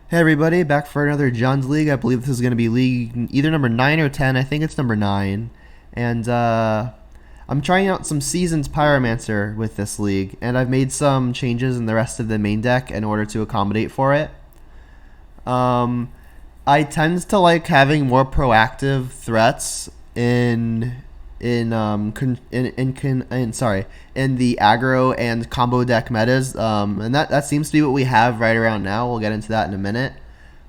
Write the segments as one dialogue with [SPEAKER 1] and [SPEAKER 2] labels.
[SPEAKER 1] Hey everybody, back for another John's League. I believe this is going to be league either number 9 or 10. I think it's number 9. And I'm trying out some Seasoned Pyromancer with this league. And I've made some changes in the rest of the main deck in order to accommodate for it. I tend to like having more proactive threats in the aggro and combo deck metas, and that seems to be what we have right around now. We'll get into that in a minute.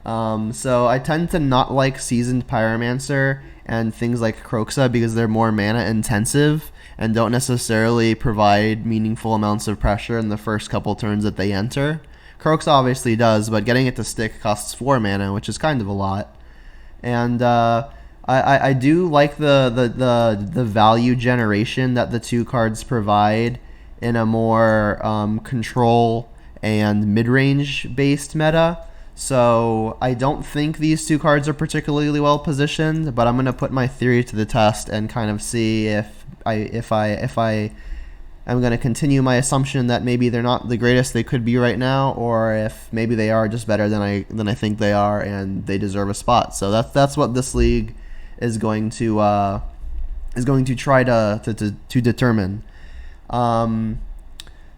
[SPEAKER 1] So I tend to not like Seasoned Pyromancer and things like Kroxa because they're more mana intensive and don't necessarily provide meaningful amounts of pressure in the first couple turns that they enter. Kroxa obviously does, but getting it to stick costs 4 mana, which is kind of a lot. And I do like the value generation that the two cards provide in a more control and mid-range based meta. So I don't think these two cards are particularly well positioned, but I'm gonna put my theory to the test and kind of see if I am gonna continue my assumption that maybe they're not the greatest they could be right now, or if maybe they are just better than I think they are and they deserve a spot. So that's what this league is going to try to determine.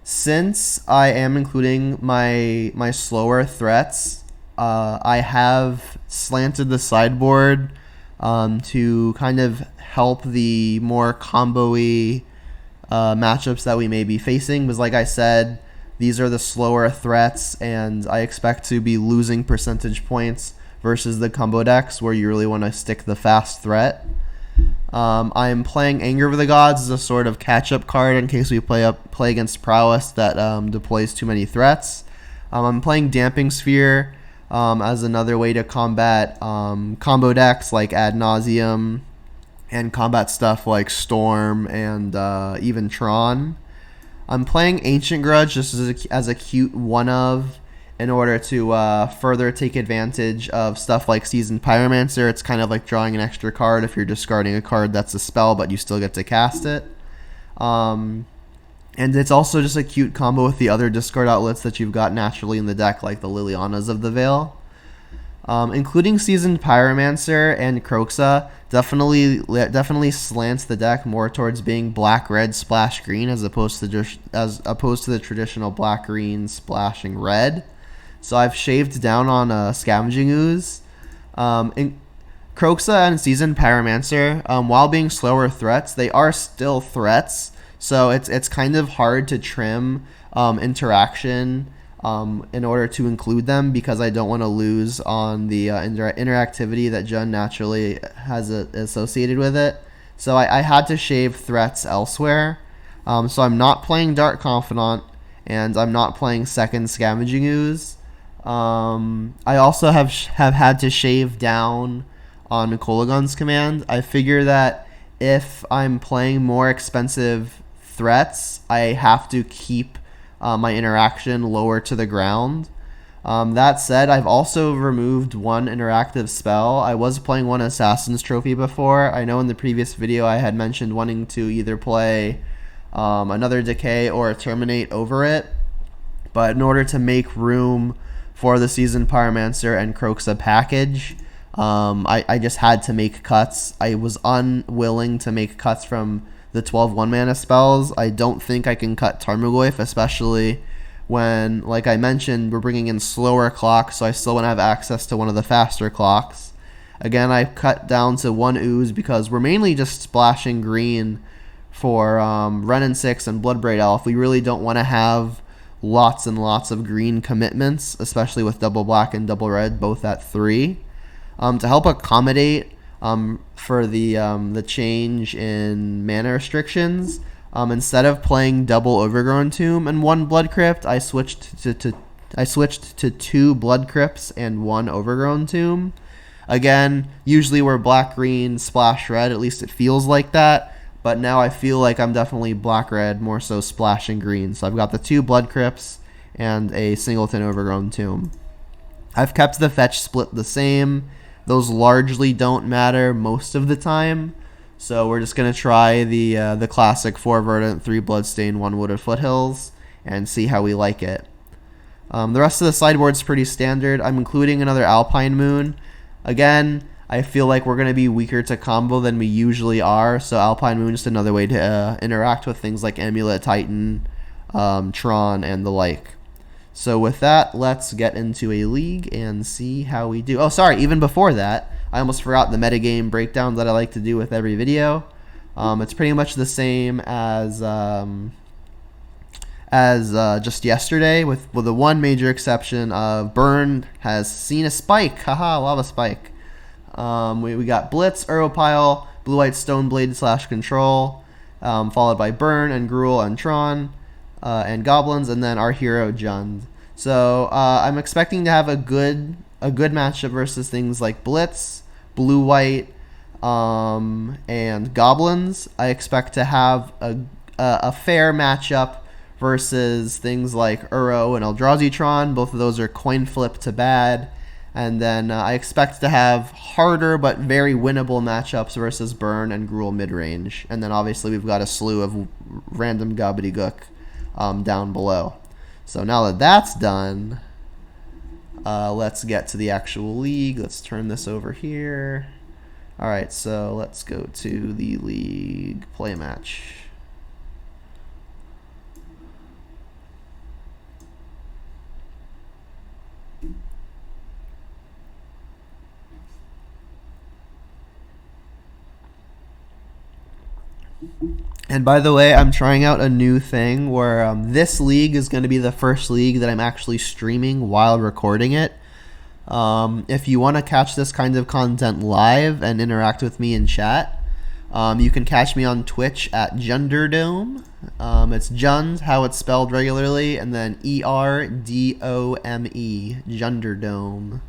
[SPEAKER 1] Since I am including my slower threats, I have slanted the sideboard to kind of help the more combo-y matchups that we may be facing. Because like I said, these are the slower threats, and I expect to be losing percentage points versus the combo decks where you really want to stick the fast threat. I'm playing Anger of the Gods as a sort of catch-up card in case we play against Prowess that deploys too many threats. I'm playing Damping Sphere as another way to combat combo decks like Ad Nauseam and combat stuff like Storm and even Tron. I'm playing Ancient Grudge just as a cute one-of in order to further take advantage of stuff like Seasoned Pyromancer. It's kind of like drawing an extra card if you're discarding a card that's a spell, but you still get to cast it. And it's also just a cute combo with the other discard outlets that you've got naturally in the deck, like the Lilianas of the Veil. Including Seasoned Pyromancer and Kroxa definitely slants the deck more towards being black-red splash green as opposed to the traditional black-green splashing red. So I've shaved down on Scavenging Ooze. Kroxa and Seasoned Pyromancer, while being slower threats, they are still threats. So it's kind of hard to trim interaction in order to include them because I don't want to lose on the interactivity that Jund naturally has associated with it. So I had to shave threats elsewhere. So I'm not playing Dark Confidant, and I'm not playing second Scavenging Ooze. I also have had to shave down on Kolagon's command. I figure that if I'm playing more expensive threats, I have to keep my interaction lower to the ground. That said, I've also removed one interactive spell. I was playing one Assassin's Trophy before. I know in the previous video I had mentioned wanting to either play another Decay or Terminate over it, but in order to make room for the Seasoned Pyromancer and Kroxa package, I just had to make cuts. I was unwilling to make cuts from the 12 1-mana spells. I don't think I can cut Tarmogoyf, especially when, like I mentioned, we're bringing in slower clocks, so I still want to have access to one of the faster clocks. Again, I cut down to 1 Ooze because we're mainly just splashing green for Renin 6 and Bloodbraid Elf. We really don't want to have lots and lots of green commitments, especially with double black and double red, both at 3. To help accommodate for the change in mana restrictions, instead of playing double Overgrown Tomb and 1 Blood Crypt, I switched to 2 Blood Crypts and 1 Overgrown Tomb. Again, usually we're black green splash red, at least it feels like that, but now I feel like I'm definitely black red, more so splashing green. So I've got the 2 Blood Crypts and a singleton Overgrown Tomb. I've kept the fetch split the same. Those largely don't matter most of the time, so we're just going to try the classic 4 Verdant, 3 Bloodstain, 1 Wooded Foothills, and see how we like it. The rest of the sideboard's pretty standard. I'm including another Alpine Moon. Again, I feel like we're going to be weaker to combo than we usually are, so Alpine Moon is just another way to interact with things like Amulet Titan, Tron, and the like. So with that, let's get into a league and see how we do. Oh, sorry, even before that, I almost forgot the metagame breakdown that I like to do with every video. It's pretty much the same as just yesterday, with the one major exception of Burn has seen a spike. Haha, lava spike. We got Blitz, Europile, Blue-White Stoneblade / Control, followed by Burn and Gruul and Tron, and Goblins, and then our hero Jund. So I'm expecting to have a good matchup versus things like Blitz, Blue-White, and Goblins. I expect to have a fair matchup versus things like Uro and Eldrazi Tron. Both of those are coin flip to bad. And then I expect to have harder but very winnable matchups versus Burn and Gruul Midrange. And then obviously we've got a slew of random gobbledygook down below. So now that that's done, let's get to the actual league. Let's turn this over here. Alright, so let's go to the league play match. And by the way, I'm trying out a new thing where this league is going to be the first league that I'm actually streaming while recording it. If you want to catch this kind of content live and interact with me in chat, you can catch me on Twitch at Junderdome. It's Jund, how it's spelled regularly, and then Erdome, Junderdome.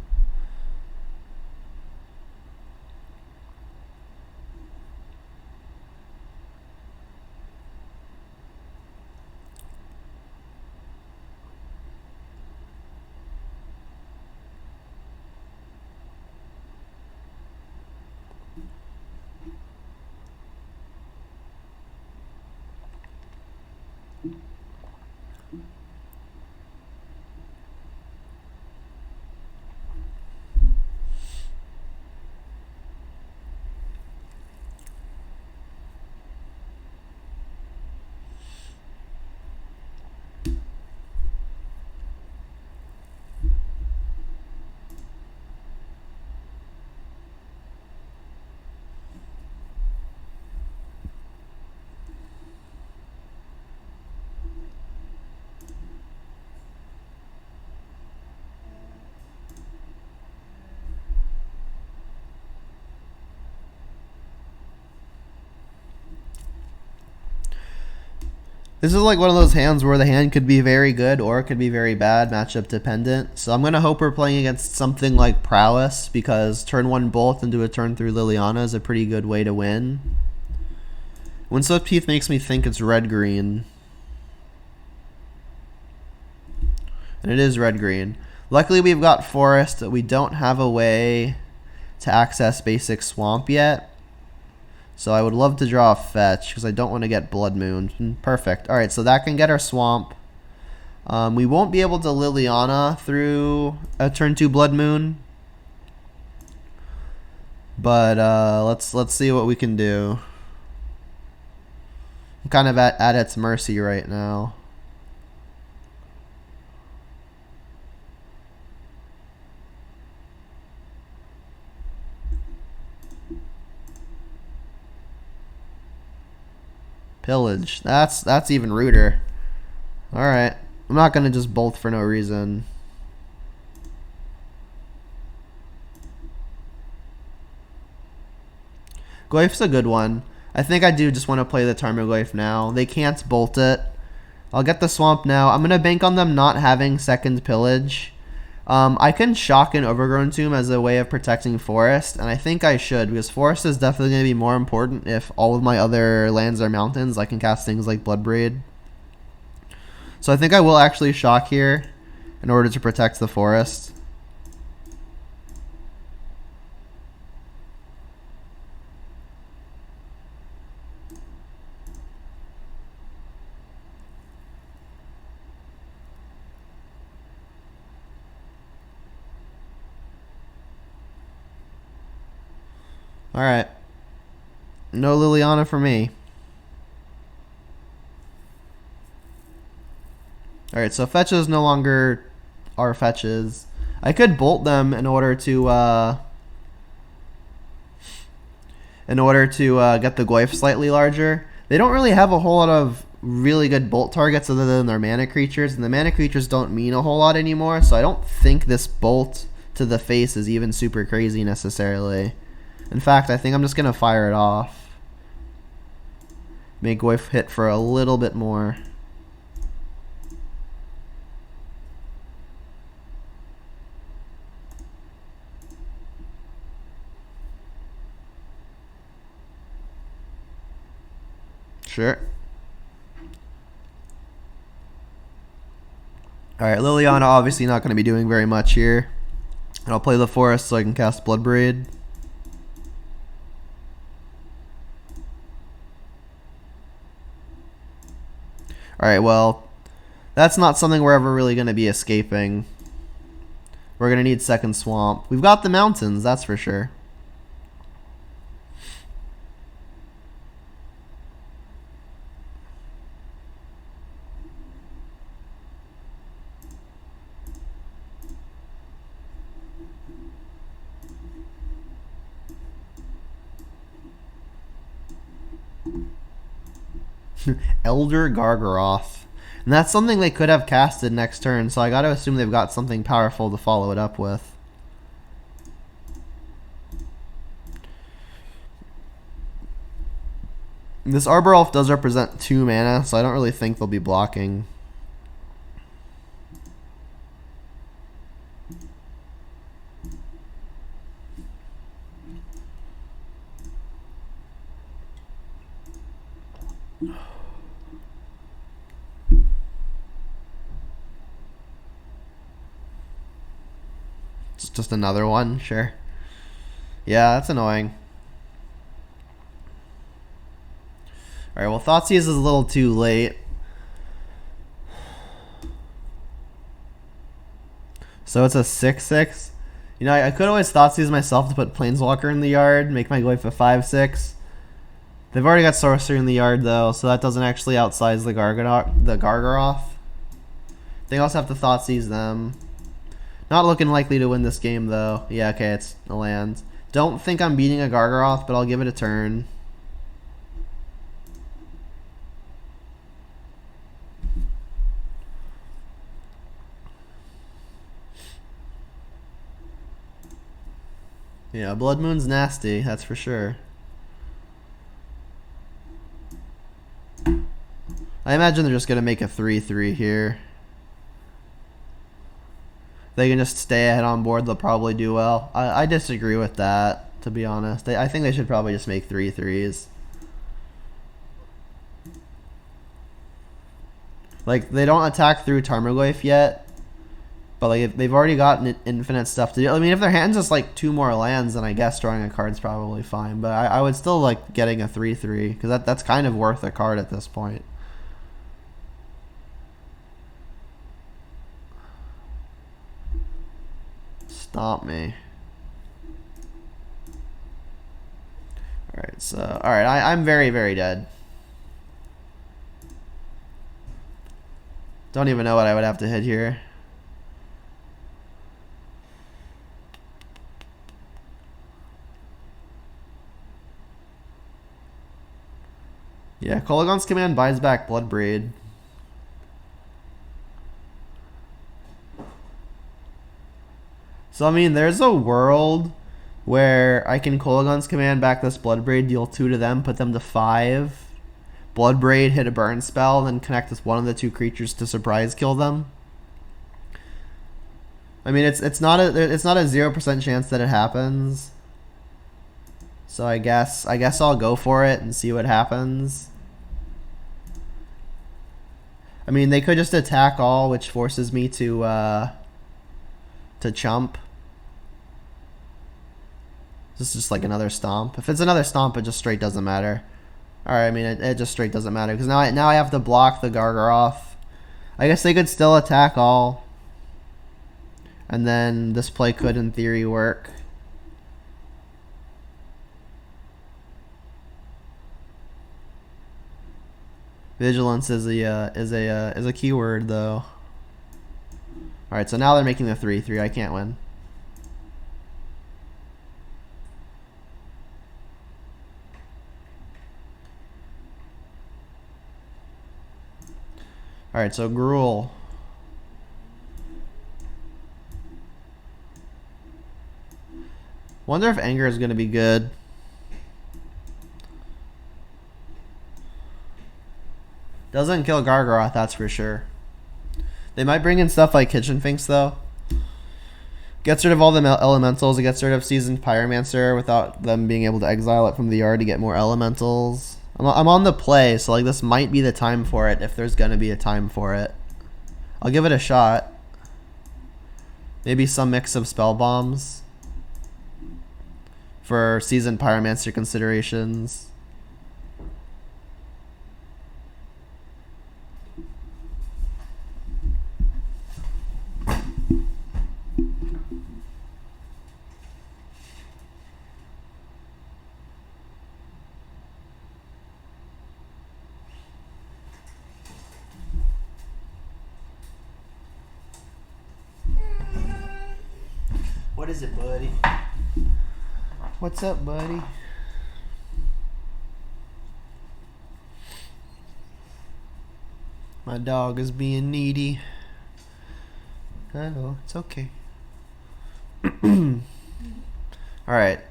[SPEAKER 1] This is like one of those hands where the hand could be very good or it could be very bad, matchup dependent. So I'm going to hope we're playing against something like Prowess, because turn 1 Bolt into a turn 3 Liliana is a pretty good way to win. Windswept Heath makes me think it's red-green. And it is red-green. Luckily we've got Forest, but we don't have a way to access basic Swamp yet. So I would love to draw a fetch because I don't want to get Blood Moon. Perfect. Alright, so that can get our Swamp. We won't be able to Liliana through a turn 2 Blood Moon. But let's see what we can do. I'm kind of at its mercy right now. Pillage. That's even ruder. Alright. I'm not going to just bolt for no reason. Goyf's a good one. I think I do just want to play the Tarmogoyf now. They can't bolt it. I'll get the Swamp now. I'm going to bank on them not having second Pillage. I can shock an Overgrown Tomb as a way of protecting Forest, and I think I should, because Forest is definitely going to be more important if all of my other lands are mountains. I can cast things like Bloodbraid. So I think I will actually shock here in order to protect the Forest. Alright. No Liliana for me. Alright, so fetches no longer are fetches. I could bolt them in order to get the Goyf slightly larger. They don't really have a whole lot of really good bolt targets other than their mana creatures, and the mana creatures don't mean a whole lot anymore, so I don't think this bolt to the face is even super crazy necessarily. In fact, I think I'm just going to fire it off. Make Goyf hit for a little bit more. Sure. Alright, Liliana obviously not going to be doing very much here. And I'll play the forest so I can cast Bloodbraid. Alright, well, that's not something we're ever really going to be escaping. We're going to need second swamp. We've got the mountains, that's for sure. Elder Gargaroth. And that's something they could have casted next turn, so I gotta assume they've got something powerful to follow it up with. This Arbor Elf does represent 2 mana, so I don't really think they'll be blocking. It's just another one, sure. Yeah, that's annoying. Alright, well, Thoughtseize is a little too late. So it's a 6/6. You know, I could always Thoughtseize myself to put Planeswalker in the yard, make my Goyf a 5/6. They've already got Sorcerer in the yard, though, so that doesn't actually outsize the Gargaroth. They also have to Thoughtseize them. Not looking likely to win this game, though. Yeah, okay, it's a land. Don't think I'm beating a Gargaroth, but I'll give it a turn. Yeah, Blood Moon's nasty, that's for sure. I imagine they're just going to make a 3/3 here. They can just stay ahead on board, they'll probably do well. I disagree with that, to be honest. I think they should probably just make 3/3s. Like, they don't attack through Tarmogoyf yet, but like they've already got infinite stuff to do. I mean, if their hand's just like 2 more lands, then I guess drawing a card's probably fine. But I would still like getting a 3/3, because that's kind of worth a card at this point. Stomp me. Alright, so alright, I'm very, very dead. Don't even know what I would have to hit here. Yeah, Kolaghan's Command buys back Bloodbraid. So, I mean, there's a world where I can Kolaghan's Command back this Bloodbraid, deal 2 to them, put them to 5. Bloodbraid, hit a burn spell, then connect with one of the 2 creatures to surprise kill them. I mean, it's not a 0% chance that it happens. So I guess I'll go for it and see what happens. I mean, they could just attack all, which forces me to chump. This is just like another stomp. If it's another stomp, it just straight doesn't matter. Alright, I mean, it just straight doesn't matter, because now I have to block the Gargaroth. I guess they could still attack all. And then this play could, in theory, work. Vigilance is a keyword though. All right, so now they're making the 3/3. I can't win. All right, so Gruul. Wonder if Anger is going to be good. Doesn't kill Gargaroth, that's for sure. They might bring in stuff like Kitchen Finks, though. Gets rid of all the elementals. It gets rid of Seasoned Pyromancer without them being able to exile it from the yard to get more elementals. I'm on the play, so like this might be the time for it if there's going to be a time for it. I'll give it a shot. Maybe some mix of spell bombs for Seasoned Pyromancer considerations. What is it, buddy? What's up, buddy? My dog is being needy. I know, it's okay. Alright.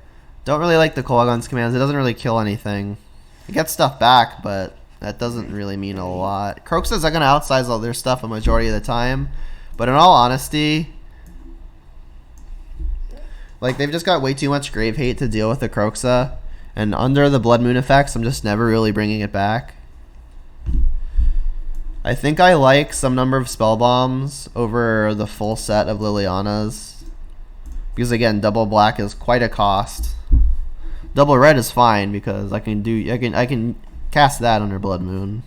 [SPEAKER 1] Don't really like the Kolaghan's commands. It doesn't really kill anything. It gets stuff back, but that doesn't really mean a lot. Kroxa's are going to outsize all their stuff a majority of the time. But in all honesty, like, they've just got way too much grave hate to deal with the Kroxa. And under the Blood Moon effects, I'm just never really bringing it back. I think I like some number of spell bombs over the full set of Liliana's. Because, again, double black is quite a cost. Double red is fine because I can cast that under Blood Moon.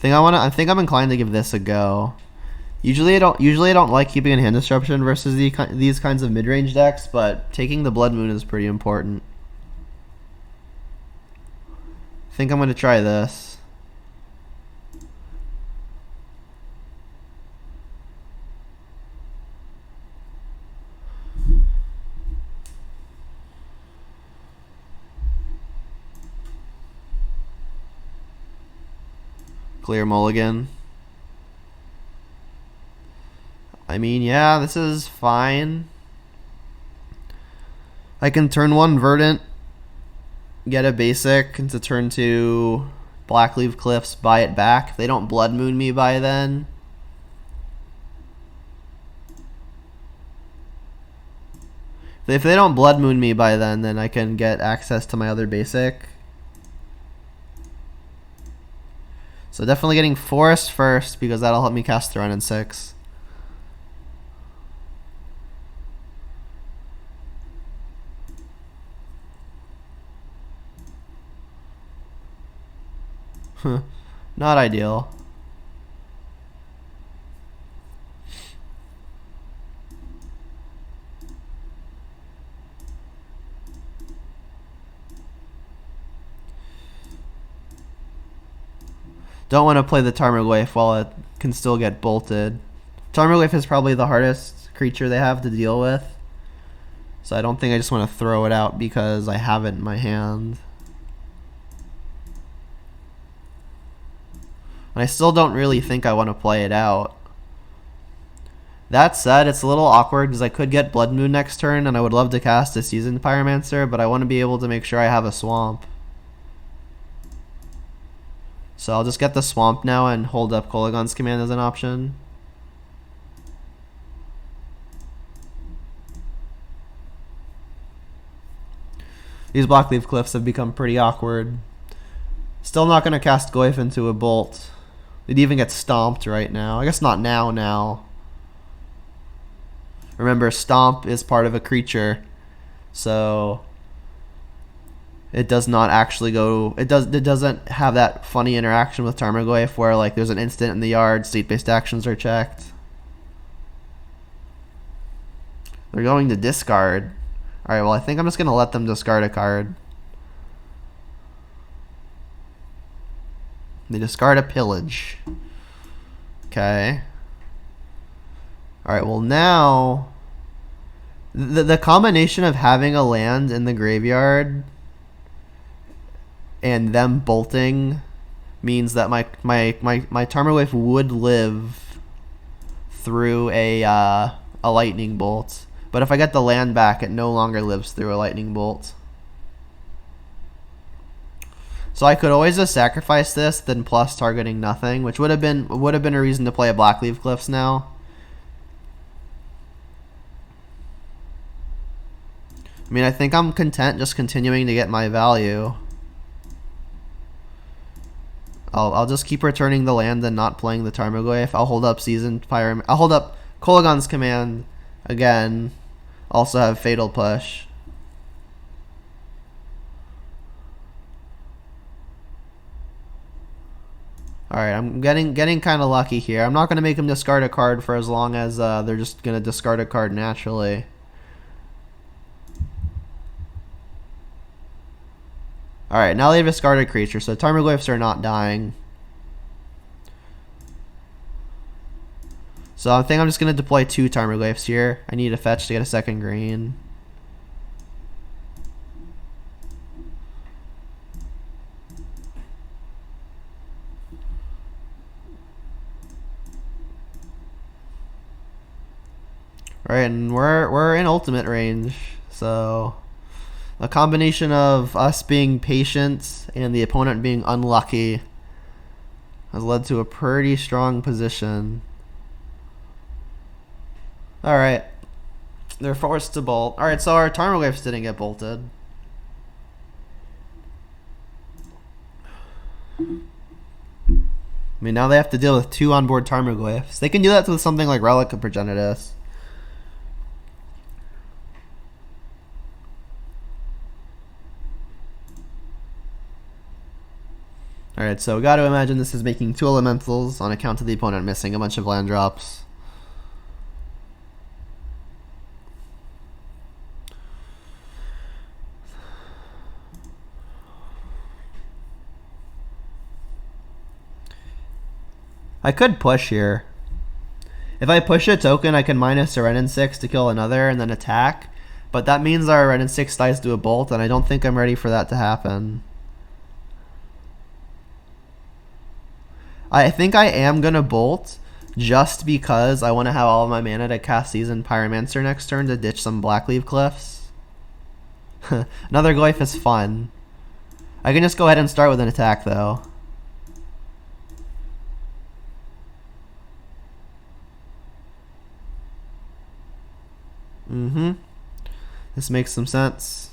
[SPEAKER 1] I think I'm inclined to give this a go. Usually I don't like keeping in hand disruption versus these kinds of mid-range decks, but taking the Blood Moon is pretty important. I think I'm going to try this. Clear mulligan. I mean, yeah, this is fine. I can turn 1 Verdant, get a basic into turn 2 Blackleaf Cliffs, buy it back. If they don't Blood Moon me by then. If they don't Blood Moon me by then I can get access to my other basic. So definitely getting Forest first because that'll help me cast Throne in 6. Not ideal. Don't want to play the Tarmogoyf while it can still get bolted. Tarmogoyf is probably the hardest creature they have to deal with. So I don't think I just want to throw it out because I have it in my hand. And I still don't really think I want to play it out. That said, it's a little awkward because I could get Blood Moon next turn and I would love to cast a Seasoned Pyromancer, but I want to be able to make sure I have a Swamp. So I'll just get the Swamp now and hold up Kolaghan's command as an option. These Blackleaf Cliffs have become pretty awkward. Still not going to cast Goyf into a Bolt. They'd even get stomped right now. I guess not now. Remember, Stomp is part of a creature. So it does not actually go... It doesn't have that funny interaction with Tarmogoyf where like there's an instant in the yard, state-based actions are checked. They're going to discard. Alright, well I think I'm just going to let them discard a card. They discard a pillage. Okay. Alright, well now... The combination of having a land in the graveyard and them bolting means that my Tarmogoyf would live through a lightning bolt. But if I get the land back, it no longer lives through a lightning bolt. So I could always just sacrifice this, then plus targeting nothing, which would have been a reason to play a Blackleaf Glyphs now. I mean, I think I'm content just continuing to get my value. I'll just keep returning the land and not playing the Tarmogoyf. I'll hold up Seasoned Pyromancer. I'll hold up Kolaghan's Command again. Also have Fatal Push. Alright, I'm getting kind of lucky here. I'm not going to make them discard a card for as long as they're just going to discard a card naturally. Alright, now they've discarded a creature, so Tarmogoyfs are not dying. So I think I'm just going to deploy 2 Tarmogoyfs here. I need a fetch to get a second green. Alright, and we're in ultimate range, so a combination of us being patient and the opponent being unlucky has led to a pretty strong position. Alright, they're forced to bolt. Alright, so our Tarmogoyfs didn't get bolted. I mean, now they have to deal with 2 onboard Tarmogoyfs. They can do that with something like Relic of Progenitus. Alright, so we got to imagine this is making 2 elementals on account of the opponent missing a bunch of land drops. I could push here. If I push a token, I can minus a Renin 6 to kill another and then attack. But that means our Renin 6 dies to a bolt, and I don't think I'm ready for that to happen. I think I am going to bolt just because I want to have all of my mana to cast Seasoned Pyromancer next turn to ditch some Blackleaf Glyphs. Another Glyph is fun. I can just go ahead and start with an attack though. This makes some sense.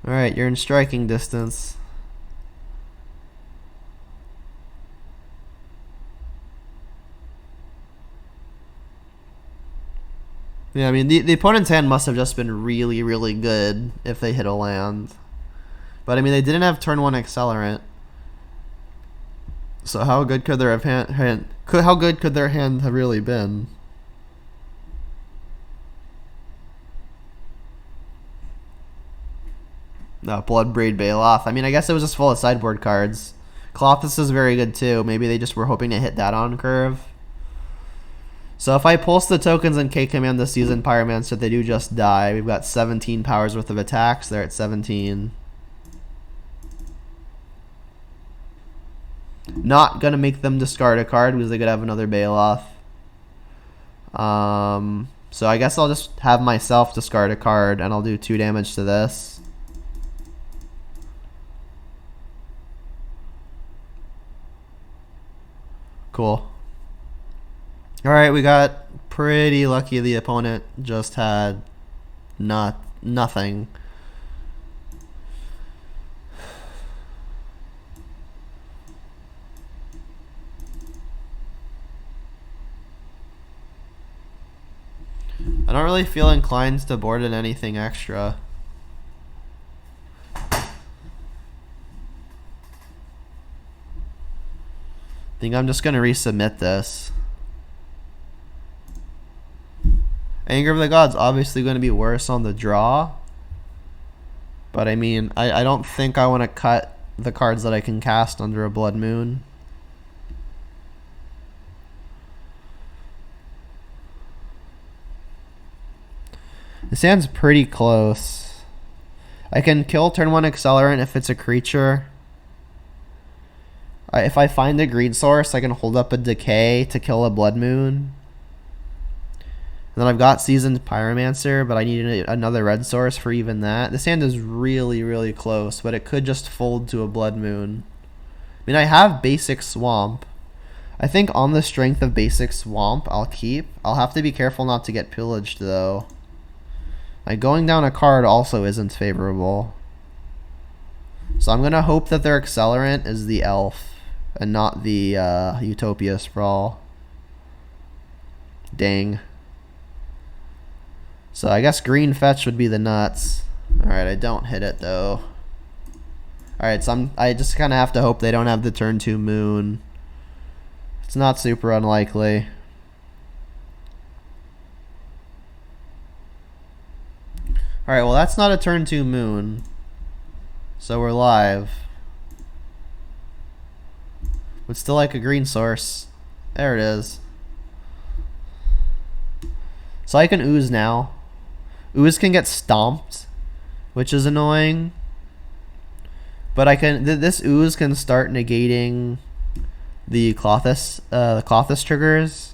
[SPEAKER 1] Alright, you're in striking distance. Yeah, I mean, the opponent's hand must have just been really, really good if they hit a land. But, I mean, they didn't have turn 1 Accelerant. So how good could their hand have really been? No, Bloodbraid Baloth. I mean, I guess it was just full of sideboard cards. Colossus is very good too. Maybe they just were hoping to hit that on curve. So if I pulse the tokens and K-Command the Seasoned Pyromancer, they do just die. We've got 17 powers worth of attacks. They're at 17. Not going to make them discard a card because they could have another Baloth. So I guess I'll just have myself discard a card and I'll do 2 damage to this. Cool. Alright, we got pretty lucky the opponent just had nothing. don't really feel inclined to board in anything extra. I think I'm just gonna resubmit this. Anger of the Gods obviously going to be worse on the draw. But I mean, I don't think I want to cut the cards that I can cast under a Blood Moon. This hand's pretty close. I can kill turn 1 Accelerant if it's a creature. If I find a green source, I can hold up a Decay to kill a Blood Moon. And then I've got Seasoned Pyromancer, but I need another red source for even that. This hand is really, really close, but it could just fold to a Blood Moon. I mean, I have Basic Swamp. I think on the strength of Basic Swamp, I'll keep. I'll have to be careful not to get pillaged, though. Like, going down a card also isn't favorable. So I'm going to hope that their Accelerant is the Elf and not the Utopia Sprawl. Dang. So I guess green fetch would be the nuts. Alright, I don't hit it though. Alright, so I just kind of have to hope they don't have the turn 2 moon. It's not super unlikely. Alright, well that's not a turn 2 moon. So we're live. Would still like a green source. There it is. So I can ooze now. Ooze can get stomped, which is annoying. But I can this ooze can start negating the Clothis triggers.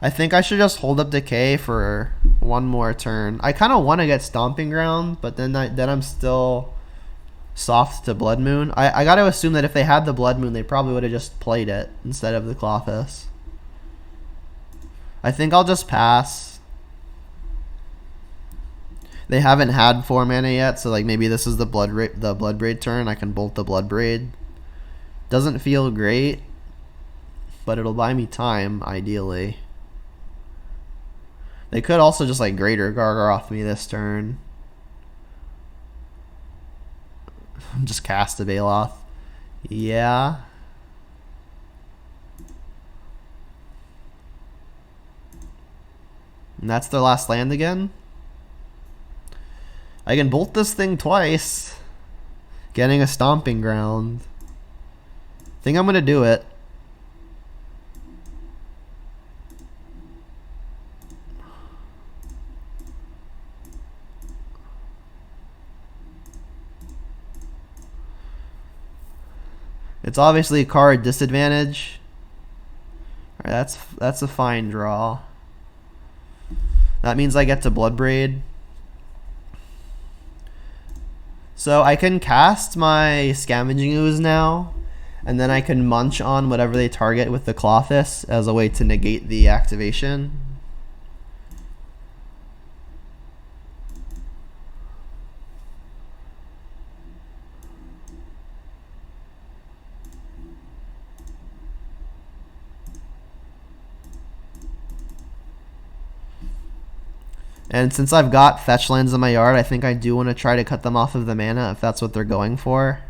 [SPEAKER 1] I think I should just hold up Decay for one more turn. I kind of want to get Stomping Ground, but then I'm still soft to Blood Moon. I got to assume that if they had the Blood Moon, they probably would have just played it instead of the Clothis. I think I'll just pass. They haven't had 4 mana yet, so like maybe this is the Bloodbraid turn. I can bolt the Bloodbraid. Doesn't feel great, but it'll buy me time, ideally. They could also just like Greater Gargaroth me this turn. Just cast a Baloth. Yeah. And that's their last land again. I can bolt this thing twice. Getting a Stomping Ground. Think I'm gonna do it. It's obviously a card disadvantage. Alright, that's a fine draw. That means I get to Bloodbraid. So I can cast my Scavenging Ooze now, and then I can munch on whatever they target with the Clothis as a way to negate the activation. And since I've got fetch lands in my yard, I think I do want to try to cut them off of the mana if that's what they're going for.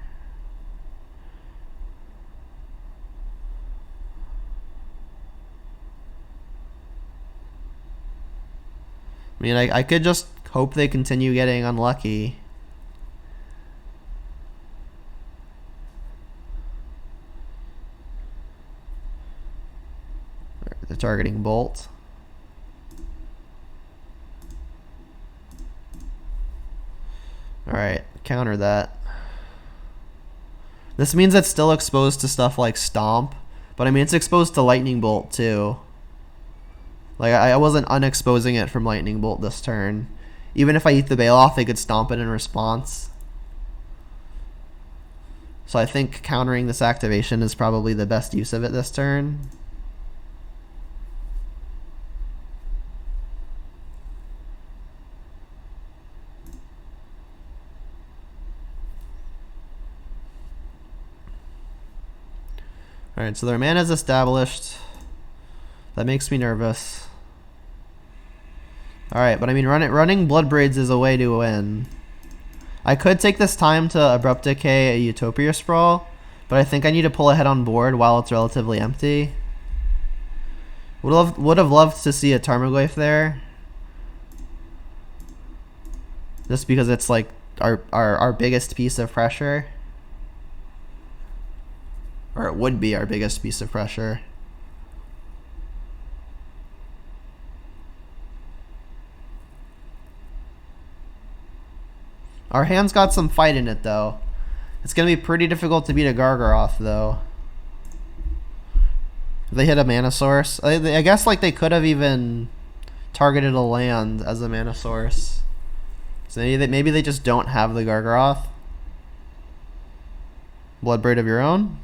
[SPEAKER 1] I mean, I could just hope they continue getting unlucky. They're targeting Bolt. Alright, counter that. This means it's still exposed to stuff like Stomp, but I mean it's exposed to Lightning Bolt too. Like I wasn't unexposing it from Lightning Bolt this turn. Even if I eat the Baloth, they could Stomp it in response. So I think countering this activation is probably the best use of it this turn. Alright, so their mana is established. That makes me nervous. Alright, but I mean running Blood Braids is a way to win. I could take this time to Abrupt Decay a Utopia Sprawl, but I think I need to pull ahead on board while it's relatively empty. Would have loved to see a Tarmogoyf there. Just because it's like our biggest piece of pressure. Or it would be our biggest piece of pressure. Our hand's got some fight in it though. It's gonna be pretty difficult to beat a Gargaroth though. If they hit a mana source. I guess like they could have even targeted a land as a mana source. So maybe they just don't have the Gargaroth. Bloodbraid of your own.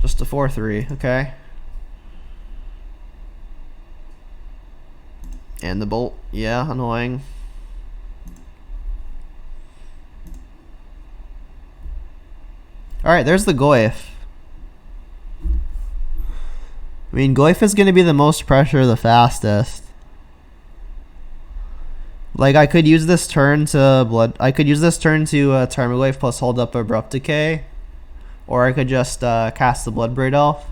[SPEAKER 1] Just a 4/3, okay. And the bolt, yeah, annoying. Alright, there's the Goyf. I mean, Goyf is going to be the most pressure the fastest. Like, I could use this turn to Tarmogoyf plus hold up Abrupt Decay. Or I could just cast the Bloodbraid Elf.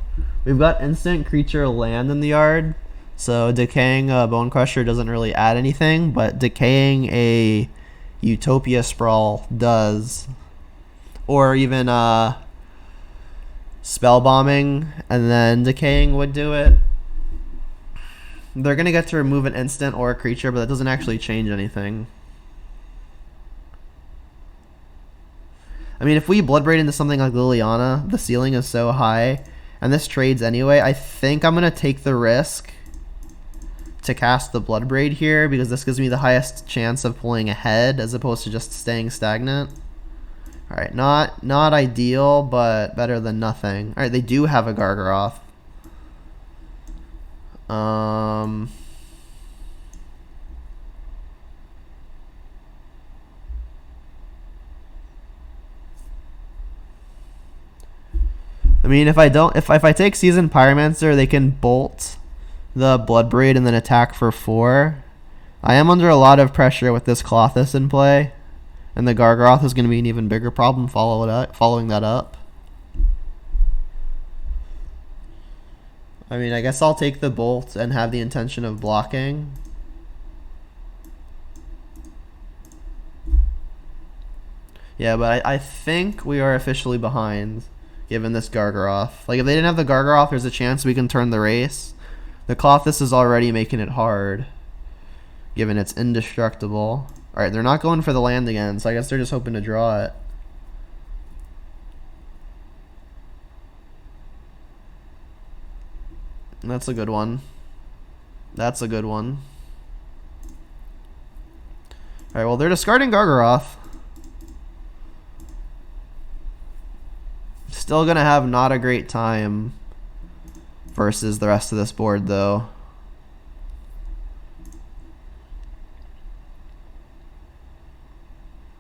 [SPEAKER 1] We've got instant creature land in the yard. So decaying a Bone Crusher doesn't really add anything, but decaying a Utopia Sprawl does. Or even spell bombing and then decaying would do it. They're gonna get to remove an instant or a creature, but that doesn't actually change anything. I mean, if we Bloodbraid into something like Liliana, the ceiling is so high, and this trades anyway, I think I'm gonna take the risk to cast the Bloodbraid here, because this gives me the highest chance of pulling ahead as opposed to just staying stagnant. Alright, not ideal, but better than nothing. Alright, they do have a Gargaroth. I mean, if I take Seasoned Pyromancer, they can bolt the Bloodbraid and then attack for 4. I am under a lot of pressure with this Klothys in play, and the Gargaroth is going to be an even bigger problem following that up. I mean, I guess I'll take the bolt and have the intention of blocking. Yeah, but I think we are officially behind, given this Gargaroth. Like, if they didn't have the Gargaroth, there's a chance we can turn the race. The Klothys is already making it hard, given it's indestructible. Alright, they're not going for the land again, so I guess they're just hoping to draw it. That's a good one. That's a good one. Alright, well, they're discarding Gargaroth. Still gonna have not a great time versus the rest of this board, though.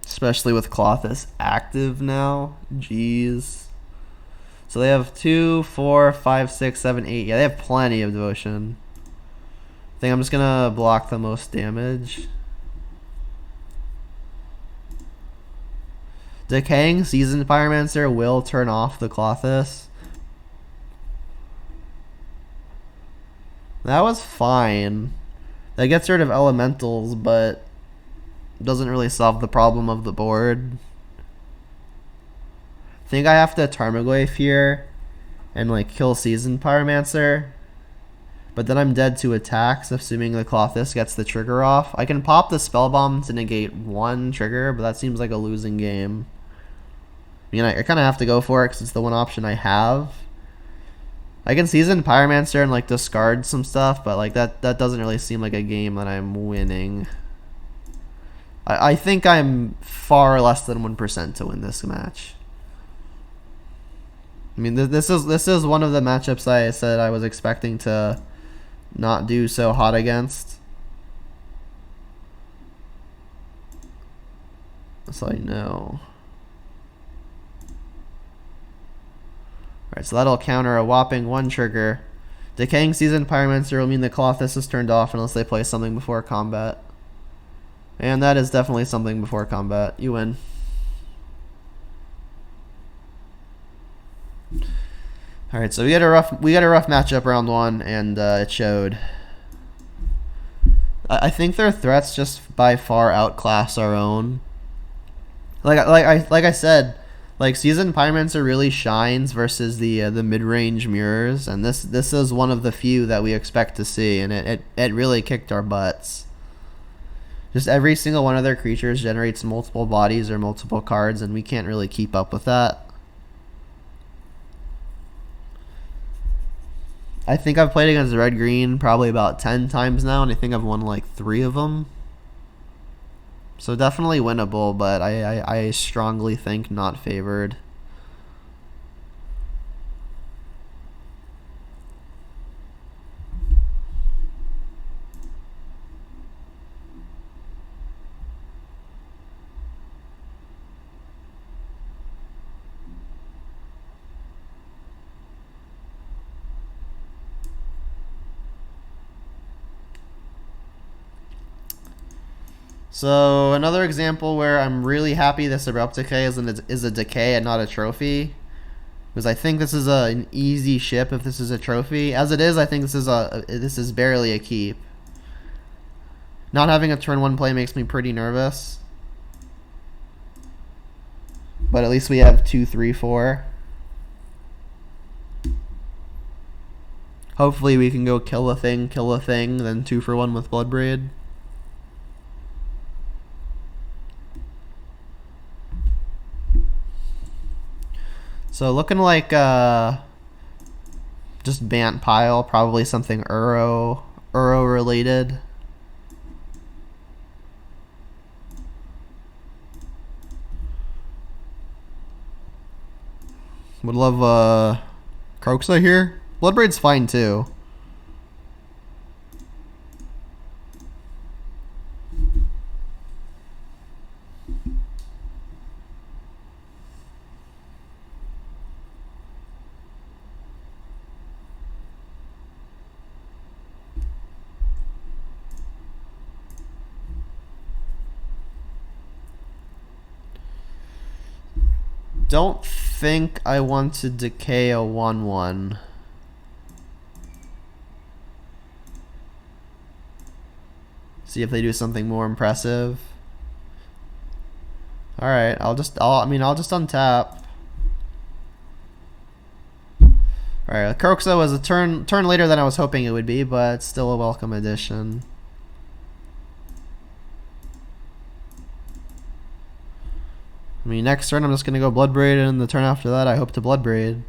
[SPEAKER 1] Especially with Klothys active now. Jeez. So they have 2, 4, 5, 6, 7, 8. Yeah, they have plenty of devotion. I think I'm just gonna block the most damage. Decaying Seasoned Pyromancer will turn off the Klothys. That was fine. That gets rid of elementals, but doesn't really solve the problem of the board. I think I have to Tarmogoyf here and like kill Seasoned Pyromancer. But then I'm dead to attacks, assuming the Klothys gets the trigger off. I can pop the Spell Bomb to negate 1 trigger, but that seems like a losing game. I mean, I kind of have to go for it because it's the one option I have. I can Seasoned Pyromancer and like discard some stuff, but like that doesn't really seem like a game that I'm winning. I think I'm far less than 1% to win this match. I mean, this is one of the matchups I said I was expecting to not do so hot against. So I know. Alright, so that'll counter a whopping 1 trigger. Decaying Seasoned Pyromancer will mean the Colossus is turned off unless they play something before combat. And that is definitely something before combat. You win. Alright, so we got a rough matchup round 1, and it showed. I think their threats just by far outclass our own. Like I said, like Seasoned Pyromancer really shines versus the mid-range mirrors, and this is one of the few that we expect to see, and it really kicked our butts. Just every single one of their creatures generates multiple bodies or multiple cards, and we can't really keep up with that. I think I've played against red-green probably about 10 times now, and I think I've won like 3 of them. So definitely winnable, but I strongly think not favored. So another example where I'm really happy this Abrupt Decay is a decay and not a trophy, because I think this is an easy ship if this is a trophy. As it is, I think this is barely a keep. Not having a turn 1 play makes me pretty nervous, but at least we have 2, 3, 4. Hopefully we can go kill a thing, then 2 for 1 with Bloodbraid. So looking like just Bant pile, probably something Uro related. Would love Kroxa here. Bloodbraid's fine too. Don't think I want to decay a 1/1. See if they do something more impressive. All right, I'll just untap. All right, Kroxa was a turn later than I was hoping it would be, but it's still a welcome addition. I mean, next turn I'm just going to go Bloodbraid, and the turn after that I hope to Bloodbraid.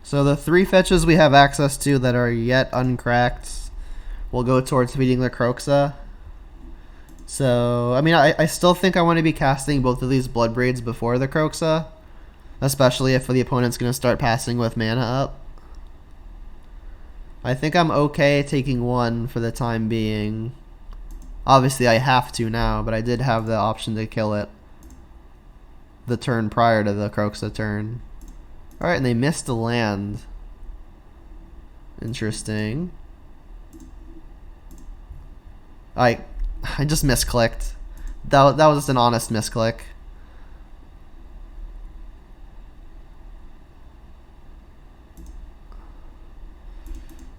[SPEAKER 1] So the 3 fetches we have access to that are yet uncracked will go towards feeding the Kroxa. So, I mean, I still think I want to be casting both of these Bloodbraids before the Kroxa, especially if the opponent's going to start passing with mana up. I think I'm okay taking 1 for the time being. Obviously, I have to now, but I did have the option to kill it the turn prior to the Kroxa turn. Alright, and they missed a land. Interesting. I just misclicked. That was just an honest misclick.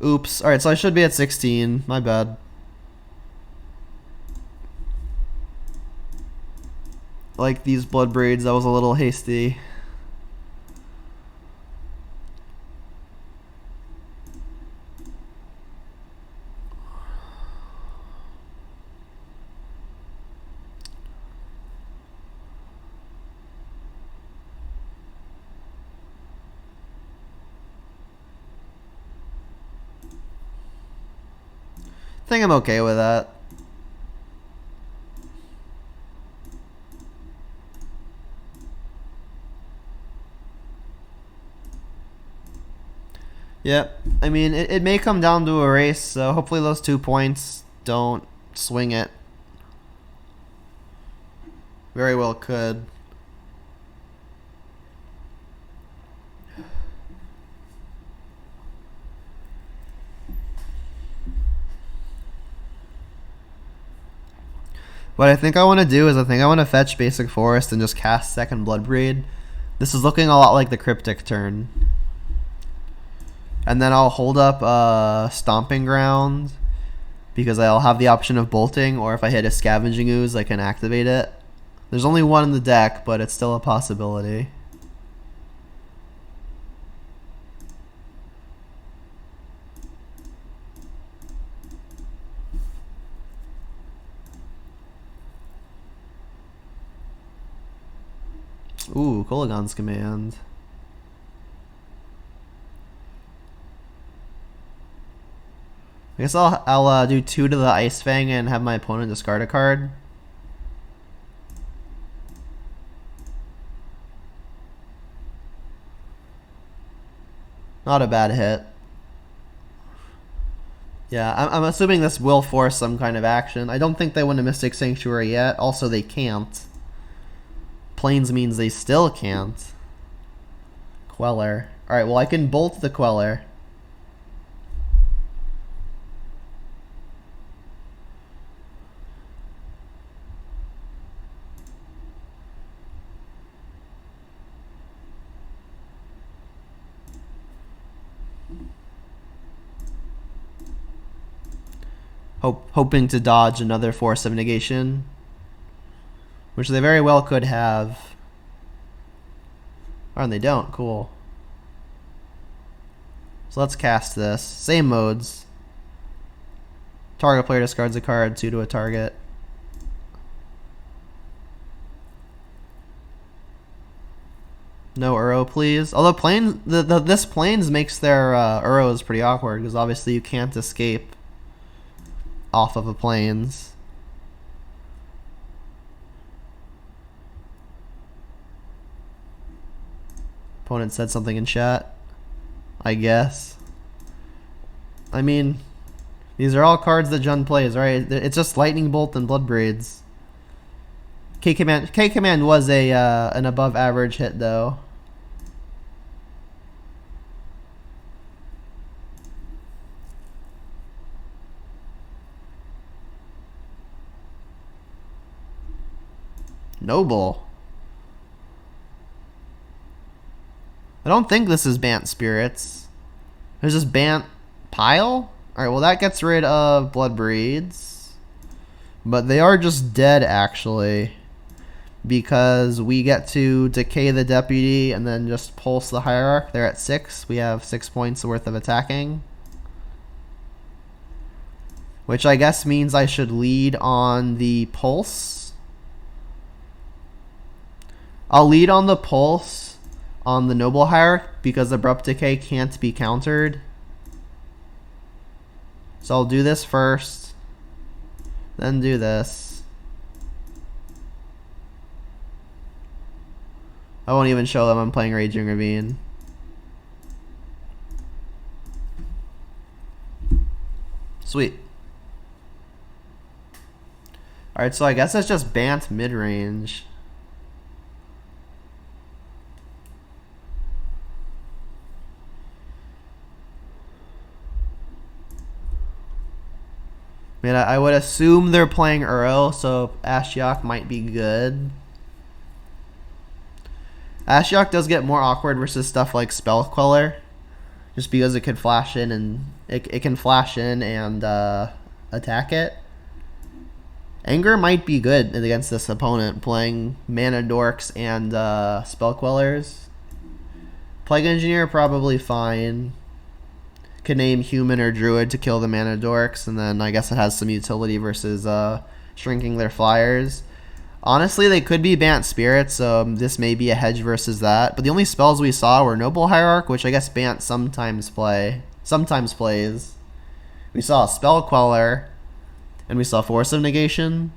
[SPEAKER 1] Oops. Alright, so I should be at 16. My bad. Like these Bloodbraids, that was a little hasty. think I'm okay with that. Yep. I mean, it may come down to a race, so hopefully those 2 points don't swing it. Very well could. What I think I want to do is I think I want to fetch Basic Forest and just cast Second Bloodbreed. This is looking a lot like the Cryptic turn. And then I'll hold up Stomping Ground because I'll have the option of bolting, or if I hit a Scavenging Ooze, I can activate it. There's only one in the deck, but it's still a possibility. Ooh, Kolaghan's Command. I guess I'll do 2 to the Ice Fang and have my opponent discard a card. Not a bad hit. Yeah, I'm assuming this will force some kind of action. I don't think they win a Mystic Sanctuary yet. Also, they can't. Plains means they still can't. Queller. Alright, well I can bolt the Queller. Hoping to dodge another Force of Negation, which they very well could have. Oh, and they don't. Cool. So let's cast this. Same modes. Target player discards a card, 2 to a target. No Uro, please. Although this Plains makes their Uros pretty awkward, because obviously you can't escape off of a Plains. Opponent said something in chat, I guess. I mean, these are all cards that Jund plays, right? It's just Lightning Bolt and Bloodbraids. K-Command was an above average hit though. Noble. I don't think this is Bant Spirits. There's this Bant Pile? Alright, well that gets rid of Bloodbreeds. But they are just dead actually. Because we get to decay the Deputy and then just pulse the Hierarch. They're at 6. We have 6 points worth of attacking. Which I guess means I should lead on the Pulse. I'll lead on the Pulse on the Noble Hierarch because Abrupt Decay can't be countered. So I'll do this first, then do this. I won't even show them I'm playing Raging Ravine. Sweet. Alright, so I guess that's just Bant Midrange. I mean, I would assume they're playing Uro, so Ashiok might be good. Ashiok does get more awkward versus stuff like Spell Queller, just because it could flash in and it can flash in and attack it. Anger might be good against this opponent, playing Mana Dorks and Spell Quellers. Plague Engineer probably fine. Could name Human or Druid to kill the Mana Dorks, and then I guess it has some utility versus shrinking their flyers. Honestly, they could be Bant Spirits, so this may be a hedge versus that. But the only spells we saw were Noble Hierarch, which I guess Bant sometimes plays. We saw Spell Queller, And we saw Force of Negation.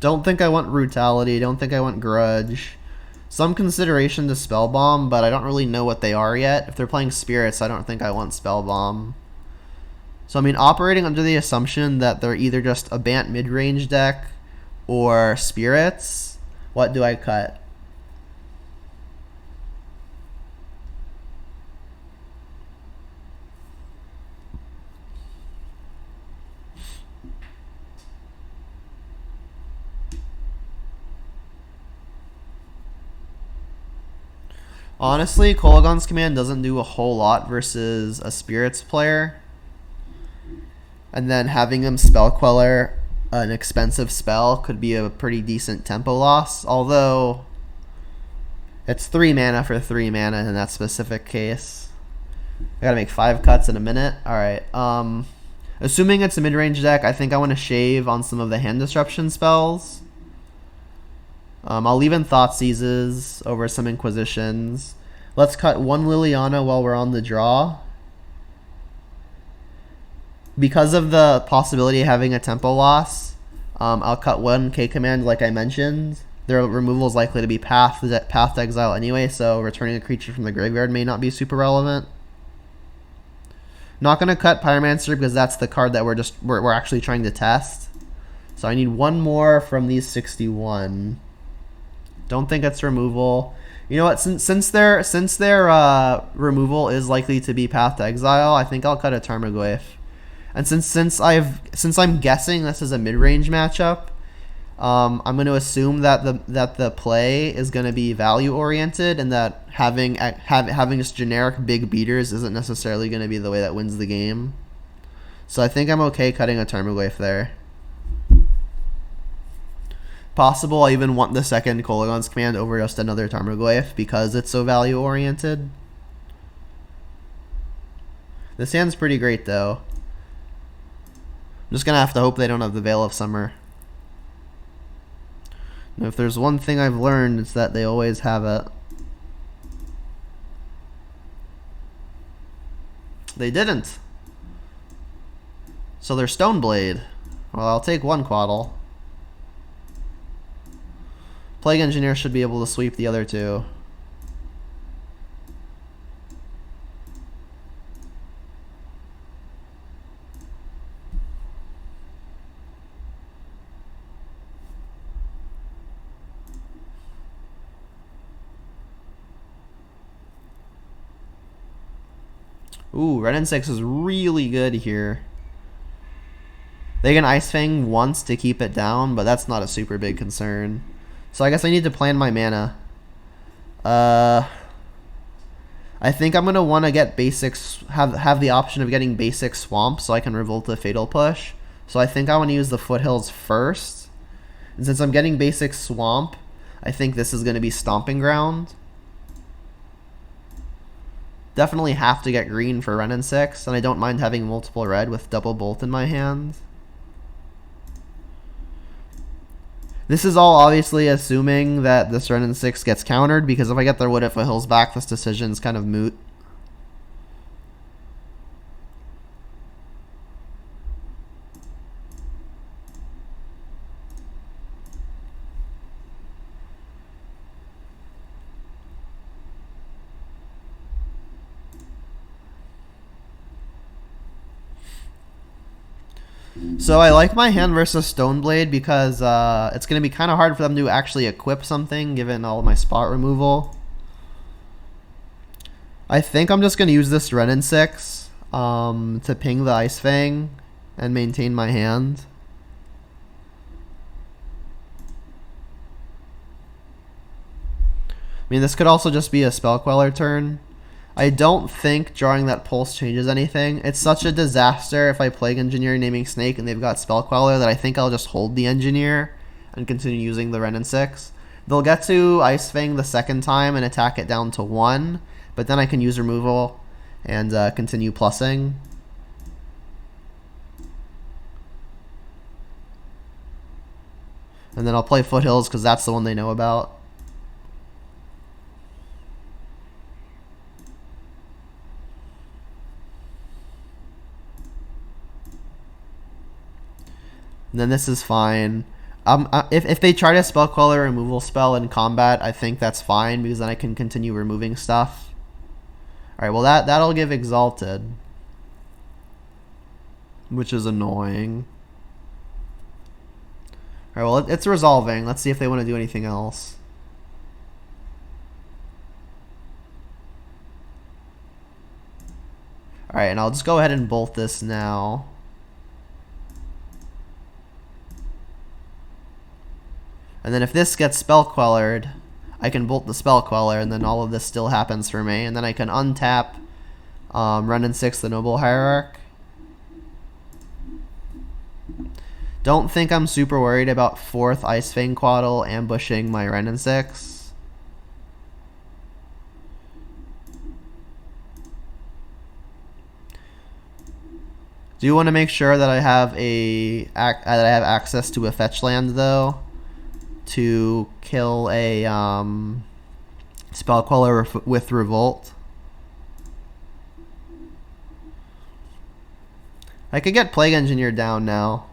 [SPEAKER 1] Don't think I want Brutality. Don't think I want Grudge. Some consideration to Spell Bomb, but I don't really know what they are yet. If they're playing Spirits, I don't think I want Spell Bomb. So, I mean, operating under the assumption that they're either just a Bant Midrange deck or Spirits, what do I cut? Honestly, Kolaghan's Command doesn't do a whole lot versus a Spirits player. And then having him Spell Queller, an expensive spell, could be a pretty decent tempo loss. Although, it's 3 mana for 3 mana in that specific case. I gotta make 5 cuts in a minute. Alright, assuming it's a mid-range deck, I think I want to shave on some of the hand disruption spells. I'll leave in Thoughtseizes over some Inquisitions. Let's cut 1 Liliana while we're on the draw. Because of the possibility of having a tempo loss, I'll cut 1 K-Command like I mentioned. Their removal is likely to be Path to Exile anyway, so returning a creature from the graveyard may not be super relevant. Not going to cut Pyromancer because that's the card that we're actually trying to test. So I need 1 more from these 61. Don't think it's removal. You know what? Since their removal is likely to be Path to Exile, I think I'll cut a Tarmogoyf. And since I'm guessing this is a mid-range matchup, I'm going to assume that the play is going to be value oriented, and that having just generic big beaters isn't necessarily going to be the way that wins the game. So I think I'm okay cutting a Tarmogoyf there. Possible I even want the second Kolaghan's Command over just another Tarmogoyf because it's so value oriented. This hand's pretty great though. I'm just gonna have to hope they don't have the Veil of Summer. And if there's one thing I've learned, it's that they always have it. They didn't. So they're Stoneblade. Well, I'll take 1 Quaddle. Plague Engineer should be able to sweep the other 2. Ooh, Red and 6 is really good here. They can Ice Fang once to keep it down, but that's not a super big concern. So I guess I need to plan my mana. I think I'm gonna want to get basics. Have the option of getting basic Swamp, so I can Revolt the Fatal Push. So I think I want to use the Foothills first. And since I'm getting basic Swamp, I think this is gonna be Stomping Ground. Definitely have to get green for Ren and 6, and I don't mind having multiple red with double Bolt in my hand. This is all obviously assuming that this Ren and 6 gets countered, because if I get their Wood at Foothills back, this decision's kind of moot. So I like my hand versus Stoneblade because it's going to be kind of hard for them to actually equip something given all my spot removal. I think I'm just going to use this Ren and 6 to ping the Ice Fang and maintain my hand. I mean, this could also just be a Spell Queller turn. I don't think drawing that Pulse changes anything. It's such a disaster if I Plague Engineer naming Snake and they've got Spell Queller that I think I'll just hold the Engineer and continue using the Ren and 6. They'll get to Ice Fang the second time and attack it down to 1, but then I can use removal and continue plussing. And then I'll play Foothills because that's the one they know about. And then this is fine. If they try to spell queller removal spell in combat, I think that's fine because then I can continue removing stuff. All right, well that'll give exalted, which is annoying. All right, well it's resolving. Let's see if they want to do anything else. All right, and I'll just go ahead and bolt this now. And then if this gets spell quellered, I can bolt the spell queller, and then all of this still happens for me. And then I can untap Renin 6, the Noble Hierarch. Don't think I'm super worried about 4th Icefang Quaddle ambushing my Renin 6. Do want to make sure that I have access to a fetch land though, to kill a spell queller with revolt. I could get Plague Engineer down now.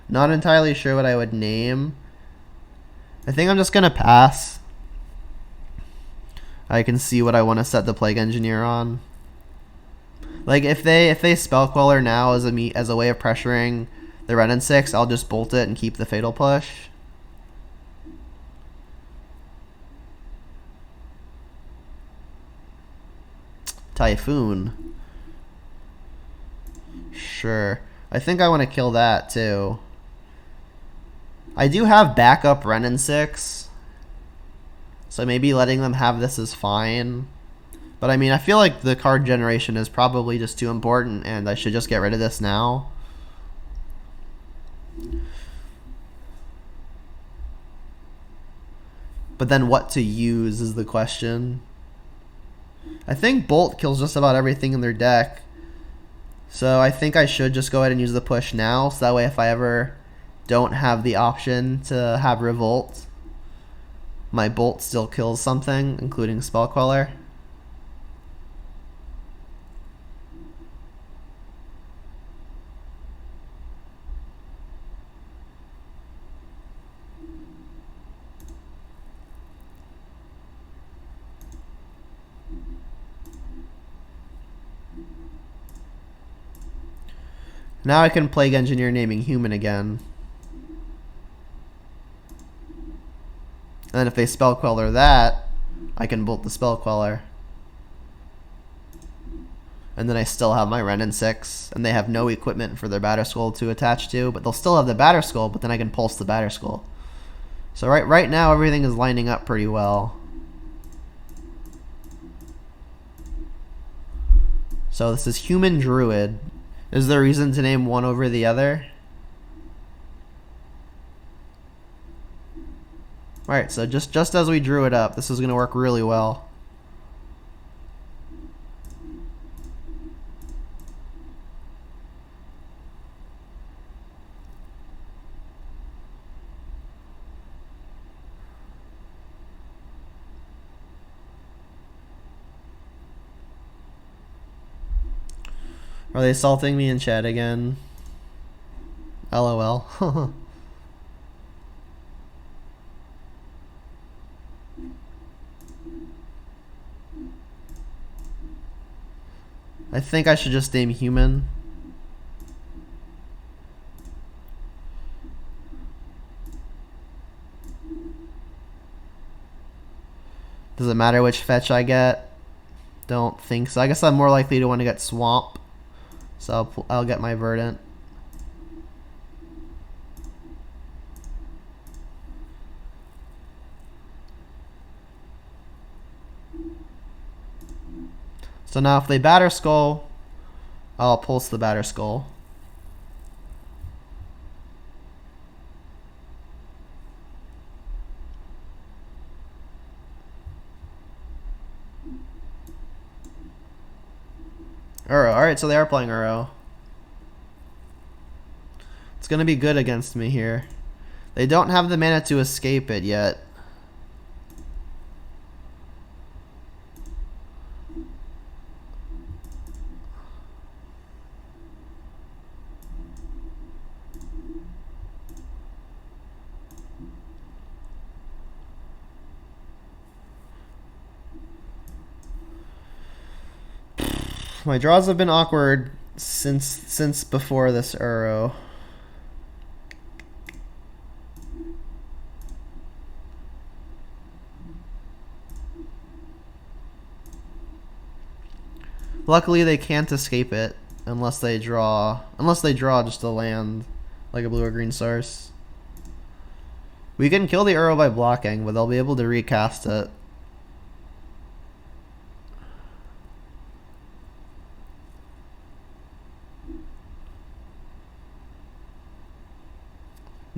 [SPEAKER 1] Not entirely sure what I would name. I think I'm just gonna pass. I can see what I want to set the Plague Engineer on. Like if they spell queller now as a way of pressuring the Renin 6, I'll just bolt it and keep the fatal push. Typhoon. Sure. I think I want to kill that too. I do have backup Renin 6, so maybe letting them have this is fine. But I mean, I feel like the card generation is probably just too important, and I should just get rid of this now. But then what to use is the question. I think Bolt kills just about everything in their deck. So I think I should just go ahead and use the push now, so that way if I ever don't have the option to have Revolt, my Bolt still kills something, including Spell Queller. Now I can Plague Engineer naming human again. And then if they Spell Queller that, I can bolt the Spell Queller. And then I still have my Renin 6, and they have no equipment for their Batterskull to attach to, but they'll still have the Batterskull, but then I can pulse the Batterskull. So right now everything is lining up pretty well. So this is Human Druid. Is there a reason to name one over the other? Alright, so just as we drew it up, this is going to work really well. Are they salting me in chat again? LOL. I think I should just name human. Does it matter which fetch I get? Don't think so. I guess I'm more likely to want to get swamp. So I'll get my Verdant. So now if they Batterskull, I'll pulse the Batterskull. Uro. Alright, so they are playing Uro. It's going to be good against me here. They don't have the mana to escape it yet. My draws have been awkward since before this Uro. Luckily, they can't escape it unless they draw just a land, like a blue or green source. We can kill the Uro by blocking, but they'll be able to recast it.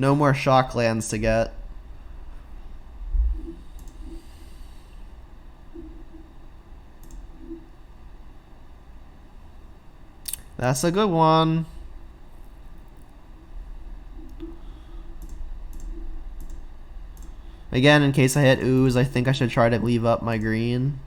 [SPEAKER 1] No more shock lands to get. That's a good one. Again, in case I hit ooze, I think I should try to leave up my green.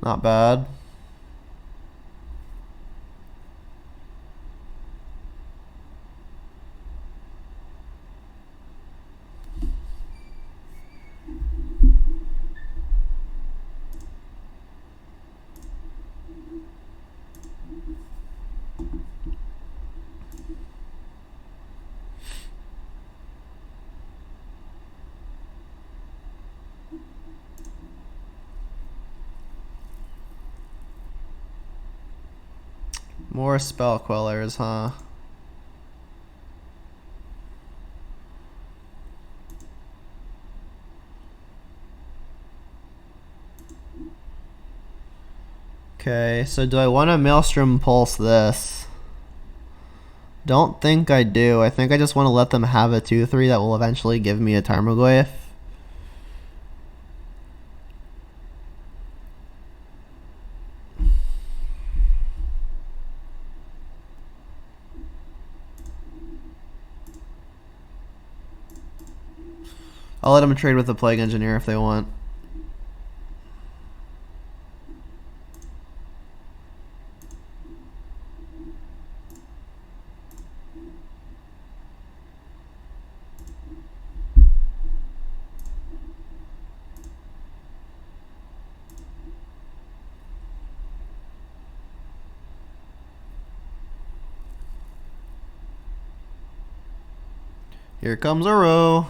[SPEAKER 1] Not bad. More spell quellers, huh? Okay, so do I want to Maelstrom Pulse this? Don't think I do. I think I just want to let them have a 2/3 that will eventually give me a Tarmogoyf. I'll let them trade with the Plague Engineer if they want. Here comes Uro.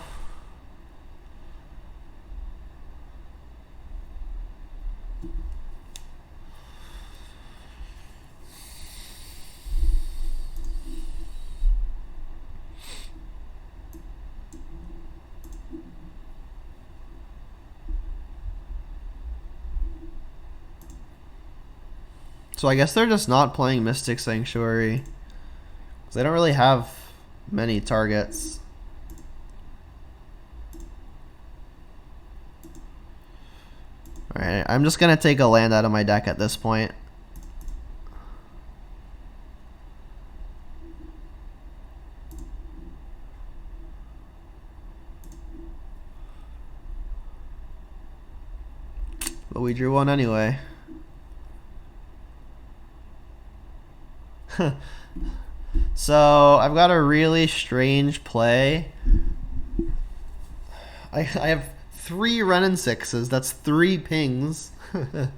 [SPEAKER 1] So I guess they're just not playing Mystic Sanctuary, because they don't really have many targets. Alright, I'm just going to take a land out of my deck at this point. But we drew one anyway. So I've got a really strange play. I have 3 Wrenn and 6s. That's 3 pings. So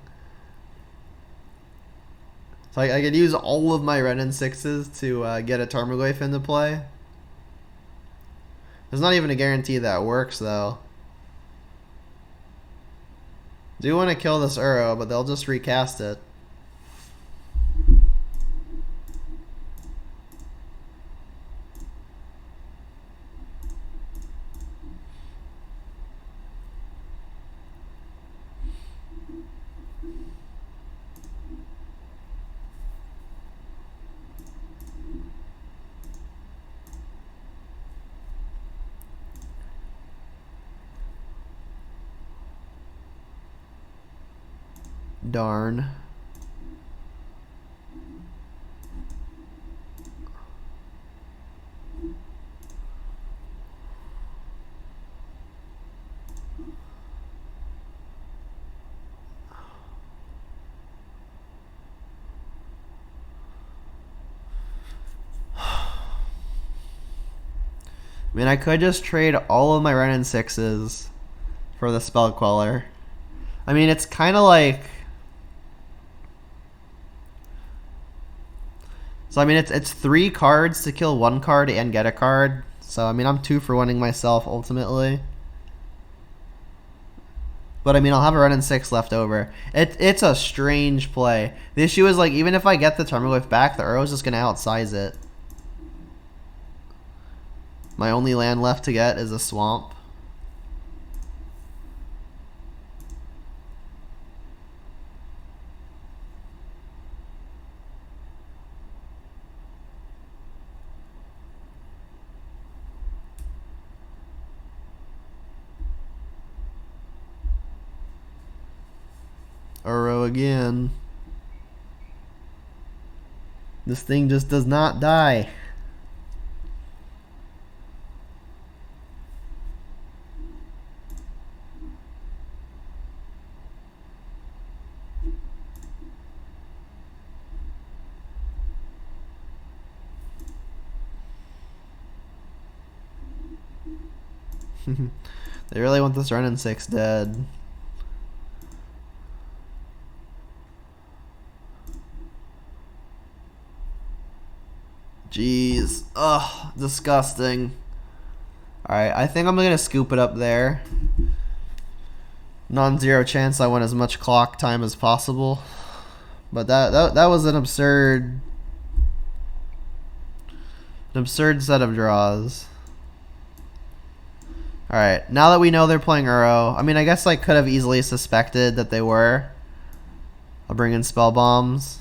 [SPEAKER 1] I could use all of my Wrenn and 6s to get a Tarmogoyf into play. There's not even a guarantee that works though. Do want to kill this Uro, but they'll just recast it. Darn. I mean, I could just trade all of my Renin 6s for the Spell Queller. I mean, it's kind of like... So, I mean, it's 3 cards to kill 1 card and get a card. So, I mean, I'm 2 for winning myself, ultimately. But, I mean, I'll have a Renin 6 left over. It's a strange play. The issue is, like, even if I get the Tarmogoyf back, the Uro's just going to outsize it. My only land left to get is a Swamp. Uro again. This thing just does not die. They really want this Renin 6 dead. Jeez. Ugh, disgusting. Alright, I think I'm going to scoop it up there. Non-zero chance I want as much clock time as possible. But that was an absurd set of draws. Alright, now that we know they're playing Uro, I mean, I guess I could have easily suspected that they were. I'll bring in Spell Bombs.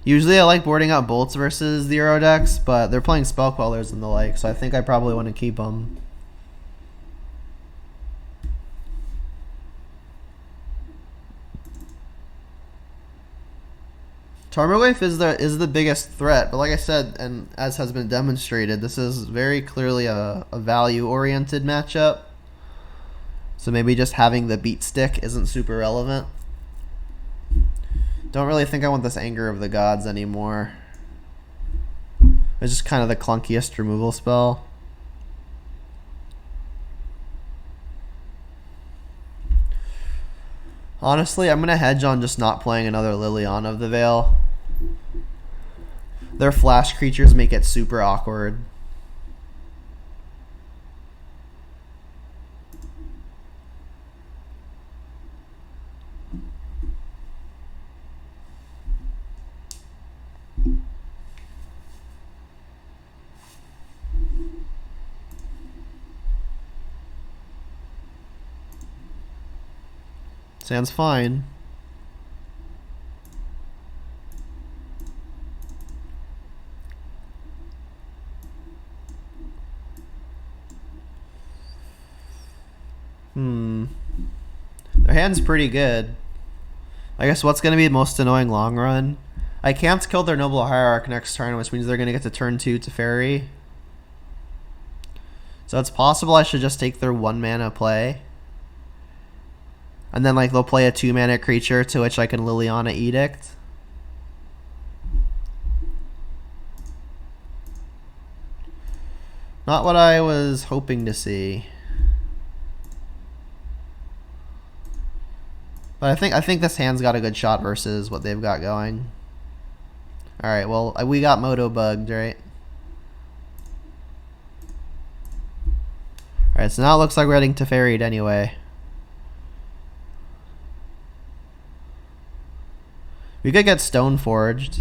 [SPEAKER 1] Usually I like boarding out Bolts versus the Uro decks, but they're playing Spell Quellers and the like, so I think I probably want to keep them. Tarmogoyf is the biggest threat, but like I said, and as has been demonstrated, this is very clearly a value-oriented matchup. So maybe just having the beat stick isn't super relevant. Don't really think I want this Anger of the Gods anymore. It's just kind of the clunkiest removal spell. Honestly, I'm going to hedge on just not playing another Liliana of the Veil. Their flash creatures make it super awkward. Sounds fine. Their hand's pretty good. I guess what's going to be the most annoying long run? I can't kill their Noble Hierarch next turn, which means they're going to get to turn 2 to Fairy. So it's possible I should just take their 1 mana play. And then like they'll play a 2 mana creature to which I can Liliana Edict. Not what I was hoping to see. But I think this hand's got a good shot versus what they've got going. Alright, well, we got Moto bugged, right? Alright, so now it looks like we're heading to Fairyed anyway. We could get Stone Forged.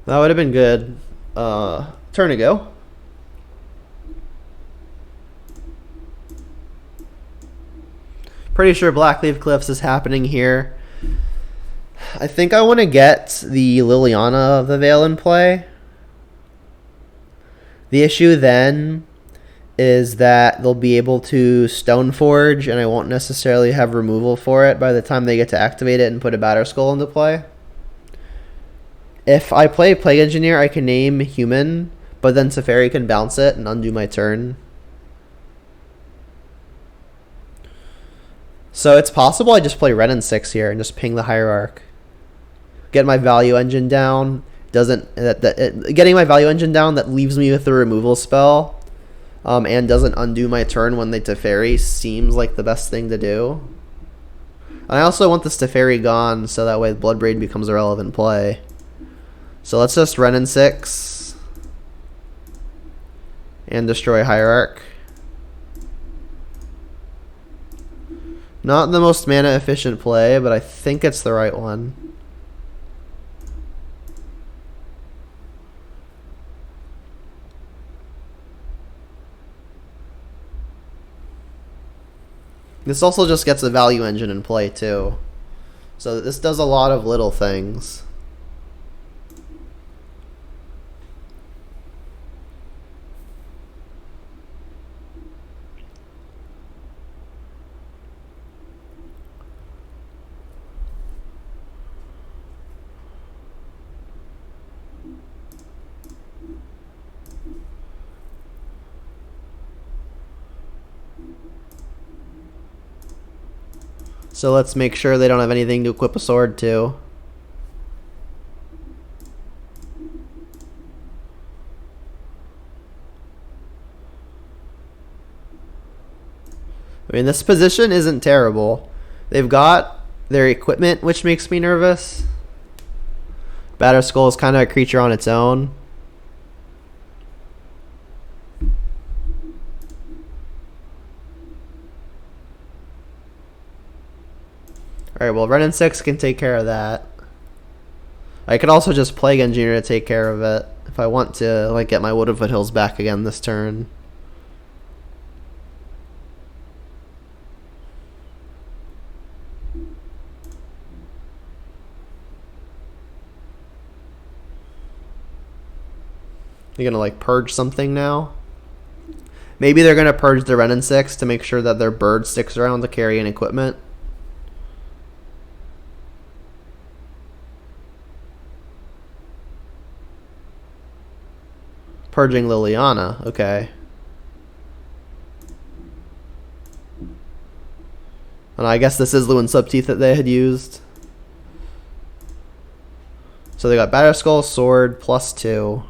[SPEAKER 1] That would have been good. Turn to go. Pretty sure Blackleaf Cliffs is happening here. I think I want to get the Liliana of the Veil in play. The issue then is that they'll be able to Stoneforge, and I won't necessarily have removal for it by the time they get to activate it and put a Batterskull into play. If I play Plague Engineer, I can name Human, but then Teferi can bounce it and undo my turn. So it's possible I just play Red and 6 here and just ping the Hierarch. Get my value engine down. Getting my value engine down that leaves me with the removal spell, and doesn't undo my turn when they Teferi seems like the best thing to do. And I also want this Teferi gone so that way Bloodbraid becomes a relevant play. So let's just Ren and 6 and destroy Hierarch. Not the most mana efficient play, but I think it's the right one. This also just gets a value engine in play too. So this does a lot of little things. So let's make sure they don't have anything to equip a sword to. I mean, this position isn't terrible. They've got their equipment, which makes me nervous. Batterskull is kind of a creature on its own. Alright, well, Ren and 6 can take care of that. I could also just Plague Engineer to take care of it if I want to, like, get my Wood of Foothills back again this turn. They're gonna, like, purge something now. Maybe they're gonna purge the Ren and 6 to make sure that their bird sticks around to carry in equipment. Purging Liliana, okay. And I guess this is Lewin Subteeth that they had used. So they got Batterskull, Sword, +2.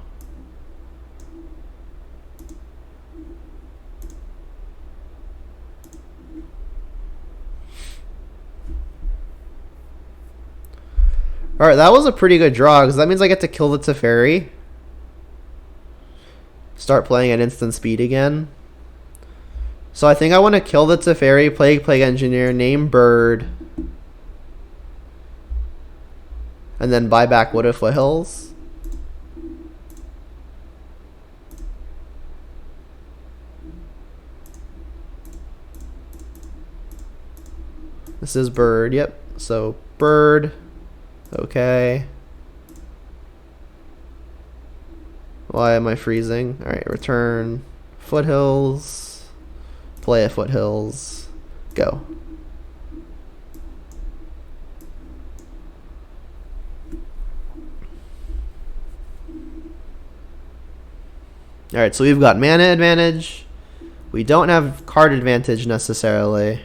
[SPEAKER 1] Alright, that was a pretty good draw, because that means I get to kill the Teferi. Start playing at instant speed again. So I think I want to kill the Teferi, play Plague Engineer, name Bird, and then buy back Wood of Foothills. This is Bird, yep. So Bird, okay. Why am I freezing? Alright, return Foothills, play a Foothills, go. Alright, so we've got mana advantage. We don't have card advantage necessarily,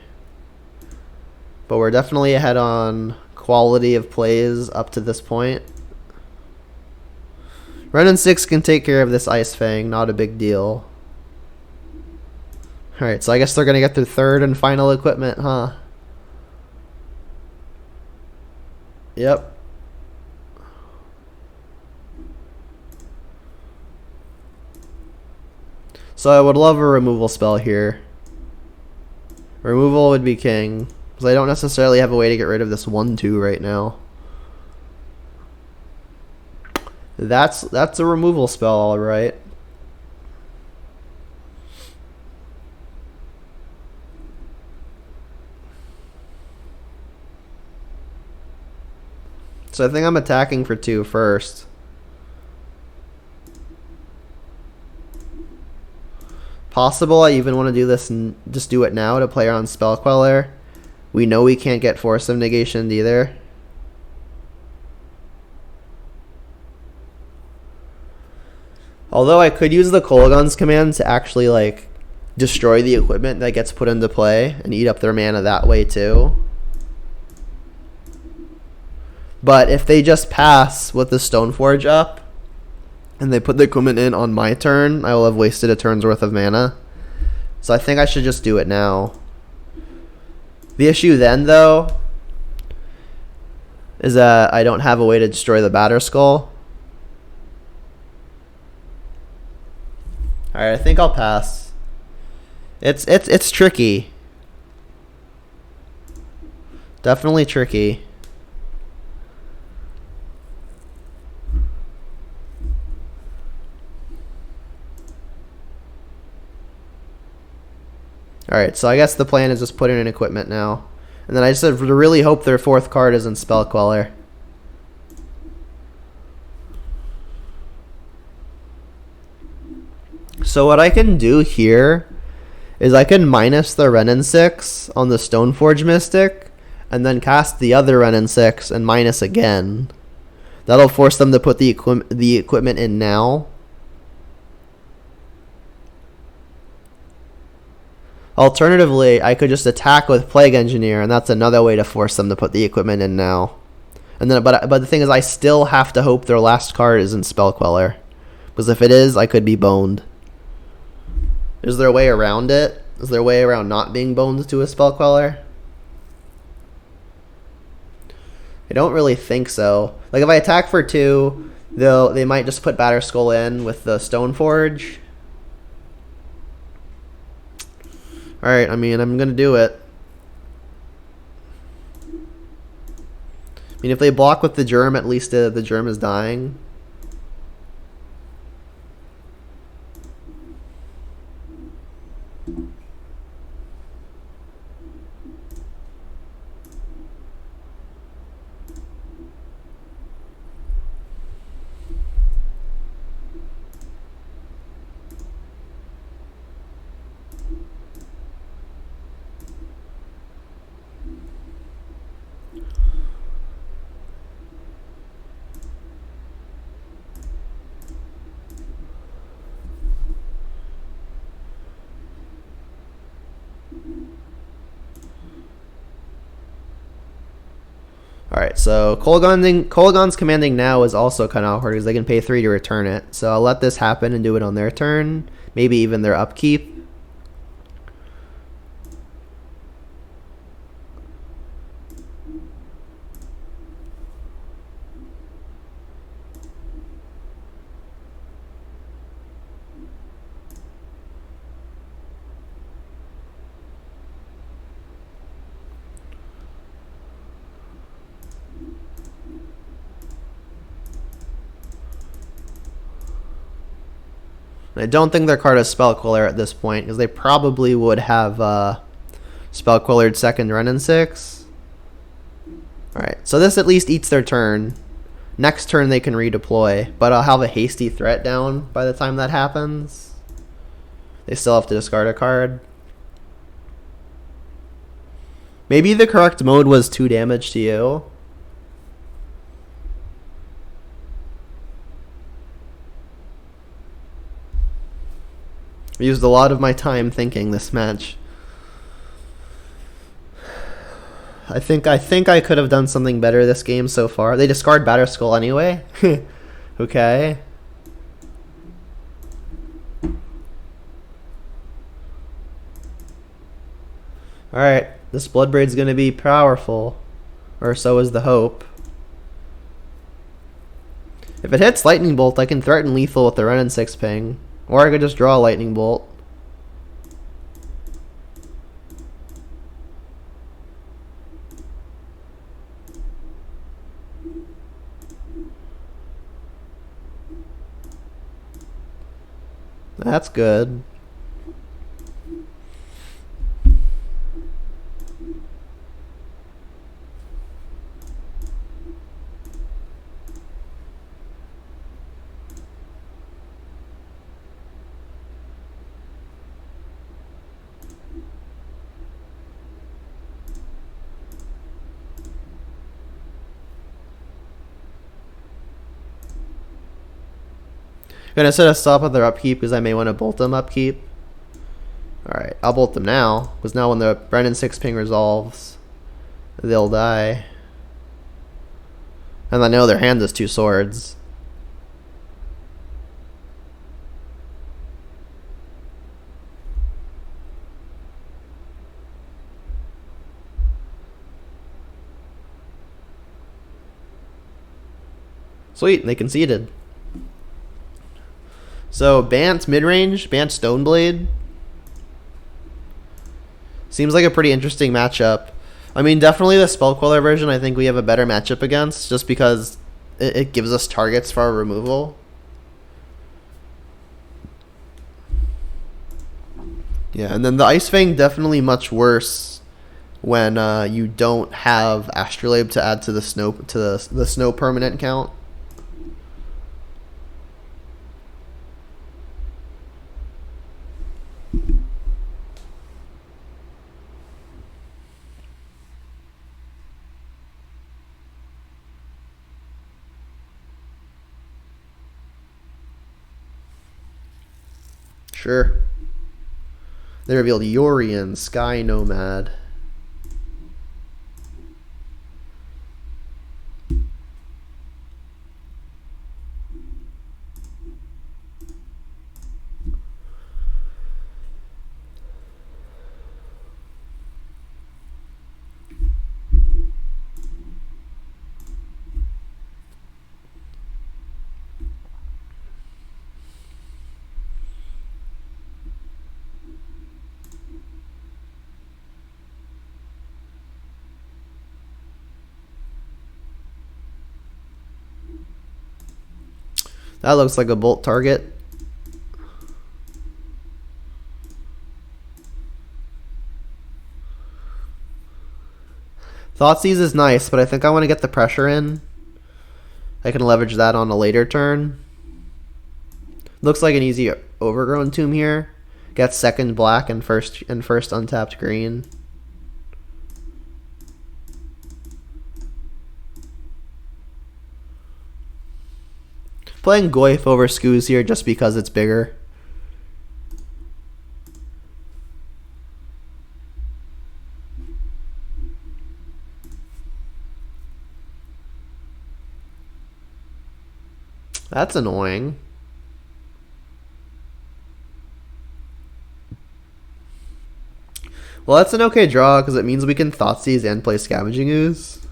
[SPEAKER 1] but we're definitely ahead on quality of plays up to this point. Ren and 6 can take care of this Ice Fang, not a big deal. Alright, so I guess they're going to get their third and final equipment, huh? Yep. So I would love a removal spell here. Removal would be king, because I don't necessarily have a way to get rid of this 1/2 right now. That's a removal spell, all right. So I think I'm attacking for 2 first. possible I even want to do this and just do it now to play around Spell Queller. We know we can't get Force of Negation either. Although I could use the Kolaghan's command to actually like destroy the equipment that gets put into play and eat up their mana that way too. But if they just pass with the Stoneforge up and they put the equipment in on my turn, I will have wasted a turn's worth of mana. So I think I should just do it now. The issue then, though, is that I don't have a way to destroy the Batterskull. Alright, I think I'll pass. It's tricky. Definitely tricky. Alright, so I guess the plan is just put in an equipment now. And then I just really hope their fourth card isn't Spell Queller. So what I can do here is I can minus the Renin 6 on the Stoneforge Mystic, and then cast the other Renin 6 and minus again. That'll force them to put the equipment in now. Alternatively, I could just attack with Plague Engineer, and that's another way to force them to put the equipment in now. And then, but the thing is, I still have to hope their last card isn't Spell Queller, because if it is, I could be boned. Is there a way around it? Is there a way around not being boned to a Spell Queller? I don't really think so. Like if I attack for 2, they might just put Batterskull in with the Stoneforge. Alright, I mean, I'm gonna do it. I mean, if they block with the Germ, at least the Germ is dying. Alright, so Kolaghan's commanding now is also kind of awkward because they can pay 3 to return it. So I'll let this happen and do it on their turn. Maybe even their upkeep. I don't think their card is Spell Queller at this point, because they probably would have Spell Quellered second Renin 6. Alright, so this at least eats their turn. Next turn they can redeploy, but I'll have a hasty threat down by the time that happens. They still have to discard a card. Maybe the correct mode was 2 damage to you. I used a lot of my time thinking this match. I think I could have done something better this game so far. They discard Batterskull anyway. Okay. Alright, this Bloodbraid's gonna be powerful. Or so is the hope. If it hits Lightning Bolt, I can threaten lethal with the Renin 6 ping. Or I could just draw a Lightning Bolt. That's good. Gonna set a stop on their upkeep because I may want to bolt them upkeep. Alright, I'll bolt them now, because now when the Brennan 6 ping resolves, they'll die. And I know their hand is 2 swords. Sweet, they conceded. So, Bant Midrange, Bant Stoneblade. Seems like a pretty interesting matchup. I mean, definitely the Spellqueller version I think we have a better matchup against, just because it gives us targets for our removal. Yeah, and then the Ice Fang definitely much worse when you don't have Astrolabe to add to the snow permanent count. Sure. They revealed Yorian, Sky Nomad. That looks like a bolt target. Thoughtseize is nice, but I think I want to get the pressure in. I can leverage that on a later turn. Looks like an easy Overgrown Tomb here. Gets second black and first untapped green. Playing Goyf over Skooz here just because it's bigger. That's annoying. Well, that's an okay draw because it means we can Thoughtseize and play Scavenging Ooze.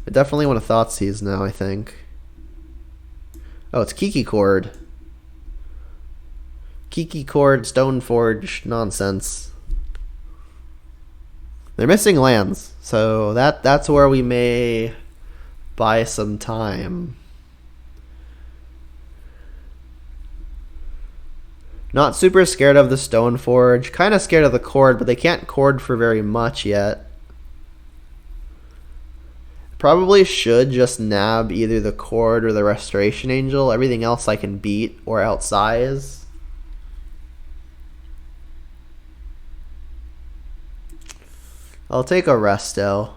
[SPEAKER 1] I definitely want to Thoughtseize now, I think. Oh, it's Kiki-Chord. Kiki-Chord, Stoneforge, nonsense. They're missing lands, so that's where we may buy some time. Not super scared of the Stoneforge. Kind of scared of the Chord, but they can't Chord for very much yet. Probably should just nab either the Chord or the Restoration Angel. Everything else I can beat or outsize. I'll take a Resto.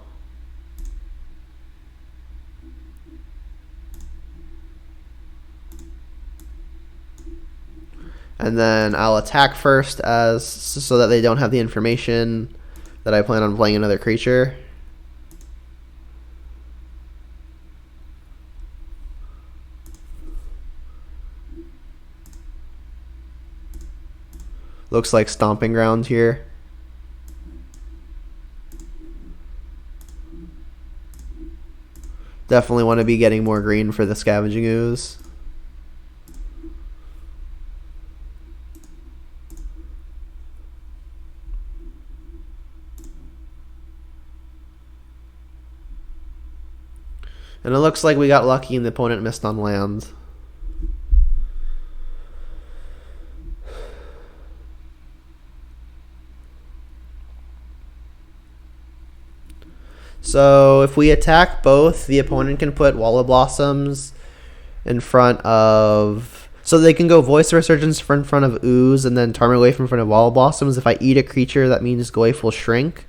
[SPEAKER 1] And then I'll attack first so that they don't have the information that I plan on playing another creature. Looks like Stomping Ground here. Definitely want to be getting more green for the Scavenging Ooze. And it looks like we got lucky and the opponent missed on land. So if we attack both, the opponent can put Wall of Blossoms in front of... So they can go Voice of Resurgence in front of Ooze and then Tarmogoyf in front of Wall of Blossoms. If I eat a creature, that means Goyf will shrink.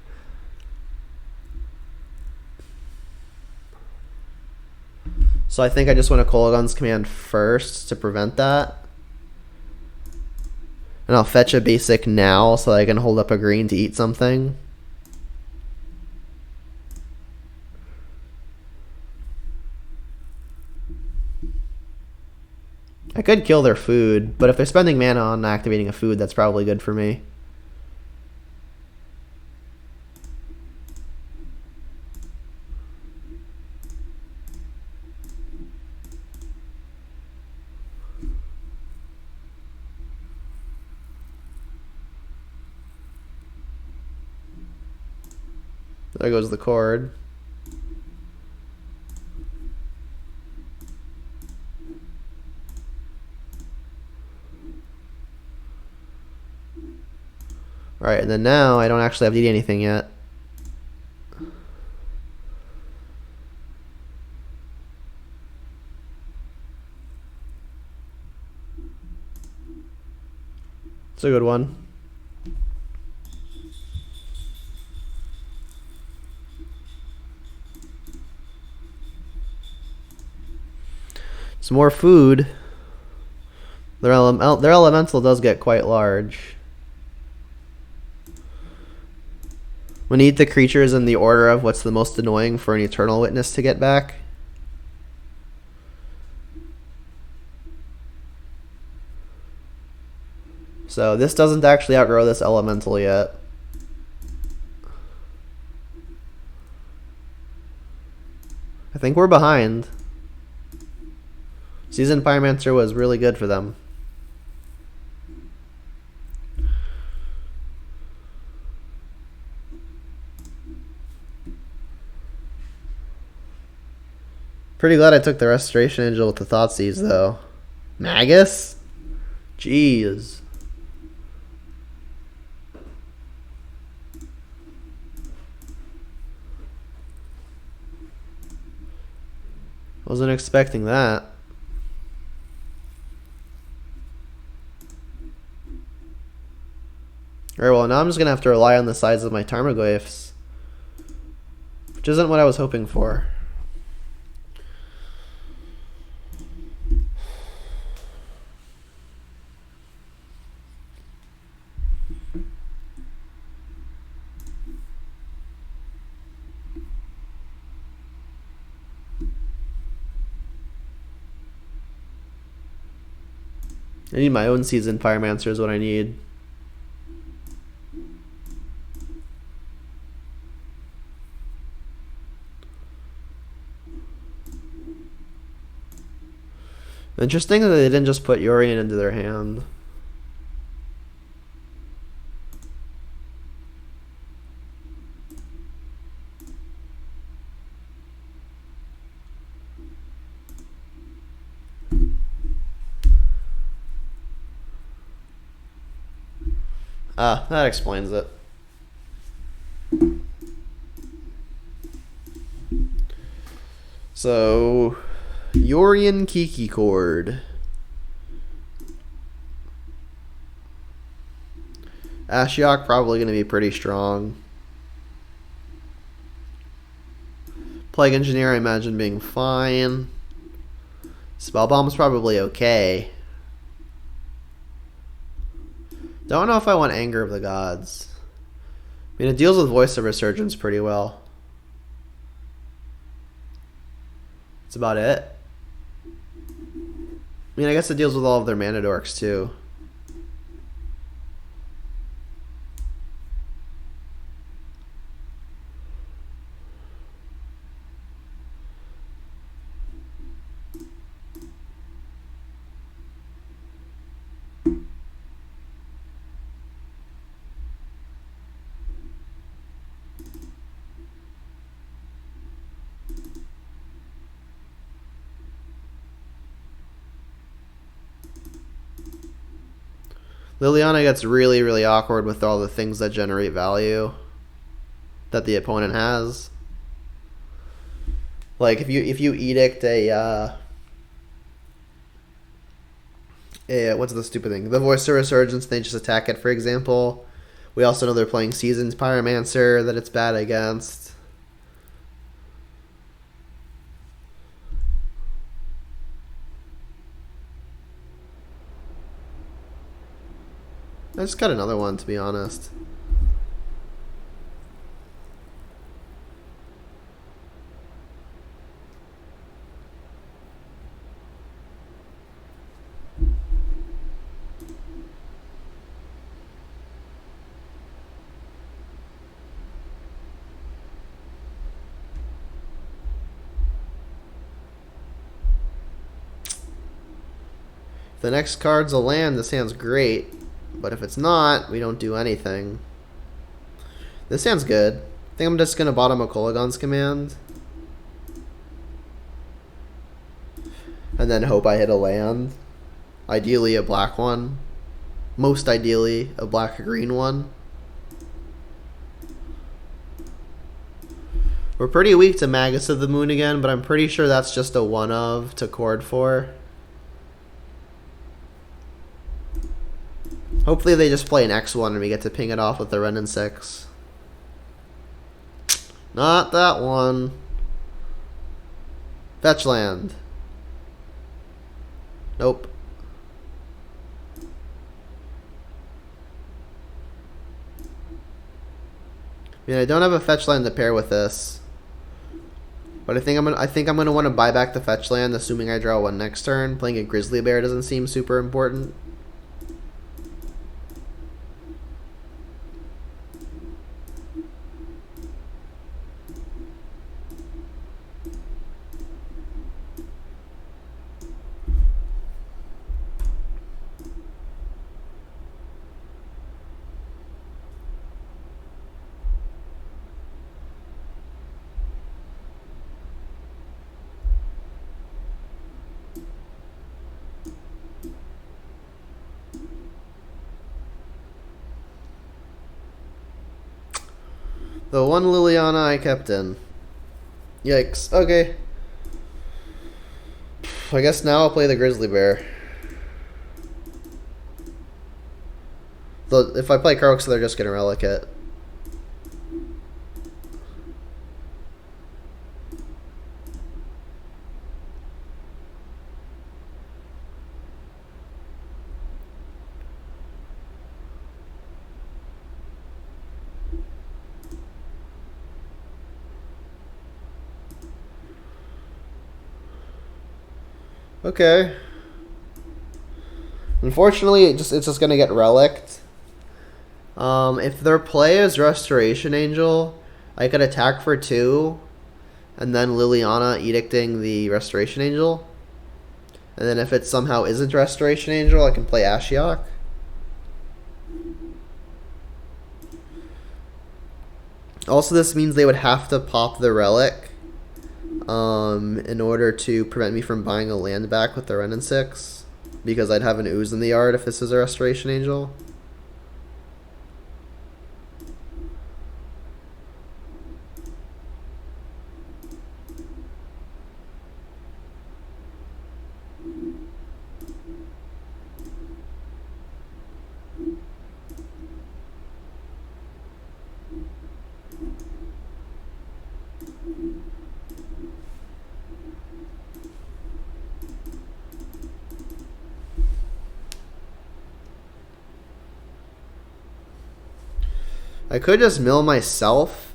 [SPEAKER 1] So I think I just want to Kolaghan's Command first to prevent that. And I'll fetch a basic now so that I can hold up a green to eat something. I could kill their food, but if they're spending mana on activating a food, that's probably good for me. There goes the cord. Alright, and then now I don't actually have to eat anything yet. It's a good one. Some more food. Their elemental does get quite large. We need the creatures in the order of what's the most annoying for an Eternal Witness to get back. So this doesn't actually outgrow this elemental yet. I think we're behind. Seasoned Pyromancer was really good for them. Pretty glad I took the Restoration Angel with the Thoughtseize, though. Magus? Jeez. Wasn't expecting that. Alright, well now I'm just going to have to rely on the size of my Tarmogoyfs. Which isn't what I was hoping for. I need my own Seasoned Pyromancer is what I need. Interesting that they didn't just put Yorion into their hand. Ah, that explains it. So, Yorion Kiki-Chord. Ashiok probably going to be pretty strong. Plague Engineer I imagine being fine. Spellbomb's probably okay. Don't know if I want Anger of the Gods. I mean, it deals with Voice of Resurgence pretty well. That's about it. I mean, I guess it deals with all of their mana dorks too. Liliana gets really, really awkward with all the things that generate value that the opponent has. Like if you edict a what's the stupid thing? The Voice of Resurgence, they just attack it, for example. We also know they're playing Seasoned Pyromancer that it's bad against. I just got another one, to be honest. The next card's a land, this hand's great. But if it's not, we don't do anything. This hand's good. I think I'm just going to bottom a Kolagon's Command. And then hope I hit a land. Ideally a black one. Most ideally a black-green one. We're pretty weak to Magus of the Moon again, but I'm pretty sure that's just a one of to chord for. Hopefully they just play an X1 and we get to ping it off with the Ren and 6. Not that one. Fetch land. Nope. I mean, I don't have a fetch land to pair with this. But I think I'm gonna want to buy back the fetch land, assuming I draw one next turn. Playing a Grizzly Bear doesn't seem super important. The one Liliana I kept in. Yikes. Okay. I guess now I'll play the Grizzly Bear. If I play Kroxa, they're just going to relic it. Okay. Unfortunately, it's just gonna get relicked. If their play is Restoration Angel, I could attack for 2, and then Liliana edicting the Restoration Angel. And then if it somehow isn't Restoration Angel, I can play Ashiok. Also, this means they would have to pop the relic in order to prevent me from buying a land back with the Ren and 6, because I'd have an ooze in the yard if this is a Restoration Angel. I could just mill myself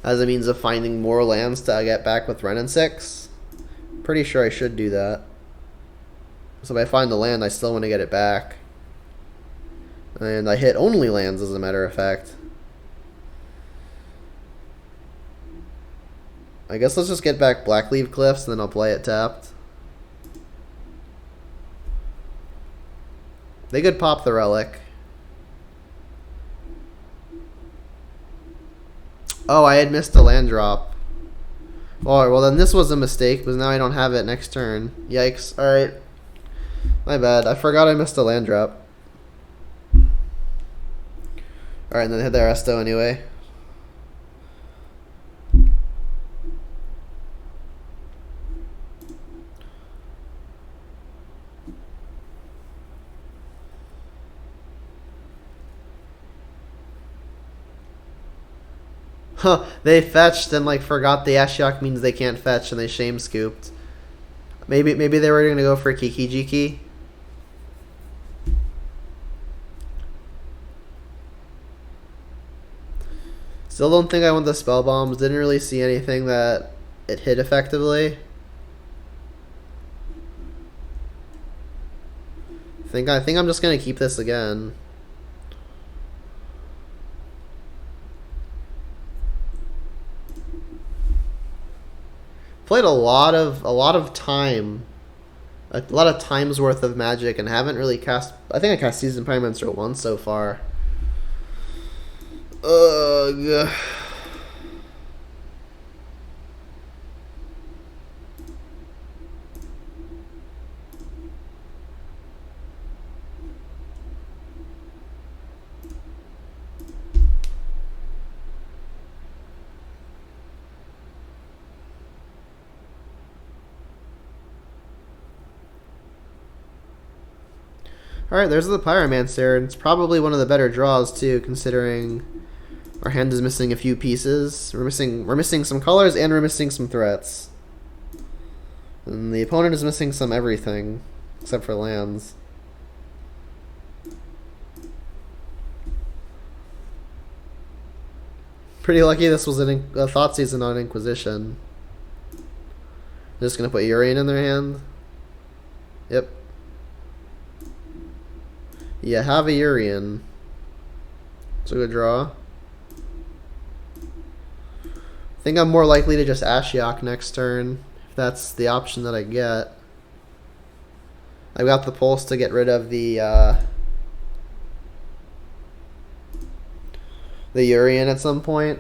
[SPEAKER 1] as a means of finding more lands to get back with Ren and 6. Pretty sure I should do that. So if I find the land, I still want to get it back. And I hit only lands, as a matter of fact. I guess let's just get back Blackleaf Cliffs, and then I'll play it tapped. They could pop the relic. Oh, I had missed a land drop. Alright, well then this was a mistake, because now I don't have it next turn. Yikes. Alright. My bad. I forgot I missed a land drop. Alright, and then hit the Resto anyway. Huh, they fetched and like forgot the Ashiok means they can't fetch, and they shame scooped. Maybe they were gonna go for Kiki-Jiki. Still don't think I want the spell bombs. Didn't really see anything that it hit effectively. I think I'm just gonna keep this again. Played a lot of time, a lot of times worth of Magic, and haven't really cast. I think I cast Seasoned Pyromancer once so far. Ugh. Alright, there's the Pyromancer, and it's probably one of the better draws too, considering our hand is missing a few pieces. We're missing some colors, and we're missing some threats. And the opponent is missing some everything, except for lands. Pretty lucky this was a Thought Season on Inquisition. Just gonna put Urian in their hand. Yep. Yeah, have a Urian. It's a good draw. I think I'm more likely to just Ashiok next turn, if that's the option that I get. I've got the Pulse to get rid of the Urian at some point.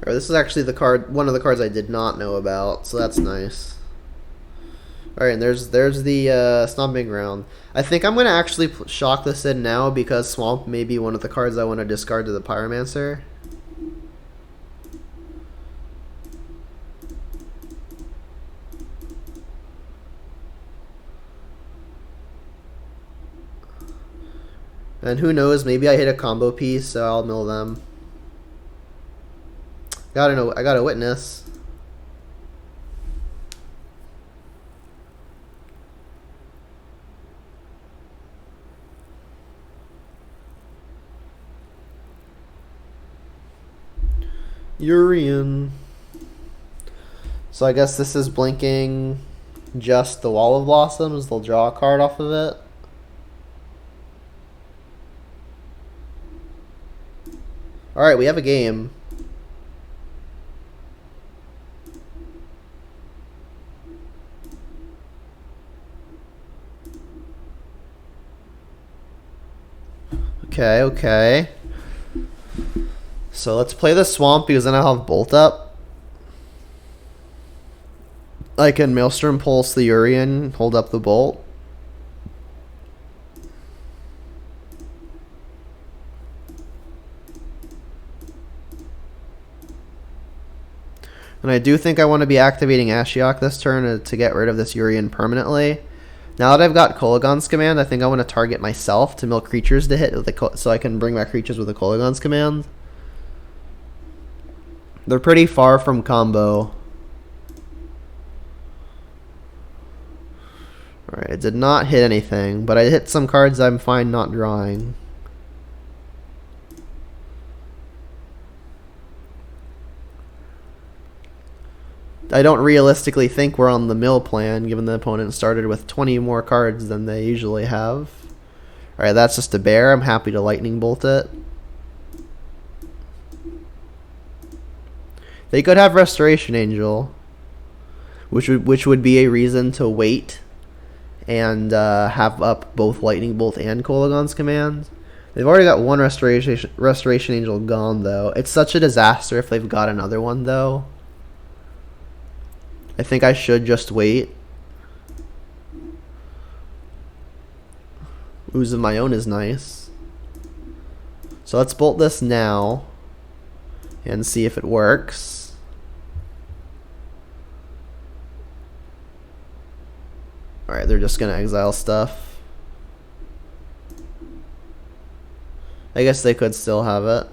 [SPEAKER 1] Or this is actually the card, one of the cards I did not know about, so that's nice. Alright, and there's the Stomping Ground. I think I'm going to actually shock this in now because Swamp may be one of the cards I want to discard to the Pyromancer. And who knows, maybe I hit a combo piece, so I'll mill them. I got a Witness. Urian. So I guess this is blinking just the Wall of Blossoms. They'll draw a card off of it. Alright, we have a game. Okay, okay. So let's play the Swamp because then I'll have Bolt up. I can Maelstrom Pulse the Urian, hold up the Bolt. And I do think I want to be activating Ashiok this turn to get rid of this Urian permanently. Now that I've got Kolaghan's Command, I think I want to target myself to mill creatures to hit with the so I can bring my creatures with the Kolaghan's Command. They're pretty far from combo. Alright, it did not hit anything, but I hit some cards I'm fine not drawing. I don't realistically think we're on the mill plan, given the opponent started with 20 more cards than they usually have. Alright, that's just a bear. I'm happy to Lightning Bolt it. They could have Restoration Angel, which would be a reason to wait and have up both Lightning Bolt and Kolaghan's Command. They've already got one Restoration Angel gone, though. It's such a disaster if they've got another one, though. I think I should just wait. Ooze of my own is nice. So let's bolt this now and see if it works. Alright, they're just gonna exile stuff. I guess they could still have it.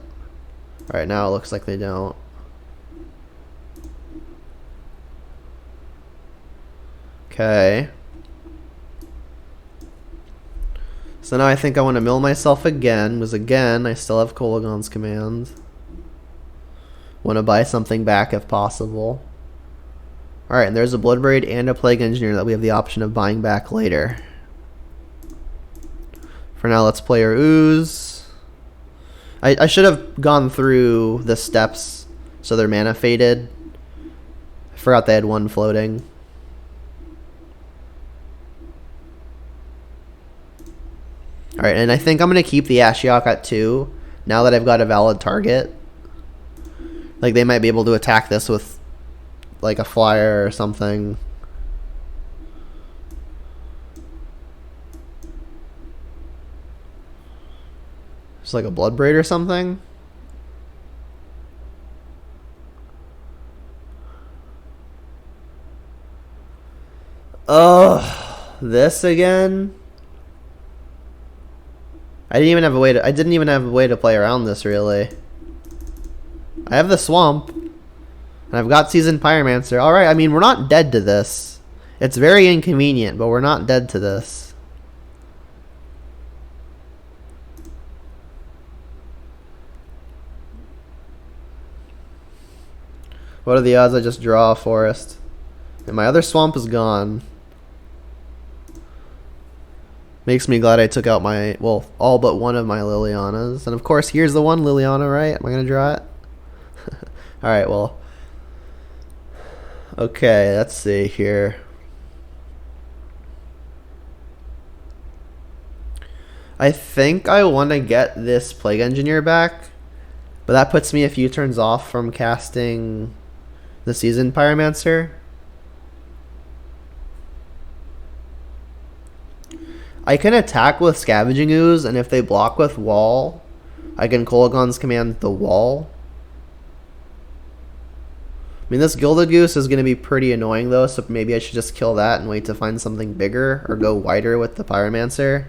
[SPEAKER 1] Alright, now it looks like they don't. Okay. So now I think I want to mill myself again, because again, I still have Kolaghan's command. Want to buy something back if possible. Alright, and there's a Bloodbraid and a Plague Engineer that we have the option of buying back later. For now, let's play our Ooze. I should have gone through the steps so they're mana faded. I forgot they had one floating. Alright, and I think I'm going to keep the Ashiok at 2 now that I've got a valid target. Like, they might be able to attack this with, like, a flyer or something. Just like a Bloodbraid or something. Ugh, this again? I didn't even have a way to play around this, really. I have the Swamp. And I've got Seasoned Pyromancer. Alright, I mean, we're not dead to this. It's very inconvenient, but we're not dead to this. What are the odds I just draw a forest? And my other Swamp is gone. Makes me glad I took out my, well, all but one of my Lilianas. And of course, here's the one Liliana, right? Am I going to draw it? Alright, well. Okay, let's see here. I think I want to get this Plague Engineer back. But that puts me a few turns off from casting the Seasoned Pyromancer. I can attack with Scavenging Ooze, and if they block with Wall, I can Kolaghan's command the Wall. I mean, this Gilded Goose is going to be pretty annoying, though, so maybe I should just kill that and wait to find something bigger, or go wider with the Pyromancer.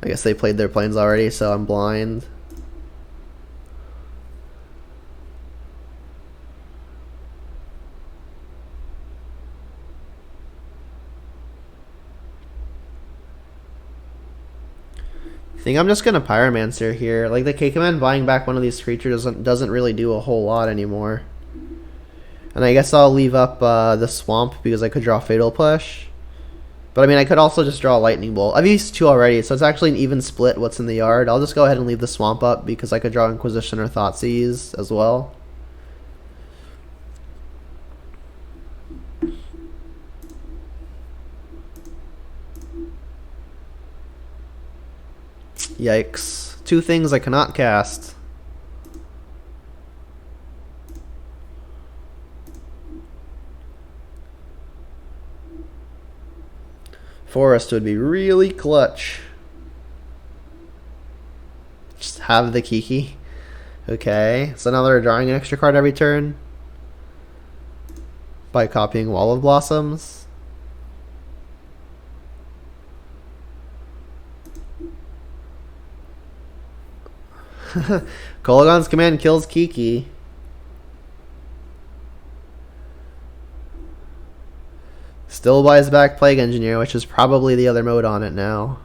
[SPEAKER 1] I guess they played their planes already, so I'm blind. I think I'm just gonna Pyromancer here. Like, the K-Command buying back one of these creatures doesn't really do a whole lot anymore. And I guess I'll leave up the Swamp because I could draw Fatal Push. But I mean, I could also just draw a Lightning Bolt. I've used 2 already, so it's actually an even split what's in the yard. I'll just go ahead and leave the Swamp up because I could draw Inquisition or Thoughtseize as well. Yikes. 2 things I cannot cast. Forest would be really clutch. Just have the Kiki. Okay, so now they're drawing an extra card every turn by copying Wall of Blossoms. Kolaghan's command kills Kiki. Still buys back Plague Engineer, which is probably the other mode on it now.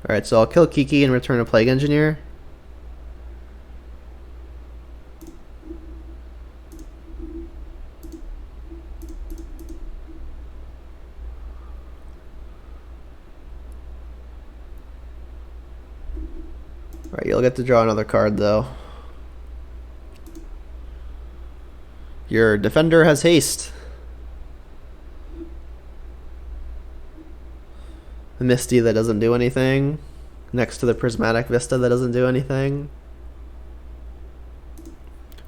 [SPEAKER 1] Alright, so I'll kill Kiki and return a Plague Engineer. Alright, you'll get to draw another card though. Your defender has haste. The Misty that doesn't do anything. Next to the Prismatic Vista that doesn't do anything.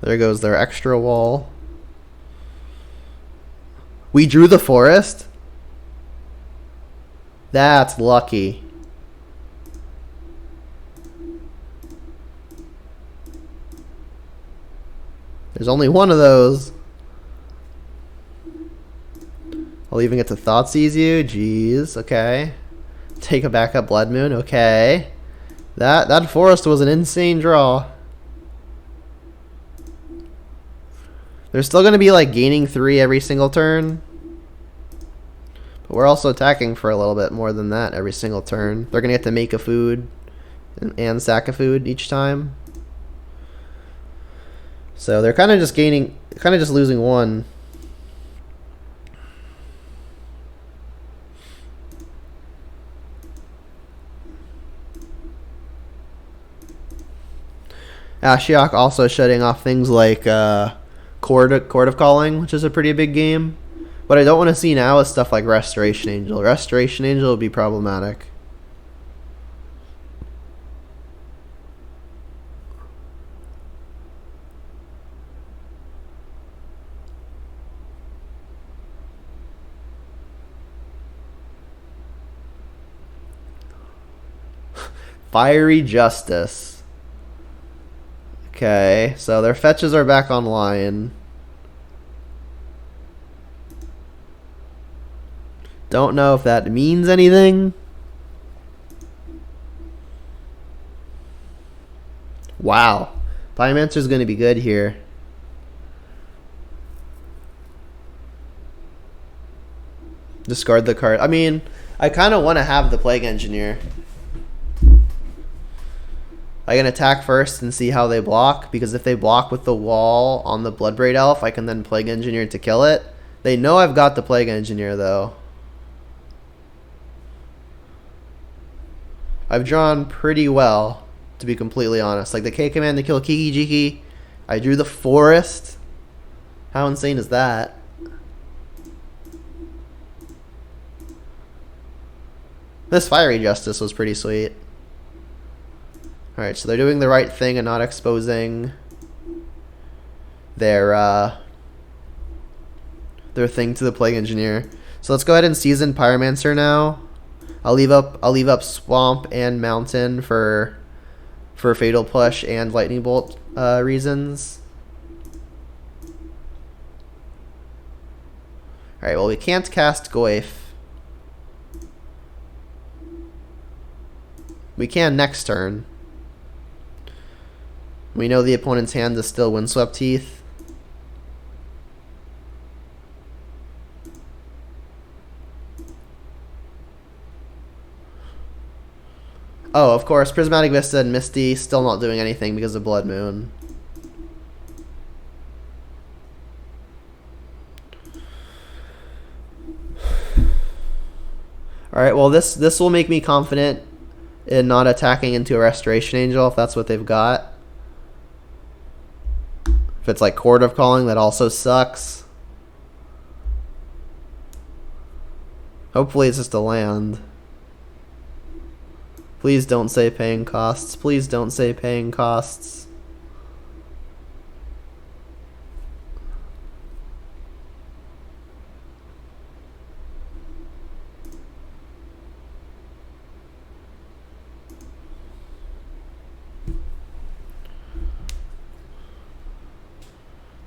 [SPEAKER 1] There goes their extra wall. We drew the forest? That's lucky. There's only one of those. I'll even get to Thought Seize you. Jeez. Okay. Take a backup Blood Moon. Okay. That forest was an insane draw. They're still going to be like gaining 3 every single turn. But we're also attacking for a little bit more than that every single turn. They're going to get to make a food and sack a food each time. So they're kind of just gaining, kind of just losing 1. Ashiok also shutting off things like Chord of Calling, which is a pretty big game. What I don't want to see now is stuff like Restoration Angel. Restoration Angel would be problematic. Fiery Justice. Okay, so their fetches are back online. Don't know if that means anything. Wow. Pyromancer's going to be good here. Discard the card. I mean, I kind of want to have the Plague Engineer. I can attack first and see how they block, because if they block with the wall on the Bloodbraid Elf, I can then Plague Engineer to kill it. They know I've got the Plague Engineer, though. I've drawn pretty well, to be completely honest. Like the K command to kill Kiki-Chord. I drew the Forest. How insane is that? This Fiery Justice was pretty sweet. Alright, so they're doing the right thing and not exposing their thing to the Plague Engineer. So let's go ahead and Seasoned Pyromancer now. I'll leave up Swamp and Mountain for Fatal Push and Lightning Bolt reasons. Alright, well we can't cast Goyf. We can next turn. We know the opponent's hand is still Windswept Teeth. Oh, of course, Prismatic Vista and Misty still not doing anything because of Blood Moon. Alright, well this will make me confident in not attacking into a Restoration Angel if that's what they've got. If it's like Chord of Calling, that also sucks. Hopefully it's just a land. Please don't say paying costs. Please don't say paying costs.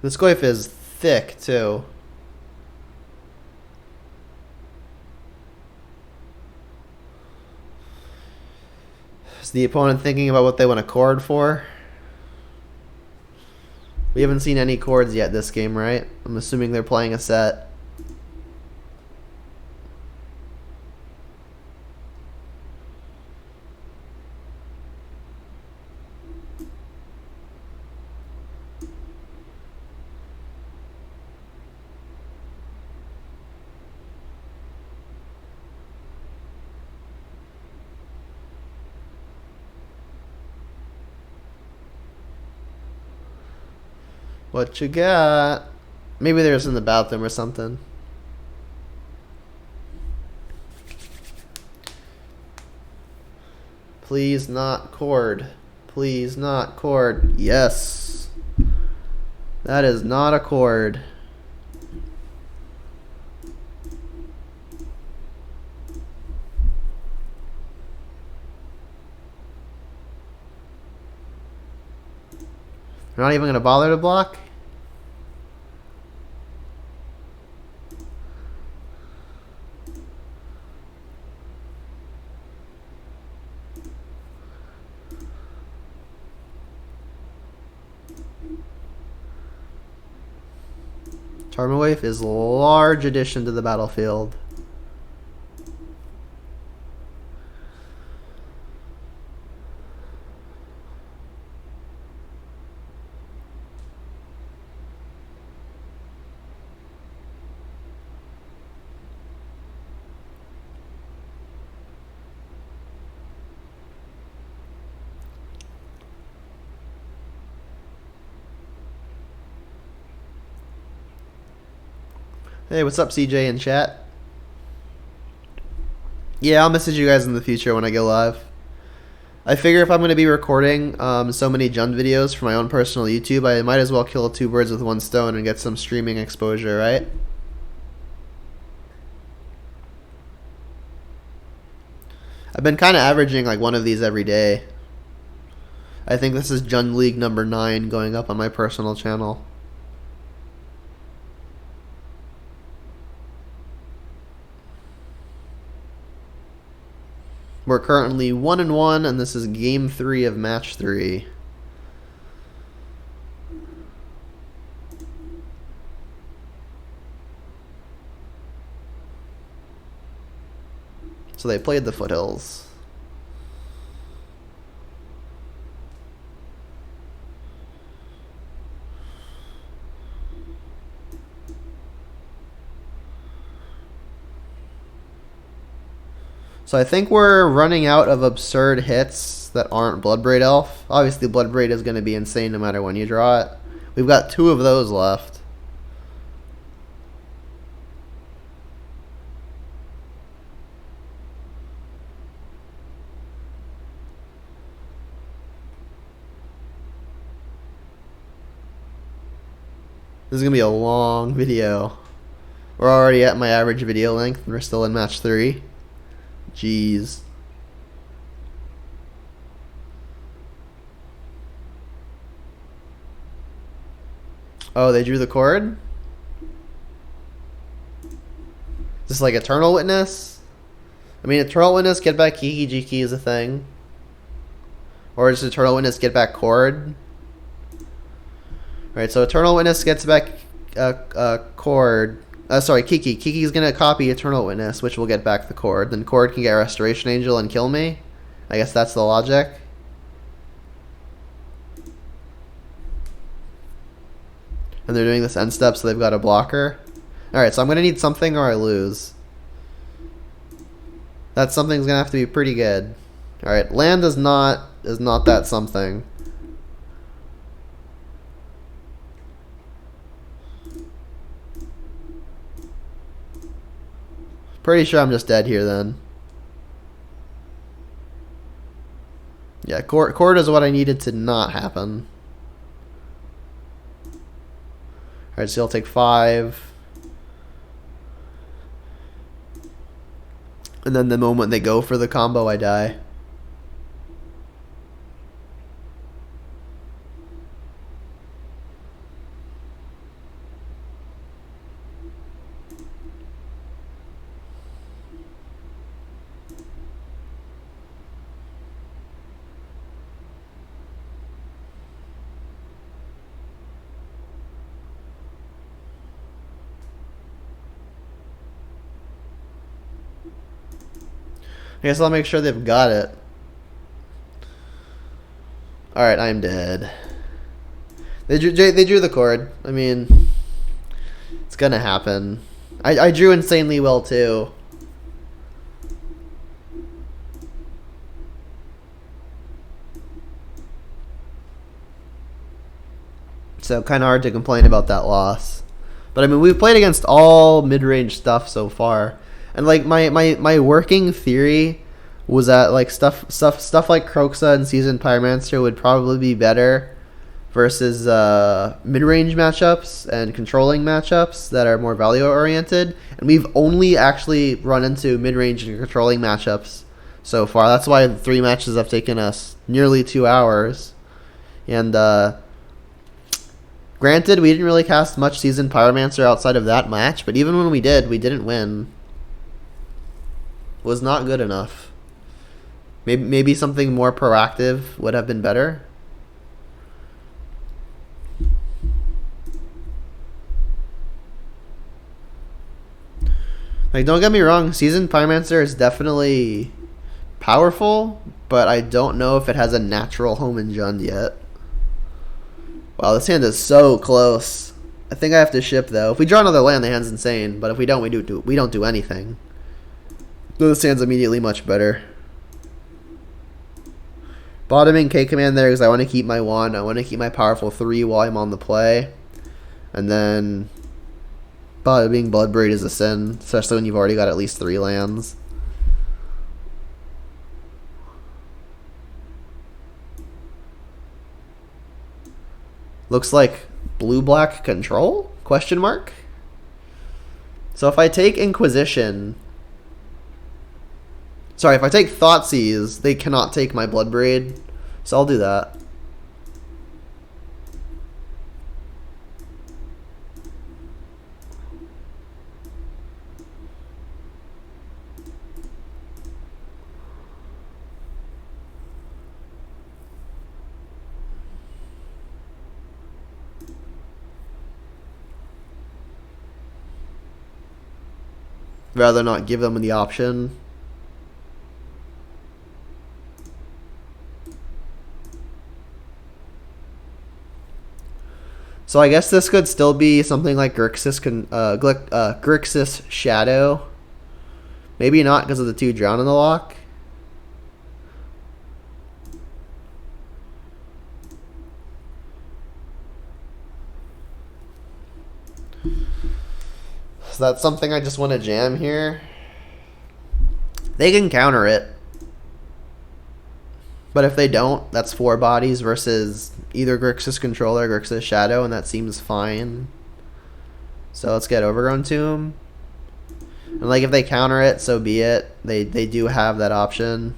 [SPEAKER 1] This Goyf is thick, too. Is the opponent thinking about what they want to chord for? We haven't seen any chords yet this game, right? I'm assuming they're playing a set. What you got? Maybe they're just in the bathroom or something. Please not chord. Please not chord. Yes. That is not a chord. They're not even going to bother to block? Tarmogoyf is a large addition to the battlefield. Hey, what's up, CJ in chat? Yeah, I'll message you guys in the future when I go live. I figure if I'm going to be recording so many Jund videos for my own personal YouTube, I might as well kill 2 birds with 1 stone and get some streaming exposure, right? I've been kind of averaging like 1 of these every day. I think this is Jund League number 9 going up on my personal channel. We're currently 1-1, and this is game 3 of match 3. So they played the foothills. So I think we're running out of absurd hits that aren't Bloodbraid Elf. Obviously, Bloodbraid is going to be insane no matter when you draw it. We've got 2 of those left. This is going to be a long video. We're already at my average video length, and we're still in match 3. Jeez. Oh, they drew the cord? Is this like Eternal Witness? I mean, Eternal Witness, get back Kiki-Chord is a thing. Or is Eternal Witness, get back Chord? Alright, so Eternal Witness gets back Chord. Sorry, Kiki. Kiki's gonna copy Eternal Witness, which will get back the Chord. Then Chord can get Restoration Angel and kill me. I guess that's the logic. And they're doing this end step, so they've got a blocker. Alright, so I'm gonna need something or I lose. That something's gonna have to be pretty good. Alright, land is not that something. Pretty sure I'm just dead here then. Yeah, Chord is what I needed to not happen. Alright, so he'll take 5. And then the moment they go for the combo, I die. I guess I'll make sure they've got it. Alright, I'm dead. They drew the Chord. I mean, it's gonna happen. I drew insanely well too. So kind of hard to complain about that loss. But I mean, we've played against all mid-range stuff so far. And like my working theory was that like stuff like Kroxa and Seasoned Pyromancer would probably be better versus mid-range matchups and controlling matchups that are more value oriented. And we've only actually run into mid-range and controlling matchups so far. That's why the 3 matches have taken us nearly 2 hours. And granted, we didn't really cast much Seasoned Pyromancer outside of that match, but even when we did, we didn't win. Was not good enough. Maybe something more proactive would have been better. Like, don't get me wrong, Seasoned Pyromancer is definitely powerful, but I don't know if it has a natural home in Jund yet. Wow, this hand is so close. I think I have to ship though. If we draw another land, the hand's insane. But if we don't, we don't do anything. This hand's immediately much better. Bottoming K command there because I want to keep my 1. I want to keep my powerful 3 while I'm on the play. And then being Bloodbraid is a sin, especially when you've already got at least 3 lands. Looks like blue-black control? Question mark? So if I take Inquisition... Sorry, if I take Thoughtseize, they cannot take my Bloodbraid. So I'll do that. Rather not give them the option. So I guess this could still be something like Grixis Shadow. Maybe not because of the 2 drown in the lock. So that's something I just want to jam here. They can counter it. But if they don't, that's 4 bodies versus either Grixis Control or Grixis Shadow, and that seems fine. So let's get Overgrown Tomb. And like if they counter it, so be it. They do have that option.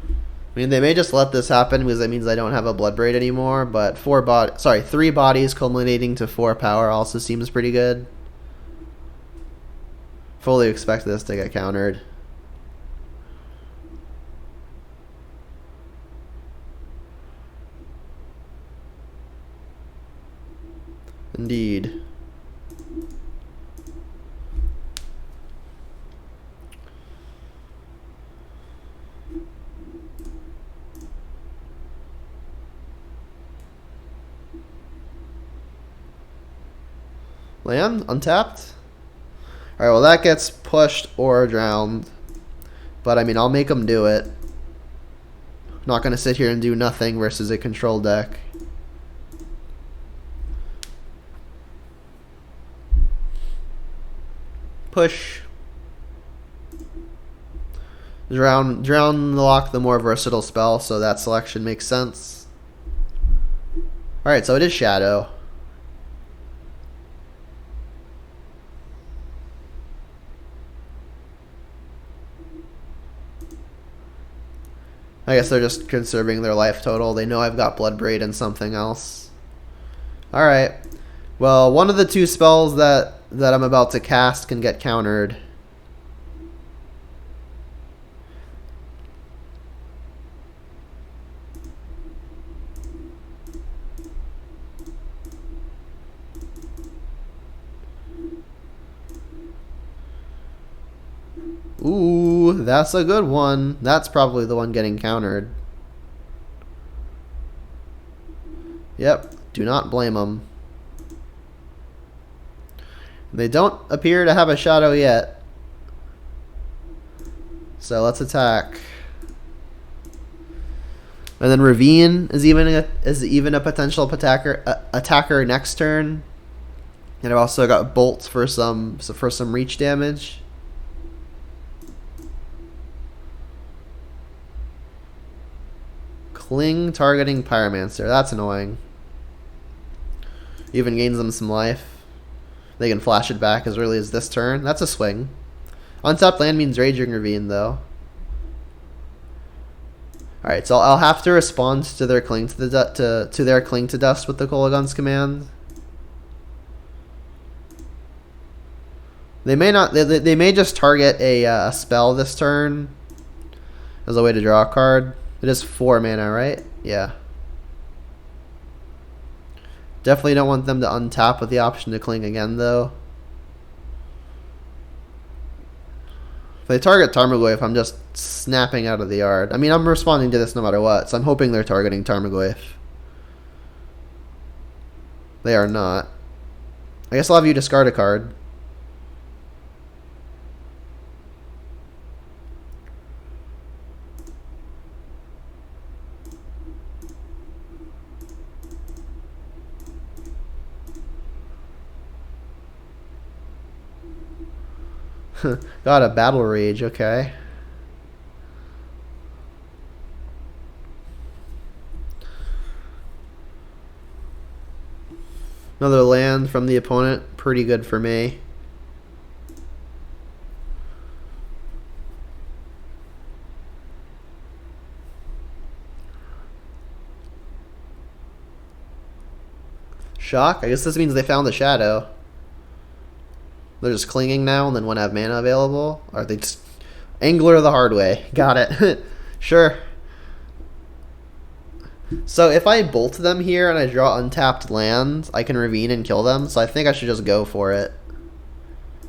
[SPEAKER 1] I mean, they may just let this happen because that means I don't have a Bloodbraid anymore, but 3 bodies culminating to 4 power also seems pretty good. Fully expect this to get countered. Indeed. Land? Untapped? Alright, well that gets pushed or drowned. But I mean, I'll make them do it. Not gonna sit here and do nothing versus a control deck. Push. Drown the lock, the more versatile spell, so that selection makes sense. Alright, so it is Shadow. I guess they're just conserving their life total. They know I've got Bloodbraid and something else. Alright. Well, one of the 2 spells that I'm about to cast can get countered. Ooh, that's a good one. That's probably the one getting countered. Yep, do not blame them. They don't appear to have a shadow yet. So let's attack. And then Ravine is even a potential attacker next turn. And I've also got Bolt for some reach damage. Cling targeting Pyromancer. That's annoying. Even gains them some life. They can flash it back as early as this turn. That's a swing. Untapped land means Raging Ravine, though. Alright, so I'll have to respond to their Cling to their Cling to Dust with the Kolaghan's command. They may not. They may just target a spell this turn as a way to draw a card. It is 4 mana, right? Yeah. Definitely don't want them to untap with the option to Cling again, though. If they target Tarmogoyf, I'm just snapping out of the yard. I mean, I'm responding to this no matter what, so I'm hoping they're targeting Tarmogoyf. They are not. I guess I'll have you discard a card. Got a battle rage, okay. Another land from the opponent, pretty good for me. Shock? I guess this means they found the shadow. They're just clinging now and then won't have mana available? Or are they just Angler the hard way? Got it. Sure. So if I bolt them here and I draw untapped land, I can Ravine and kill them. So I think I should just go for it.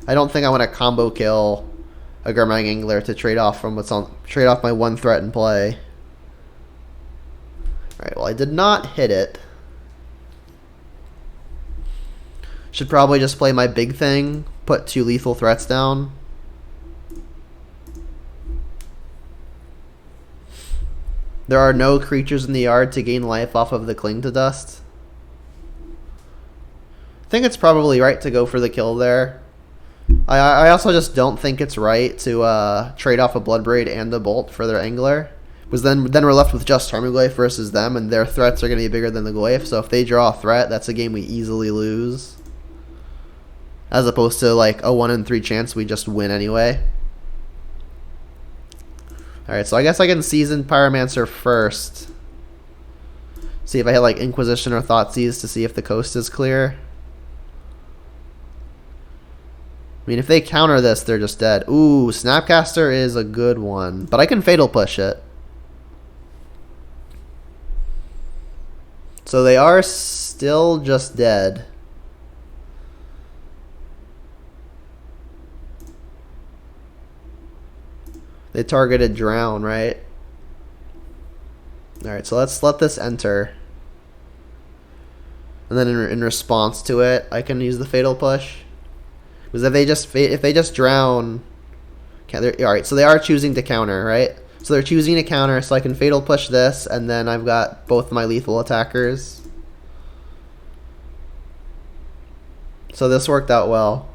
[SPEAKER 1] I don't think I want to combo kill a Gurmag Angler to trade off from trade off my one threat in play. Alright, well I did not hit it. Should probably just play my big thing, put 2 lethal threats down. There are no creatures in the yard to gain life off of the Cling to Dust. I think it's probably right to go for the kill there. I also just don't think it's right to trade off a Bloodbraid and a Bolt for their Angler. Because then we're left with just Tarmogoyf versus them, and their threats are going to be bigger than the Goyf. So if they draw a threat, that's a game we easily lose. As opposed to like a 1 in 3 chance we just win anyway. Alright, so I guess I can Seasoned Pyromancer first. See if I hit like Inquisition or Thoughtseize to see if the coast is clear. I mean, if they counter this, they're just dead. Ooh, Snapcaster is a good one. But I can Fatal Push it. So they are still just dead. They targeted Drown, right? Alright, so let's let this enter. And then in response to it, I can use the Fatal Push. Because if they just drown... Alright, so they are choosing to counter, right? So they're choosing to counter, so I can Fatal Push this, and then I've got both my lethal attackers. So this worked out well.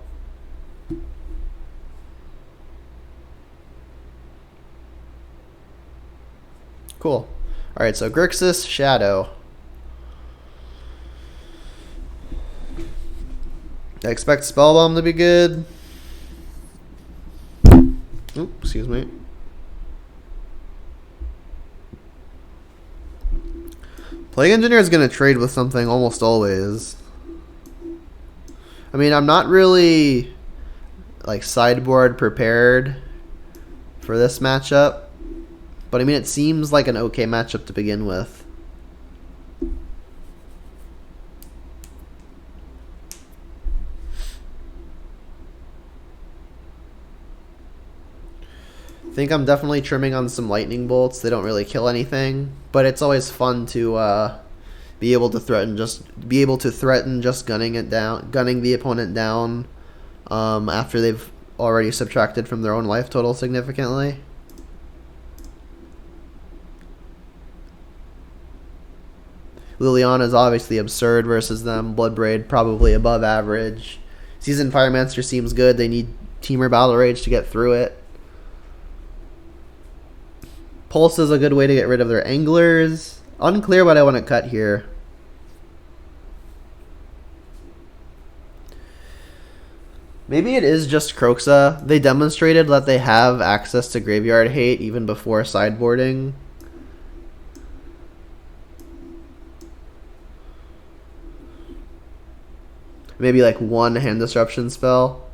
[SPEAKER 1] Cool. Alright, so Grixis Shadow. I expect Spellbomb to be good. Oop, excuse me. Plague Engineer is going to trade with something almost always. I mean, I'm not really like sideboard prepared for this matchup. But I mean, it seems like an okay matchup to begin with. I think I'm definitely trimming on some lightning bolts. They don't really kill anything, but it's always fun to be able to threaten just gunning it down, gunning the opponent down after they've already subtracted from their own life total significantly. Liliana is obviously absurd versus them. Bloodbraid probably above average. Seasoned Pyromancer seems good. They need Teamer Battle Rage to get through it. Pulse is a good way to get rid of their Anglers. Unclear what I want to cut here. Maybe it is just Kroxa. They demonstrated that they have access to Graveyard Hate even before sideboarding. Maybe like one hand disruption spell.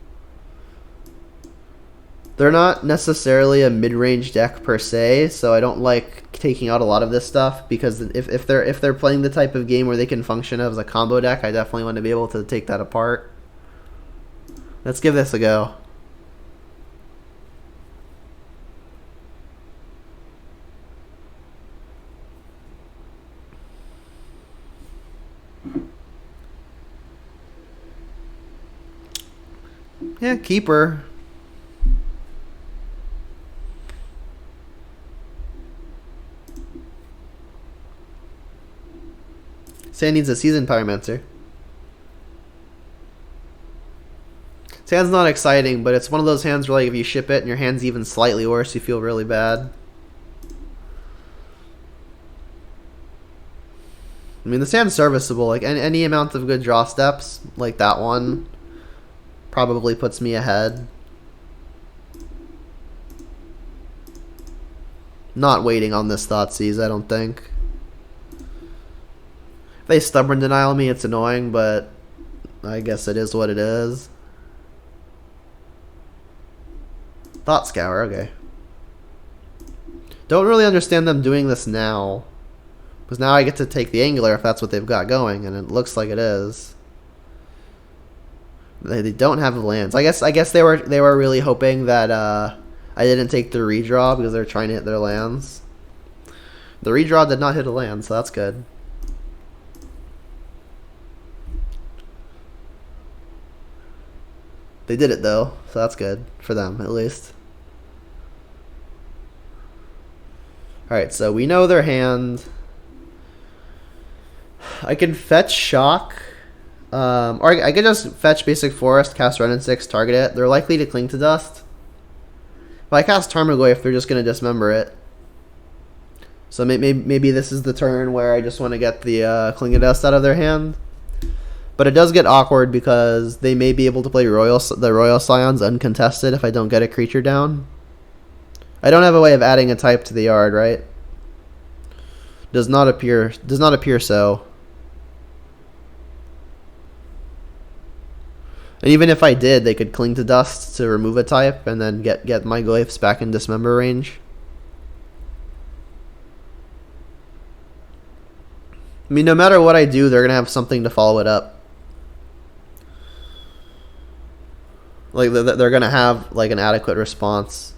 [SPEAKER 1] They're not necessarily a mid-range deck per se, so I don't like taking out a lot of this stuff because if they're playing the type of game where they can function as a combo deck, I definitely want to be able to take that apart. Let's give this a go. Yeah, keeper. Sand needs a Seasoned Pyromancer. This hand's not exciting, but it's one of those hands where, like, if you ship it and your hand's even slightly worse, you feel really bad. I mean, this hand's serviceable. Like, any amount of good draw steps, like that one, probably puts me ahead. Not waiting on this Thoughtseize, I don't think. If they stubborn denial me, it's annoying, but I guess it is what it is. Thought Scour, okay. Don't really understand them doing this now. Because now I get to take the Angular if that's what they've got going, and it looks like it is. They don't have the lands. I guess they were really hoping that I didn't take the redraw because they're trying to hit their lands. The redraw did not hit a land, so that's good. They did it though, so that's good for them at least. Alright, so we know their hand. I can fetch Shock. Or I could just fetch Basic Forest, cast Ren and 6, target it. They're likely to cling to dust. If I cast Tarmogoyf, they're just going to dismember it. So maybe this is the turn where I just want to get the Cling to Dust out of their hand. But it does get awkward because they may be able to play the Royal Scions uncontested if I don't get a creature down. I don't have a way of adding a type to the yard, right? Does not appear so. And even if I did, they could Cling to Dust to remove a type and then get my Glyphs back in Dismember range. I mean, no matter what I do, they're going to have something to follow it up. Like, they're going to have, like, an adequate response.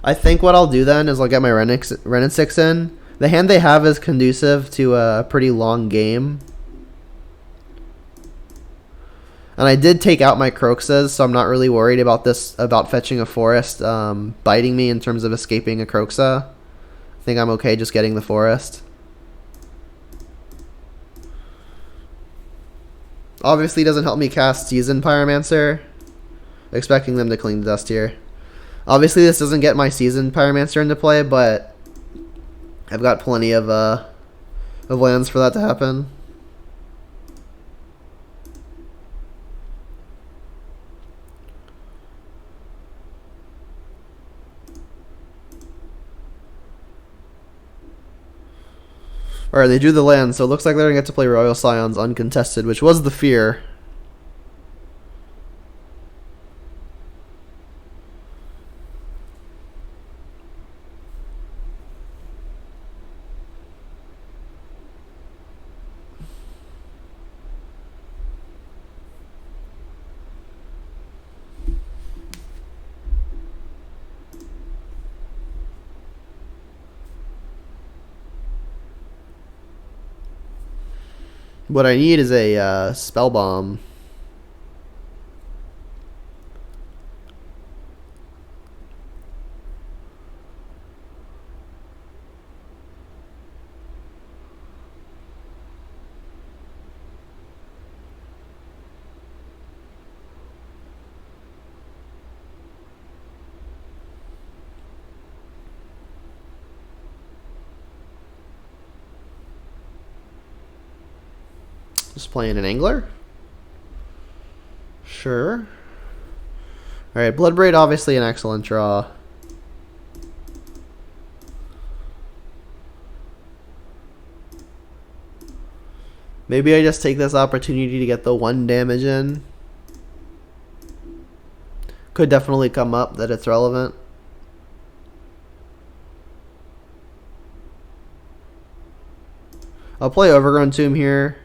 [SPEAKER 1] I think what I'll do then is I'll get my Ren and 6 in. The hand they have is conducive to a pretty long game. And I did take out my Kroxas, so I'm not really worried about about fetching a forest biting me in terms of escaping a Kroxa. I think I'm okay just getting the forest. Obviously doesn't help me cast Seasoned Pyromancer. Expecting them to Cling to Dust here. Obviously this doesn't get my Seasoned Pyromancer into play, but I've got plenty of lands for that to happen. Alright, they drew the land, so it looks like they're going to get to play Royal Scions uncontested, which was the fear. What I need is a Spell Bomb. Just playing an Angler? Sure. Alright, Bloodbraid obviously an excellent draw. Maybe I just take this opportunity to get the 1 damage in. Could definitely come up that it's relevant. I'll play Overgrown Tomb here.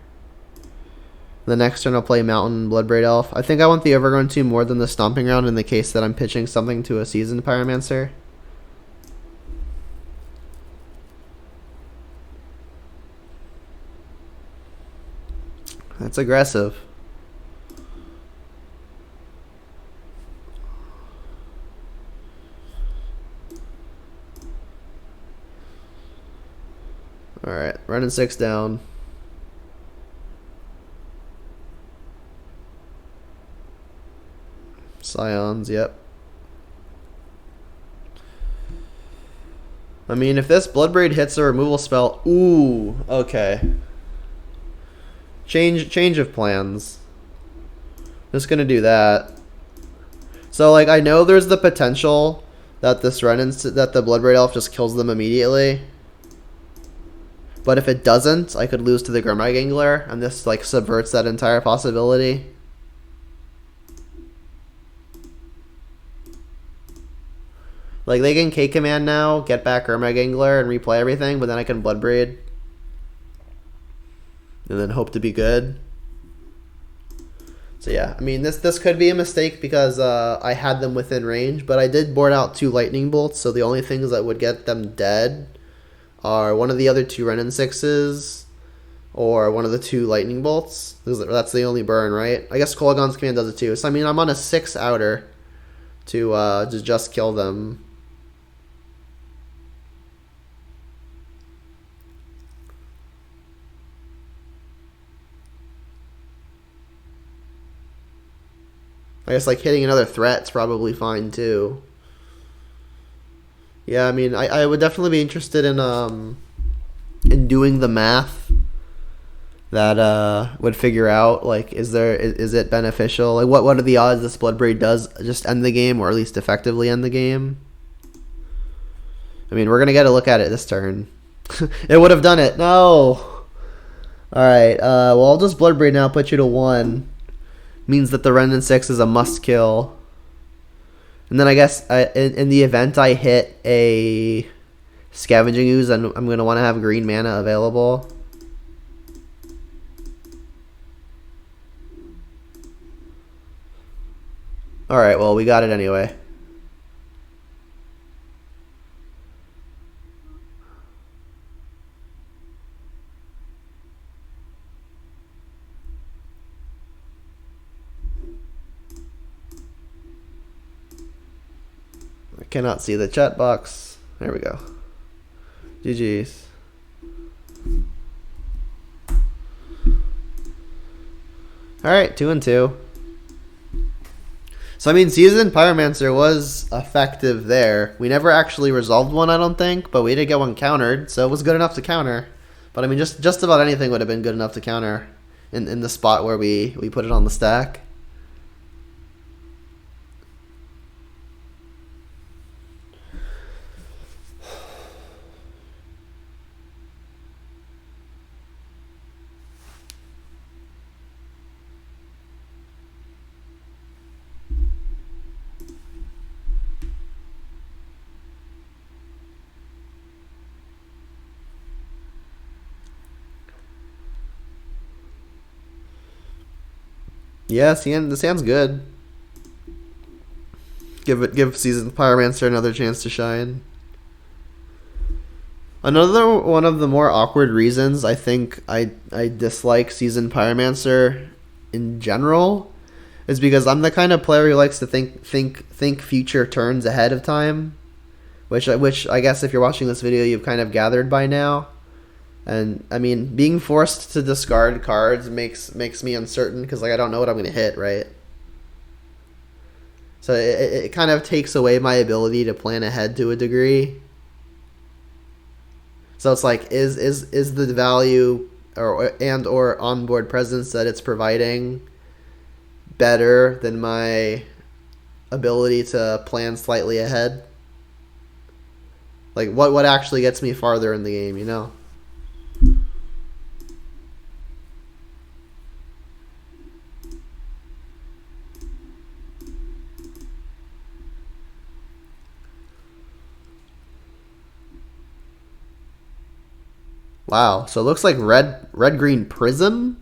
[SPEAKER 1] The next turn I'll play Mountain Bloodbraid Elf. I think I want the Overgrown Tomb more than the Stomping Ground in the case that I'm pitching something to a Seasoned Pyromancer. That's aggressive. Alright, running 6 down. Scions, yep. I mean, if this Bloodbraid hits a removal spell... Ooh, okay. Change of plans. Just gonna do that. So, like, I know there's the potential that this that the Bloodbraid Elf just kills them immediately. But if it doesn't, I could lose to the Grimeye Gangler, and this, like, subverts that entire possibility. Like, they can K-Command now, get back Grimeye Gangler, and replay everything, but then I can Bloodbraid. And then hope to be good. So yeah, I mean, this could be a mistake because I had them within range, but I did board out 2 lightning bolts, so the only things that would get them dead are one of the other 2 Renin 6s or one of the 2 lightning bolts. That's the only burn, right? I guess Kolaghan's Command does it too. So I mean, I'm on a 6 outer to just kill them. I guess, like, hitting another threat's probably fine, too. Yeah, I mean, I would definitely be interested in doing the math that would figure out, like, is it beneficial? Like, what are the odds this Bloodbraid does just end the game, or at least effectively end the game? I mean, we're going to get a look at it this turn. It would have done it. No! Alright, well, I'll just Bloodbraid now, put you to 1. Means that the Renin 6 is a must kill. And then I guess in the event I hit a Scavenging Ooze, I'm going to want to have green mana available. Alright, well, we got it anyway. Cannot see the chat box. There we go. GG's. Alright, 2-2. So I mean, Seasoned Pyromancer was effective there. We never actually resolved one, I don't think, but we did get one countered, so it was good enough to counter. But I mean, just about anything would have been good enough to counter in the spot where we put it on the stack. Yeah, this hand's good. Give Seasoned Pyromancer another chance to shine. Another one of the more awkward reasons I think I dislike Seasoned Pyromancer in general is because I'm the kind of player who likes to think future turns ahead of time, which I guess if you're watching this video you've kind of gathered by now. And I mean, being forced to discard cards makes me uncertain because, like, I don't know what I'm going to hit, right? So it kind of takes away my ability to plan ahead to a degree. So it's like, is the value or onboard presence that it's providing better than my ability to plan slightly ahead? Like, what actually gets me farther in the game, you know? Wow, so it looks like red-green Prison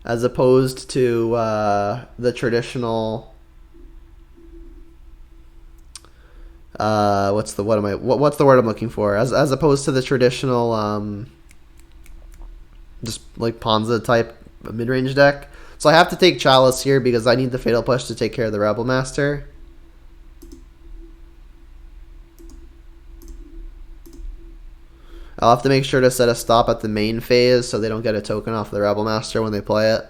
[SPEAKER 1] as opposed to the traditional what's the word I'm looking for? As opposed to the traditional just like Ponza type mid-range deck. So I have to take Chalice here because I need the Fatal Push to take care of the Rebel Master. I'll have to make sure to set a stop at the main phase so they don't get a token off the Rebel Master when they play it.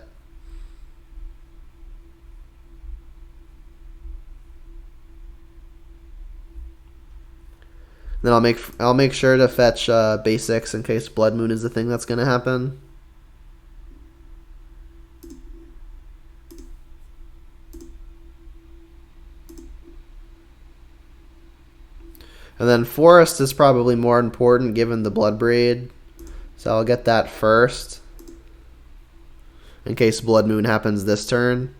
[SPEAKER 1] Then I'll make sure to fetch basics in case Blood Moon is the thing that's gonna happen. And then Forest is probably more important given the Blood Braid. So I'll get that first. In case Blood Moon happens this turn.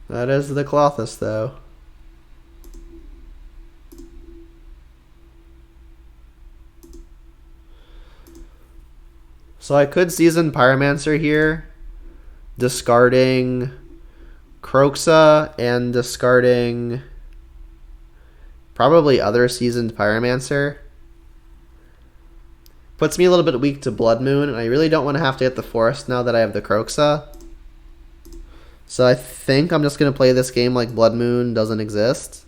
[SPEAKER 1] That is the Klothys though. So I could Seasoned Pyromancer here, discarding Kroxa and discarding probably other Seasoned Pyromancer. Puts me a little bit weak to Blood Moon, and I really don't want to have to hit the Forest now that I have the Kroxa. So I think I'm just going to play this game like Blood Moon doesn't exist.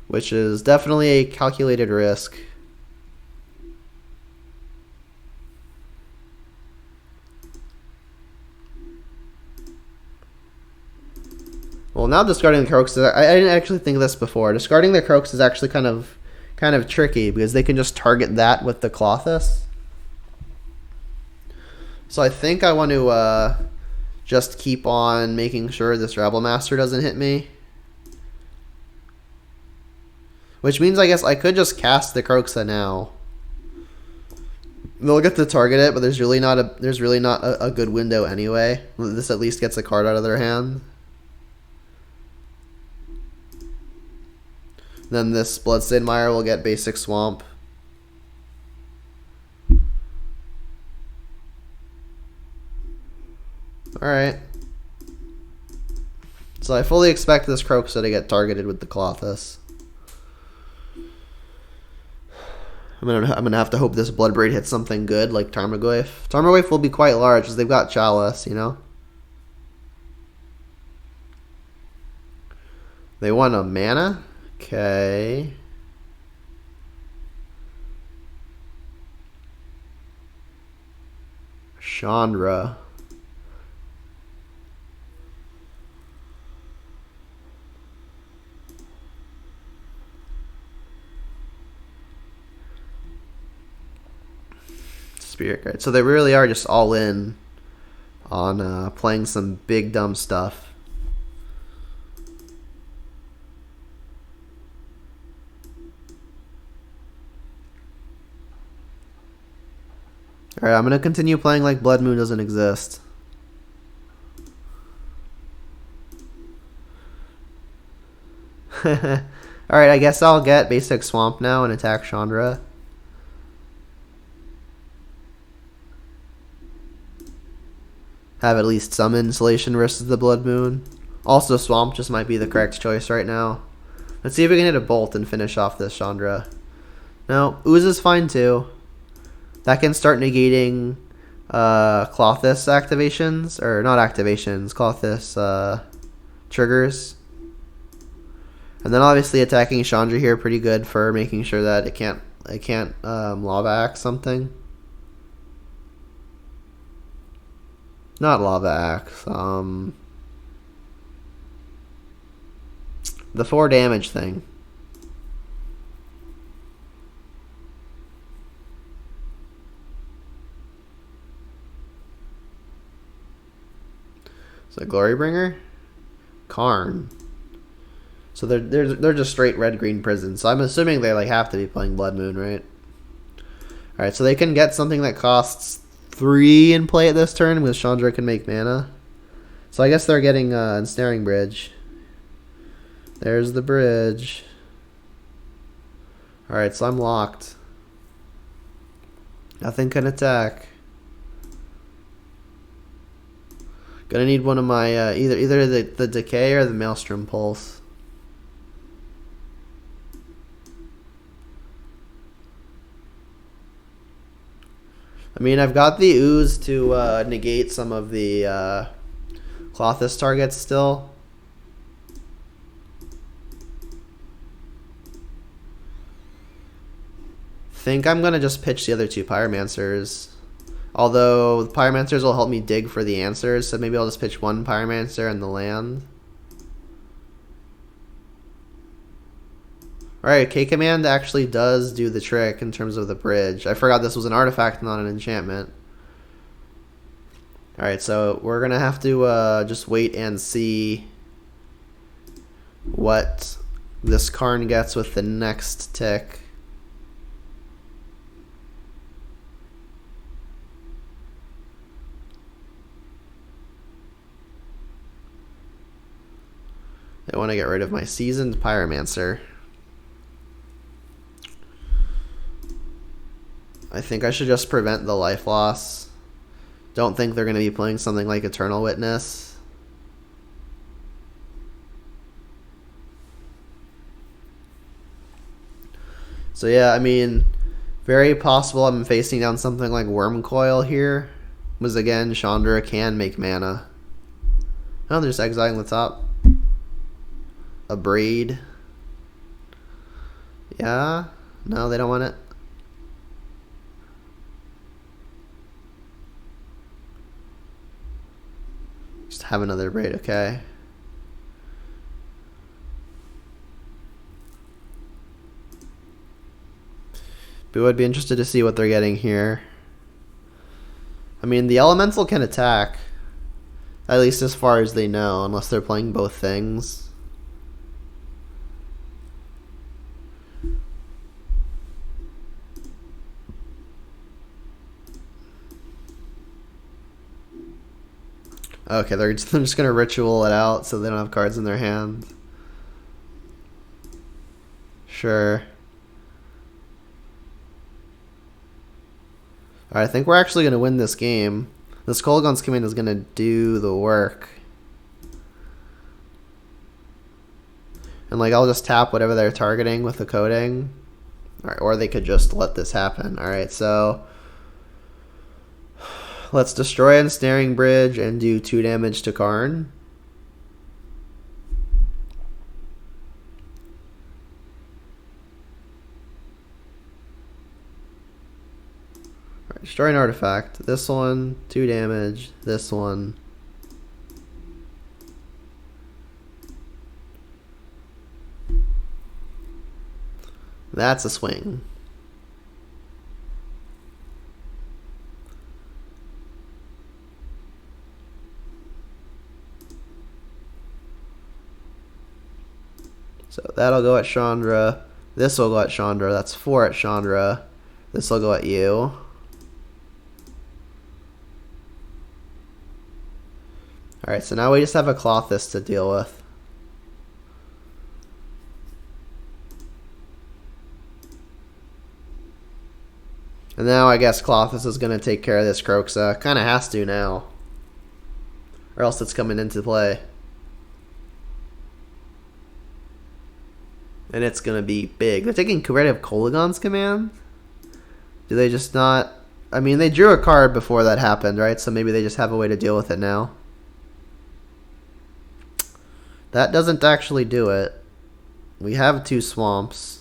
[SPEAKER 1] Which is definitely a calculated risk. Well, now discarding the Kroxa, I didn't actually think of this before. Discarding the Kroxa is actually kind of tricky because they can just target that with the Klothys. So I think I want to just keep on making sure this Rebel Master doesn't hit me. Which means I guess I could just cast the Kroxa now. They'll get to target it, but there's really not a good window anyway. This at least gets a card out of their hand. Then this Bloodstained Mire will get basic Swamp. Alright. So I fully expect this Kroxa to get targeted with the Klothys. I'm gonna have to hope this Blood Braid hits something good like Tarmogoyf. Tarmogoyf will be quite large because they've got Chalice, you know? They want a mana? Okay. Chandra. Spirit Guide. So they really are just all in on playing some big dumb stuff. Alright, I'm going to continue playing like Blood Moon doesn't exist. Alright, I guess I'll get basic Swamp now and attack Chandra. Have at least some insulation versus the Blood Moon. Also, Swamp just might be the correct choice right now. Let's see if we can hit a Bolt and finish off this Chandra. No, Ooze is fine too. That can start negating Klothys activations. Or not activations, Klothys triggers. And then obviously attacking Chandra here pretty good for making sure that it can't Lava Axe something. Not Lava Axe. The 4 damage thing. So Glorybringer? Karn. So they're just straight red-green prison. So I'm assuming they like have to be playing Blood Moon, right? Alright, so they can get something that costs 3 in play at this turn because Chandra can make mana. So I guess they're getting Ensnaring Bridge. There's the bridge. Alright, so I'm locked. Nothing can attack. Gonna need one of my either the Decay or the Maelstrom Pulse. I mean, I've got the ooze to negate some of the Clothis targets still. Think I'm gonna just pitch the other two Pyromancers. Although the Pyromancers will help me dig for the answers, so maybe I'll just pitch one Pyromancer and the land. Alright, K-Command actually does do the trick in terms of the bridge. I forgot this was an artifact, not an enchantment. Alright, so we're gonna have to just wait and see what this Karn gets with the next tick. I want to get rid of my Seasoned Pyromancer. I think I should just prevent the life loss. Don't think they're going to be playing something like Eternal Witness. So yeah, I mean, very possible I'm facing down something like Worm Coil here. Because again, Chandra can make mana. Oh, they're just exiling the top. A braid. Yeah? No, they don't want it. Just have another braid, okay. But would be interested to see what they're getting here. I mean, the Elemental can attack. At least as far as they know, unless they're playing both things. Okay, they're just going to ritual it out so they don't have cards in their hand. Sure. Alright, I think we're actually going to win this game. This Kolaghan's Command is going to do the work. And like, I'll just tap whatever they're targeting with the coding. Alright, or they could just let this happen. Alright, so let's destroy Ensnaring Bridge and do 2 damage to Karn. Alright, destroy an artifact. This one, 2 damage. This one. That's a swing. So that'll go at Chandra. This will go at Chandra. That's 4 at Chandra. This will go at you. Alright, so now we just have a Clothis to deal with. And now I guess Clothis is going to take care of this Kroxa. Kind of has to now. Or else it's coming into play. And it's going to be big. They're taking rid of Kolaghan's Command? Do they just not... I mean, they drew a card before that happened, right? So maybe they just have a way to deal with it now. That doesn't actually do it. We have 2 swamps.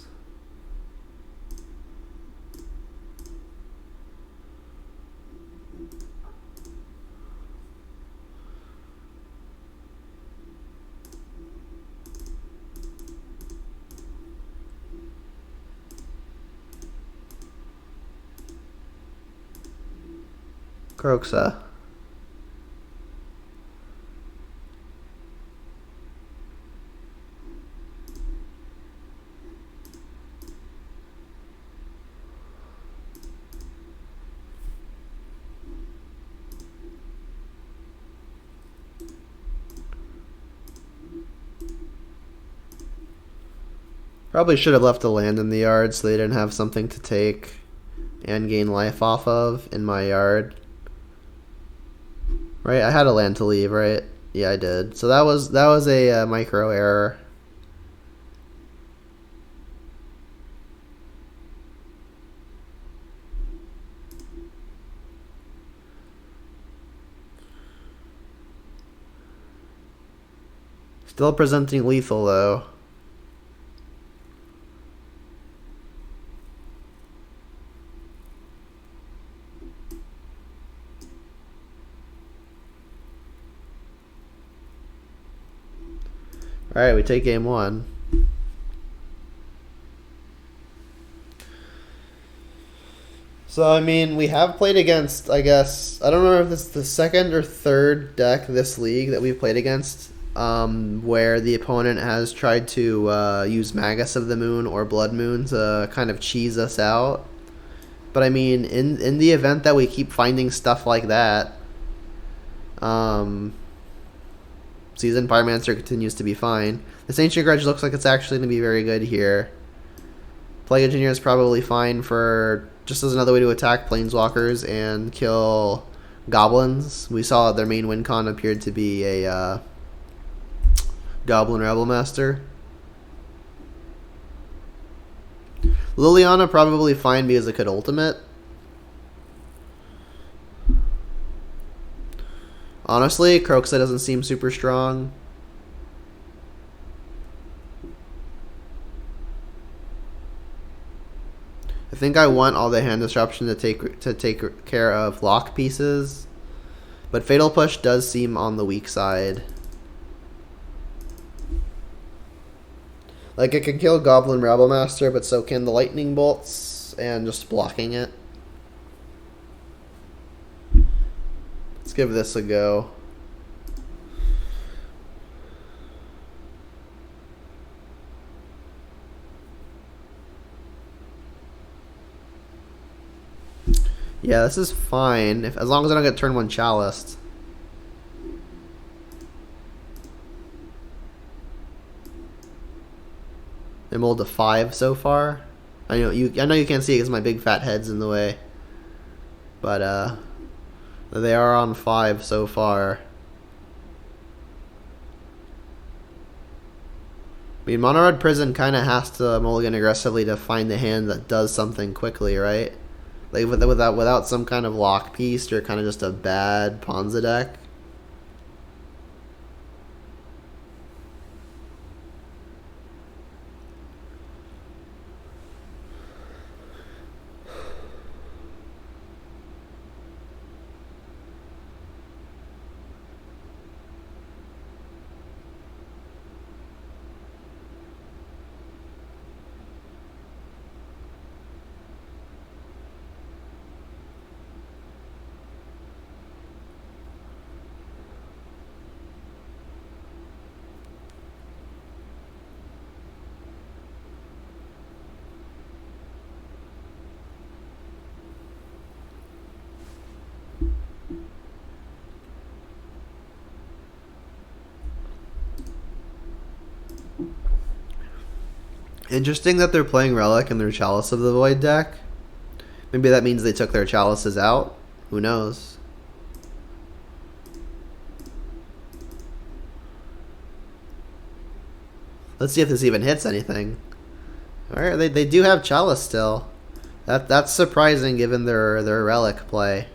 [SPEAKER 1] Kroxa. Probably should have left a land in the yard so they didn't have something to take and gain life off of in my yard. Right, I had a land to leave, right? Yeah, I did. So that was a micro error. Still presenting lethal though. Alright, we take game 1. So, I mean, we have played against, I guess, I don't remember if this is the second or third deck this league that we've played against, where the opponent has tried to use Magus of the Moon or Blood Moon to kind of cheese us out. But, I mean, in the event that we keep finding stuff like that, Seasoned Pyromancer continues to be fine. This Ancient Grudge looks like it's actually going to be very good here. Plague Engineer is probably fine for just as another way to attack Planeswalkers and kill Goblins. We saw their main win con appeared to be a Goblin Rebel Master. Liliana probably fine because it could ultimate. Honestly, Kroxa doesn't seem super strong. I think I want all the hand disruption to take care of lock pieces, but Fatal Push does seem on the weak side. Like, it can kill Goblin Rebel Master, but so can the lightning bolts and just blocking it. Let's give this a go. Yeah, this is fine, as long as I don't get turn 1 chaliced. I'm rolled to 5 so far. I know you can't see it because my big fat head's in the way. But they are on 5 so far. I mean, Mono Red Prison kind of has to mulligan aggressively to find the hand that does something quickly, right? Like, without some kind of lock piece, you're kind of just a bad Ponza deck. Interesting that they're playing Relic in their Chalice of the Void deck. Maybe that means they took their chalices out. Who knows? Let's see if this even hits anything. Alright, they do have Chalice still. That's surprising given their Relic play.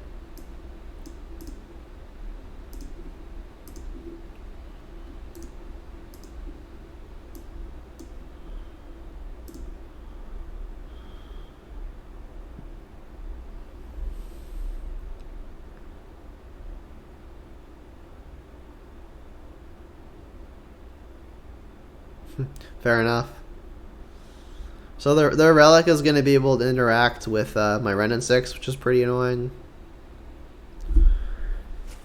[SPEAKER 1] Fair enough. So their Relic is going to be able to interact with my Wrenn and 6, which is pretty annoying.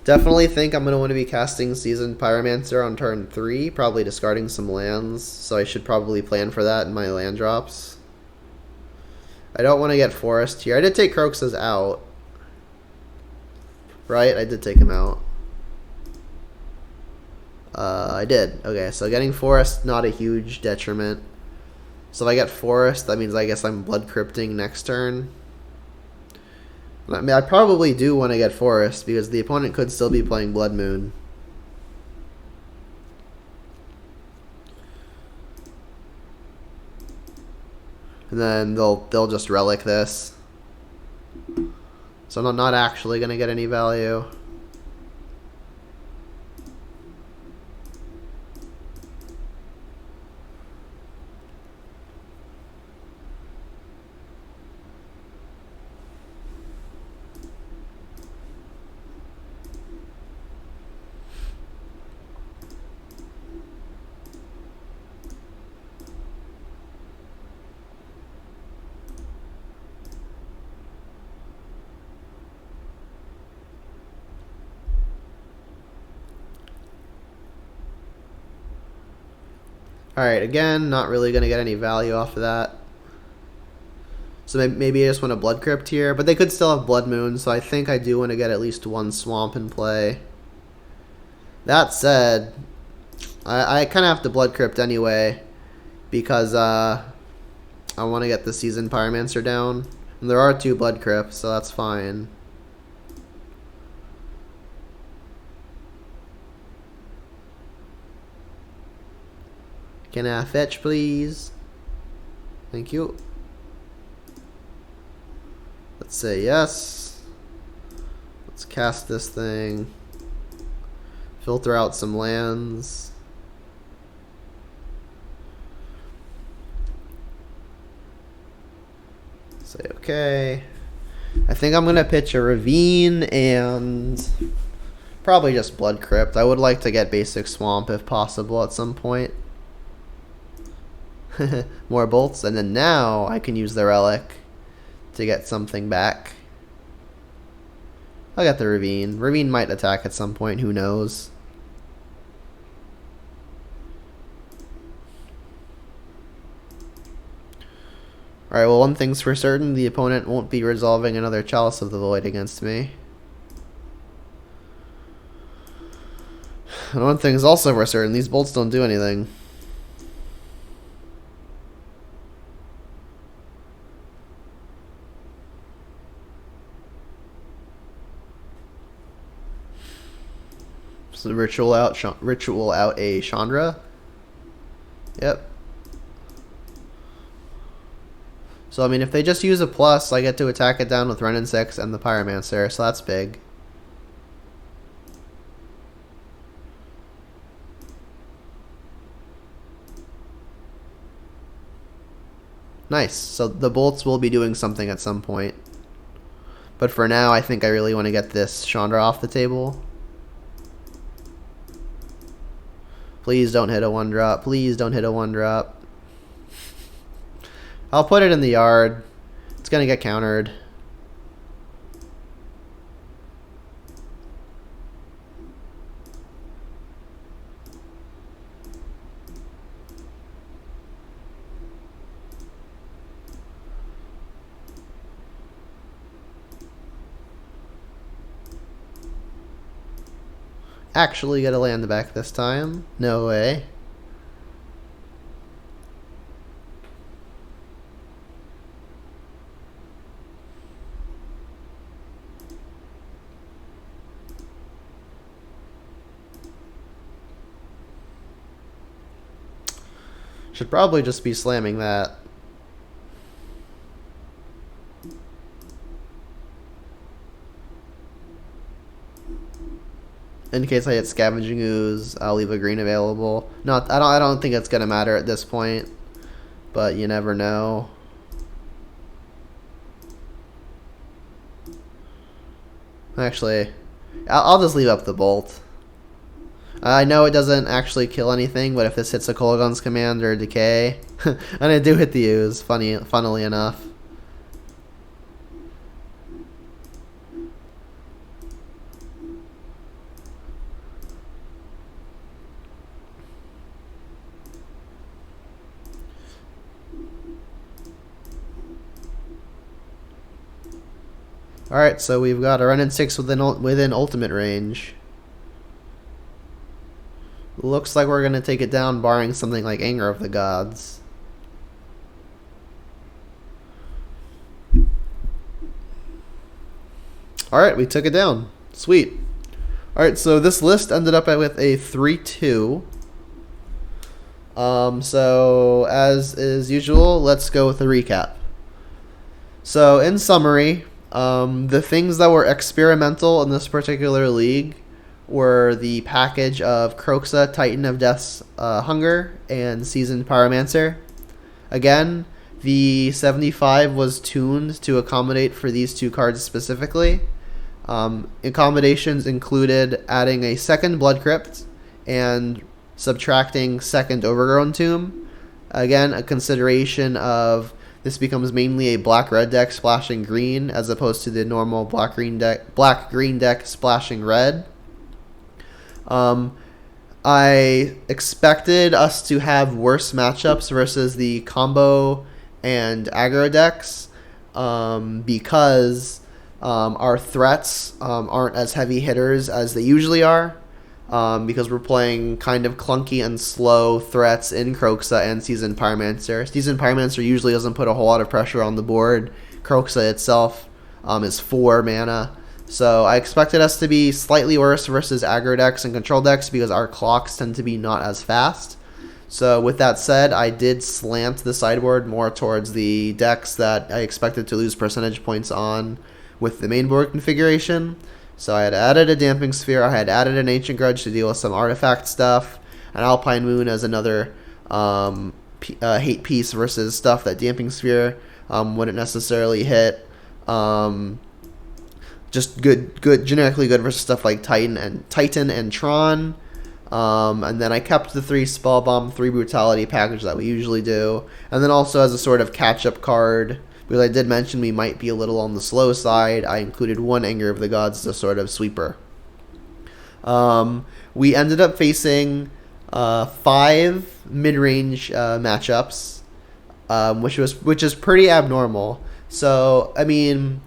[SPEAKER 1] Definitely think I'm going to want to be casting Seasoned Pyromancer on turn 3, probably discarding some lands, so I should probably plan for that in my land drops. I don't want to get Forest here. I did take Kroxa's out. Right? I did take him out. I did. Okay, so getting Forest, not a huge detriment. So if I get Forest, that means I guess I'm Blood Crypting next turn. I mean, I probably do want to get Forest, because the opponent could still be playing Blood Moon. And then they'll just Relic this. So I'm not actually going to get any value. Alright, again, not really going to get any value off of that. So maybe I just want a Blood Crypt here, but they could still have Blood Moon, so I think I do want to get at least one Swamp in play. That said, I kind of have to Blood Crypt anyway, because I want to get the Seasoned Pyromancer down. And there are 2 Blood Crypts, so that's fine. Can I fetch, please? Thank you. Let's say yes. Let's cast this thing. Filter out some lands. Say okay. I think I'm gonna pitch a Ravine and probably just Blood Crypt. I would like to get basic Swamp if possible at some point. More bolts, and then now I can use the Relic to get something back. I'll get the Ravine. Ravine might attack at some point, who knows. Alright, well, one thing's for certain, the opponent won't be resolving another Chalice of the Void against me. And one thing's also for certain, these bolts don't do anything. So ritual out a Chandra. Yep. So I mean, if they just use a plus, I get to attack it down with Renin 6 and the Pyromancer, so that's big. Nice. So the bolts will be doing something at some point. But for now, I think I really want to get this Chandra off the table. Please don't hit a 1-drop. Please don't hit a 1-drop. I'll put it in the yard. It's going to get countered. Actually get a land back this time. No way. Should probably just be slamming that. In case I hit Scavenging Ooze, I'll leave a green available. Not, I don't think it's gonna matter at this point, but you never know. Actually, I'll just leave up the bolt. I know it doesn't actually kill anything, but if this hits a Kolaghan's Command or Decay, and I do hit the Ooze, funnily enough. Alright, so we've got a Renin 6 within ultimate range. Looks like we're going to take it down, barring something like Anger of the Gods. Alright, we took it down. Sweet. Alright, so this list ended up with a 3-2. So, as is usual, let's go with a recap. So, in summary, the things that were experimental in this particular league were the package of Kroxa, Titan of Death's Hunger, and Seasoned Pyromancer. Again, the 75 was tuned to accommodate for these 2 cards specifically. Accommodations included adding a second Blood Crypt and subtracting second Overgrown Tomb. Again, a consideration of this becomes mainly a black-red deck splashing green as opposed to the normal black-green deck splashing red. I expected us to have worse matchups versus the combo and aggro decks because our threats aren't as heavy hitters as they usually are. Because we're playing kind of clunky and slow threats in Kroxa and Seasoned Pyromancer. Seasoned Pyromancer usually doesn't put a whole lot of pressure on the board. Kroxa itself is 4 mana. So I expected us to be slightly worse versus aggro decks and control decks because our clocks tend to be not as fast. So with that said, I did slant the sideboard more towards the decks that I expected to lose percentage points on with the main board configuration. So I had added a Damping Sphere, I had added an Ancient Grudge to deal with some artifact stuff, an Alpine Moon as another hate piece versus stuff that Damping Sphere wouldn't necessarily hit. Just good, generically good versus stuff like Titan and Tron. And then I kept the 3 Spell Bomb, 3 Brutality package that we usually do. And then also as a sort of catch-up card, because I did mention we might be a little on the slow side, I included 1 Anger of the Gods as a sort of sweeper. We ended up facing 5 mid-range matchups, which is pretty abnormal. So, I mean,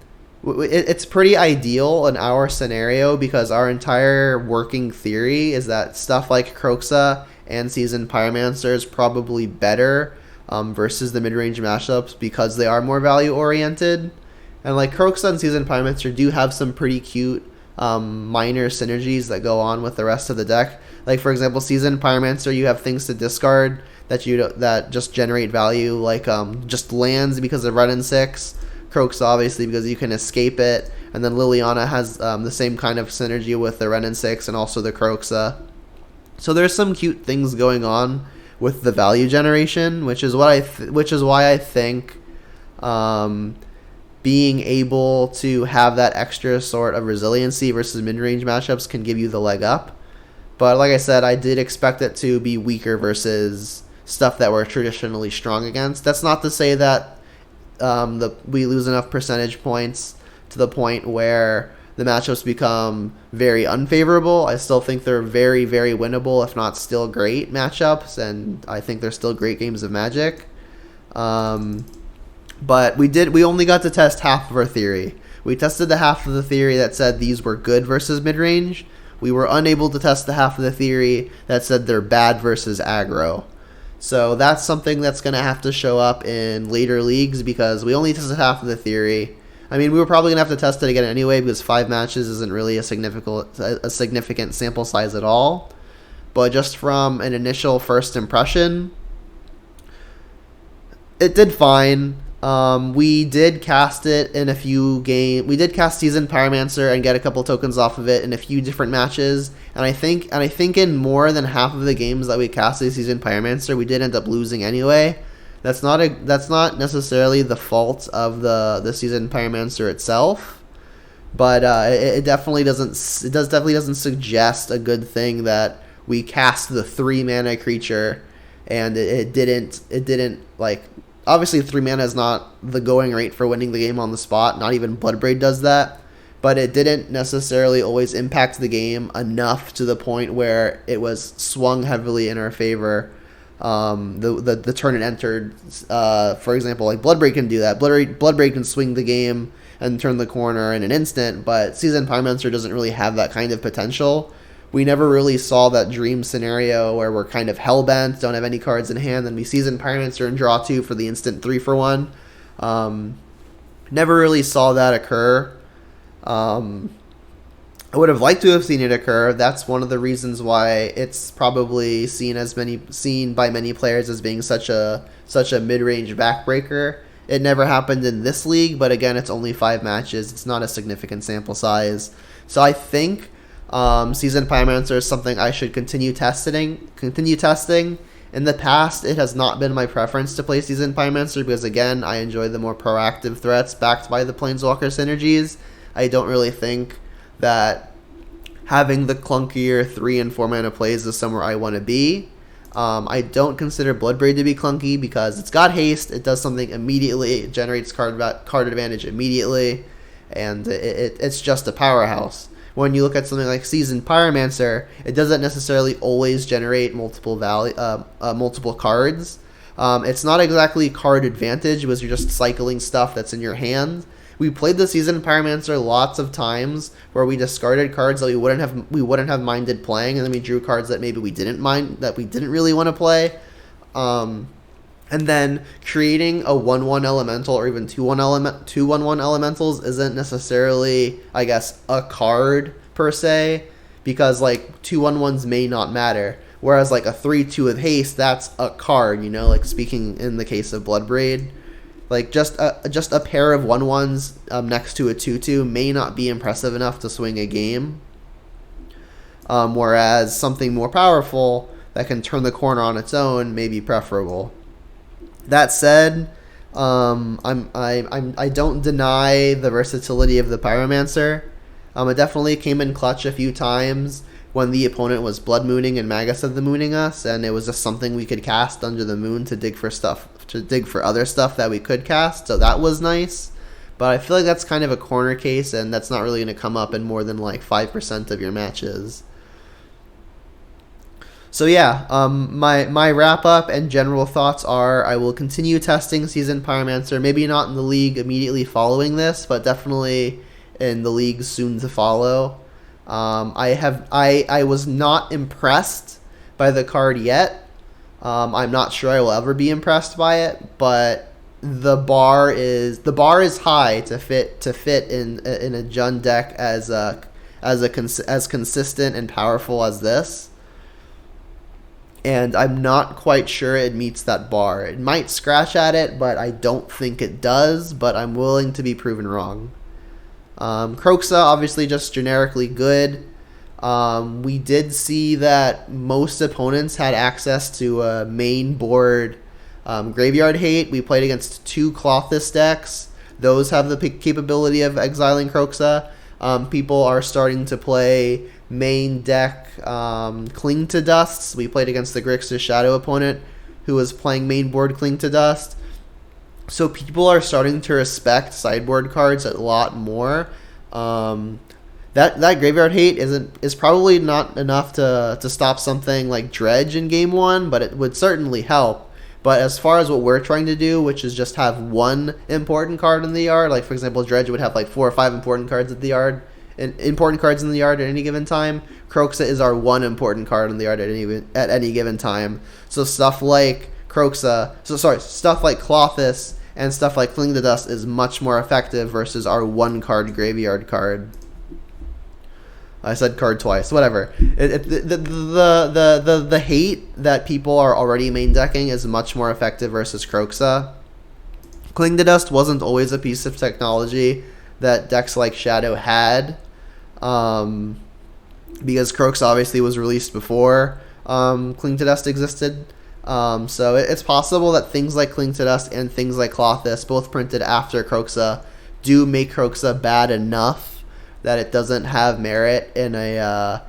[SPEAKER 1] it's pretty ideal in our scenario because our entire working theory is that stuff like Kroxa and Seasoned Pyromancer is probably better versus the mid-range matchups because they are more value-oriented. And like Kroxa and Seasoned Pyromancer do have some pretty cute minor synergies that go on with the rest of the deck. Like for example, Seasoned Pyromancer, you have things to discard that just generate value, like just lands because of Red and 6. Kroxa obviously because you can escape it, and then Liliana has the same kind of synergy with the Ren and 6 and also the Kroxa. So there's some cute things going on with the value generation, which is why I think being able to have that extra sort of resiliency versus mid-range matchups can give you the leg up. But like I said, I did expect it to be weaker versus stuff that we're traditionally strong against. That's not to say that we lose enough percentage points to the point where the matchups become very unfavorable. I still think they're very, very winnable, if not still great matchups, and I think they're still great games of Magic. But we only got to test half of our theory. We tested the half of the theory that said these were good versus mid-range. We were unable to test the half of the theory that said they're bad versus aggro. So that's something that's going to have to show up in later leagues because we only tested half of the theory. I mean, we were probably going to have to test it again anyway because 5 matches isn't really a significant sample size at all. But just from an initial first impression, it did fine. We did cast it in a few games. We did cast Seasoned Pyromancer and get a couple tokens off of it in a few different matches. And I think in more than half of the games that we casted Seasoned Pyromancer, we did end up losing anyway. That's not necessarily the fault of the Seasoned Pyromancer itself, but it definitely doesn't suggest a good thing that we cast the 3 mana creature and it didn't like. Obviously, 3 mana is not the going rate for winning the game on the spot. Not even Bloodbraid does that. But it didn't necessarily always impact the game enough to the point where it was swung heavily in our favor. The turn it entered, for example, like Bloodbraid can do that. Bloodbraid can swing the game and turn the corner in an instant, but Seasoned Pyromancer doesn't really have that kind of potential. We never really saw that dream scenario where we're kind of hellbent, don't have any cards in hand, then we Seasoned Pyromancer and draw 2 for the instant 3-for-1. Never really saw that occur. I would have liked to have seen it occur. That's one of the reasons why it's probably seen by many players as being such a mid-range backbreaker. It never happened in this league, but again, it's only 5 matches. It's not a significant sample size. So I think Seasoned Pyromancer is something I should continue testing. In the past, it has not been my preference to play Seasoned Pyromancer because, again, I enjoy the more proactive threats backed by the Planeswalker synergies. I don't really think that having the clunkier 3 and 4 mana plays is somewhere I want to be. I don't consider Bloodbraid to be clunky because it's got haste, it does something immediately, it generates card advantage immediately, and it's just a powerhouse. when you look at something like Seasoned Pyromancer, it doesn't necessarily always generate multiple multiple cards. It's not exactly card advantage because you're just cycling stuff that's in your hand. We played the Seasoned Pyromancer lots of times where we discarded cards that we wouldn't have minded playing, and then we drew cards that maybe we didn't really want to play. And then creating a 1/1 elemental or even 2/1 elementals isn't necessarily, I guess, a card per se, because like 2/1s may not matter. Whereas like a 3/2 with haste, that's a card, you know, like speaking in the case of Bloodbraid. Like just a pair of 1/1s next to a 2/2 may not be impressive enough to swing a game. Whereas something more powerful that can turn the corner on its own may be preferable. That said, I don't deny the versatility of the Pyromancer. It definitely came in clutch a few times when the opponent was Blood Mooning and Magus of the Mooning us, and it was just something we could cast under the moon to dig for other stuff that we could cast, so that was nice. But I feel like that's kind of a corner case, and that's not really going to come up in more than like 5% of your matches. So yeah, my wrap up and general thoughts are I will continue testing Seasoned Pyromancer, maybe not in the league immediately following this, but definitely in the league soon to follow. I was not impressed by the card yet. I'm not sure I will ever be impressed by it, but the bar is high to fit in a Jund deck as consistent and powerful as this. And I'm not quite sure it meets that bar. It might scratch at it, but I don't think it does, but I'm willing to be proven wrong. Kroxa, obviously just generically good. We did see that most opponents had access to a main board Graveyard Hate. We played against 2 Clothless decks. Those have the capability of exiling Kroxa. People are starting to play main deck Cling to Dusts. We played against the Grixis Shadow opponent who was playing main board Cling to Dust. So people are starting to respect sideboard cards a lot more. That Graveyard Hate is probably not enough to stop something like Dredge in game 1, but it would certainly help. But as far as what we're trying to do, which is just have one important card in the yard, like for example, Dredge would have like 4 or 5 important cards in the yard at any given time. Kroxa is our one important card in the yard at any given time. So stuff like stuff like Clothless and stuff like Cling to Dust is much more effective versus our one card graveyard card. I said card twice. Whatever. The hate that people are already main decking is much more effective versus Kroxa. Cling to Dust wasn't always a piece of technology that decks like Shadow had, because Kroxa obviously was released before Cling to Dust existed. So it's possible that things like Cling to Dust and things like Clothless, both printed after Kroxa, do make Kroxa bad enough that it doesn't have merit in a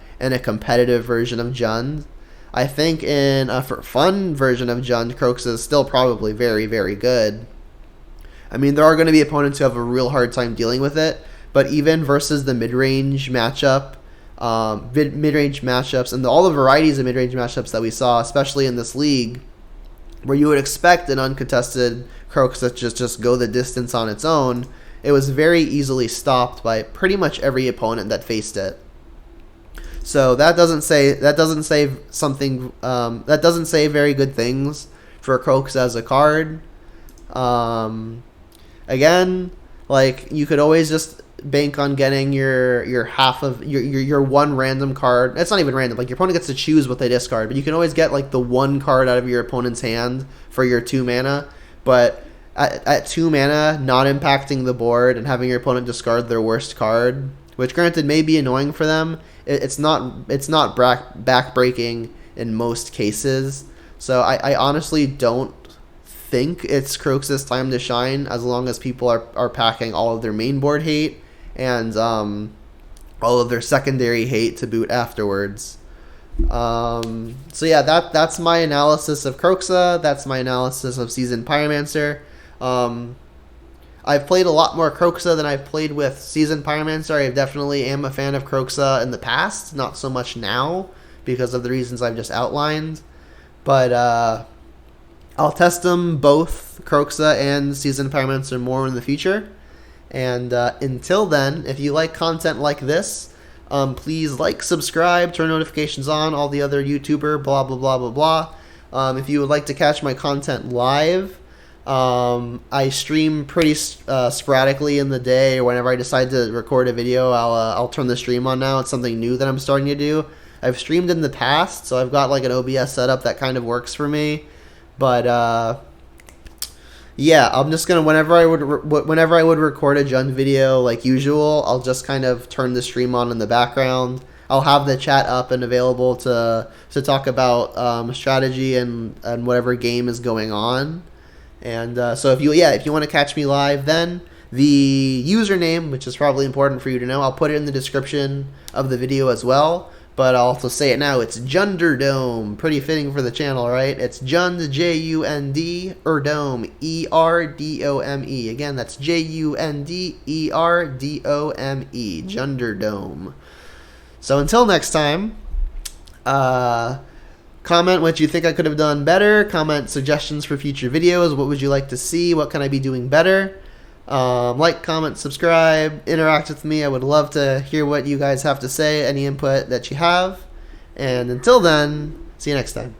[SPEAKER 1] competitive version of Jund. I think in a fun version of Jund, Kroxa is still probably very, very good. I mean, there are going to be opponents who have a real hard time dealing with it, but even versus the mid-range matchup, mid-range matchups, and all the varieties of mid-range matchups that we saw, especially in this league, where you would expect an uncontested Kroxa to just go the distance on its own, it was very easily stopped by pretty much every opponent that faced it. So that doesn't say very good things for Kroxa as a card. Again, like, you could always just bank on getting your half of your one random card. It's not even random. Like, your opponent gets to choose what they discard, but you can always get like the one card out of your opponent's hand for your 2 mana. But at 2 mana, not impacting the board and having your opponent discard their worst card, which granted may be annoying for them, it's not backbreaking in most cases. So I honestly don't think it's Kroxa's time to shine, as long as people are packing all of their main board hate and all of their secondary hate to boot afterwards. So yeah, that's my analysis of Kroxa. That's my analysis of Seasoned Pyromancer. I've played a lot more Kroxa than I've played with Seasoned Pyromancer. I definitely am a fan of Kroxa in the past, not so much now because of the reasons I've just outlined. But I'll test them both, Kroxa and Seasoned Pyromancer, more in the future. And until then, if you like content like this, please like, subscribe, turn notifications on, all the other YouTuber, blah, blah, blah, blah, blah. If you would like to catch my content live, I stream pretty sporadically in the day, or whenever I decide to record a video, I'll turn the stream on now. It's something new that I'm starting to do. I've streamed in the past, so I've got like an OBS setup that kind of works for me. But yeah, I'm just gonna whenever I would record a Jund video like usual, I'll just kind of turn the stream on in the background. I'll have the chat up and available to talk about strategy and whatever game is going on. And so if you want to catch me live, then the username, which is probably important for you to know, I'll put it in the description of the video as well. But I'll also say it now. It's Junderdome. Pretty fitting for the channel, right? It's Jund, J-U-N-D, Erdome, E-R-D-O-M-E. Again, that's J-U-N-D-E-R-D-O-M-E. Junderdome. So until next time, comment what you think I could have done better. Comment suggestions for future videos. What would you like to see? What can I be doing better? Like, comment, subscribe, interact with me. I would love to hear what you guys have to say, any input that you have. And until then, see you next time.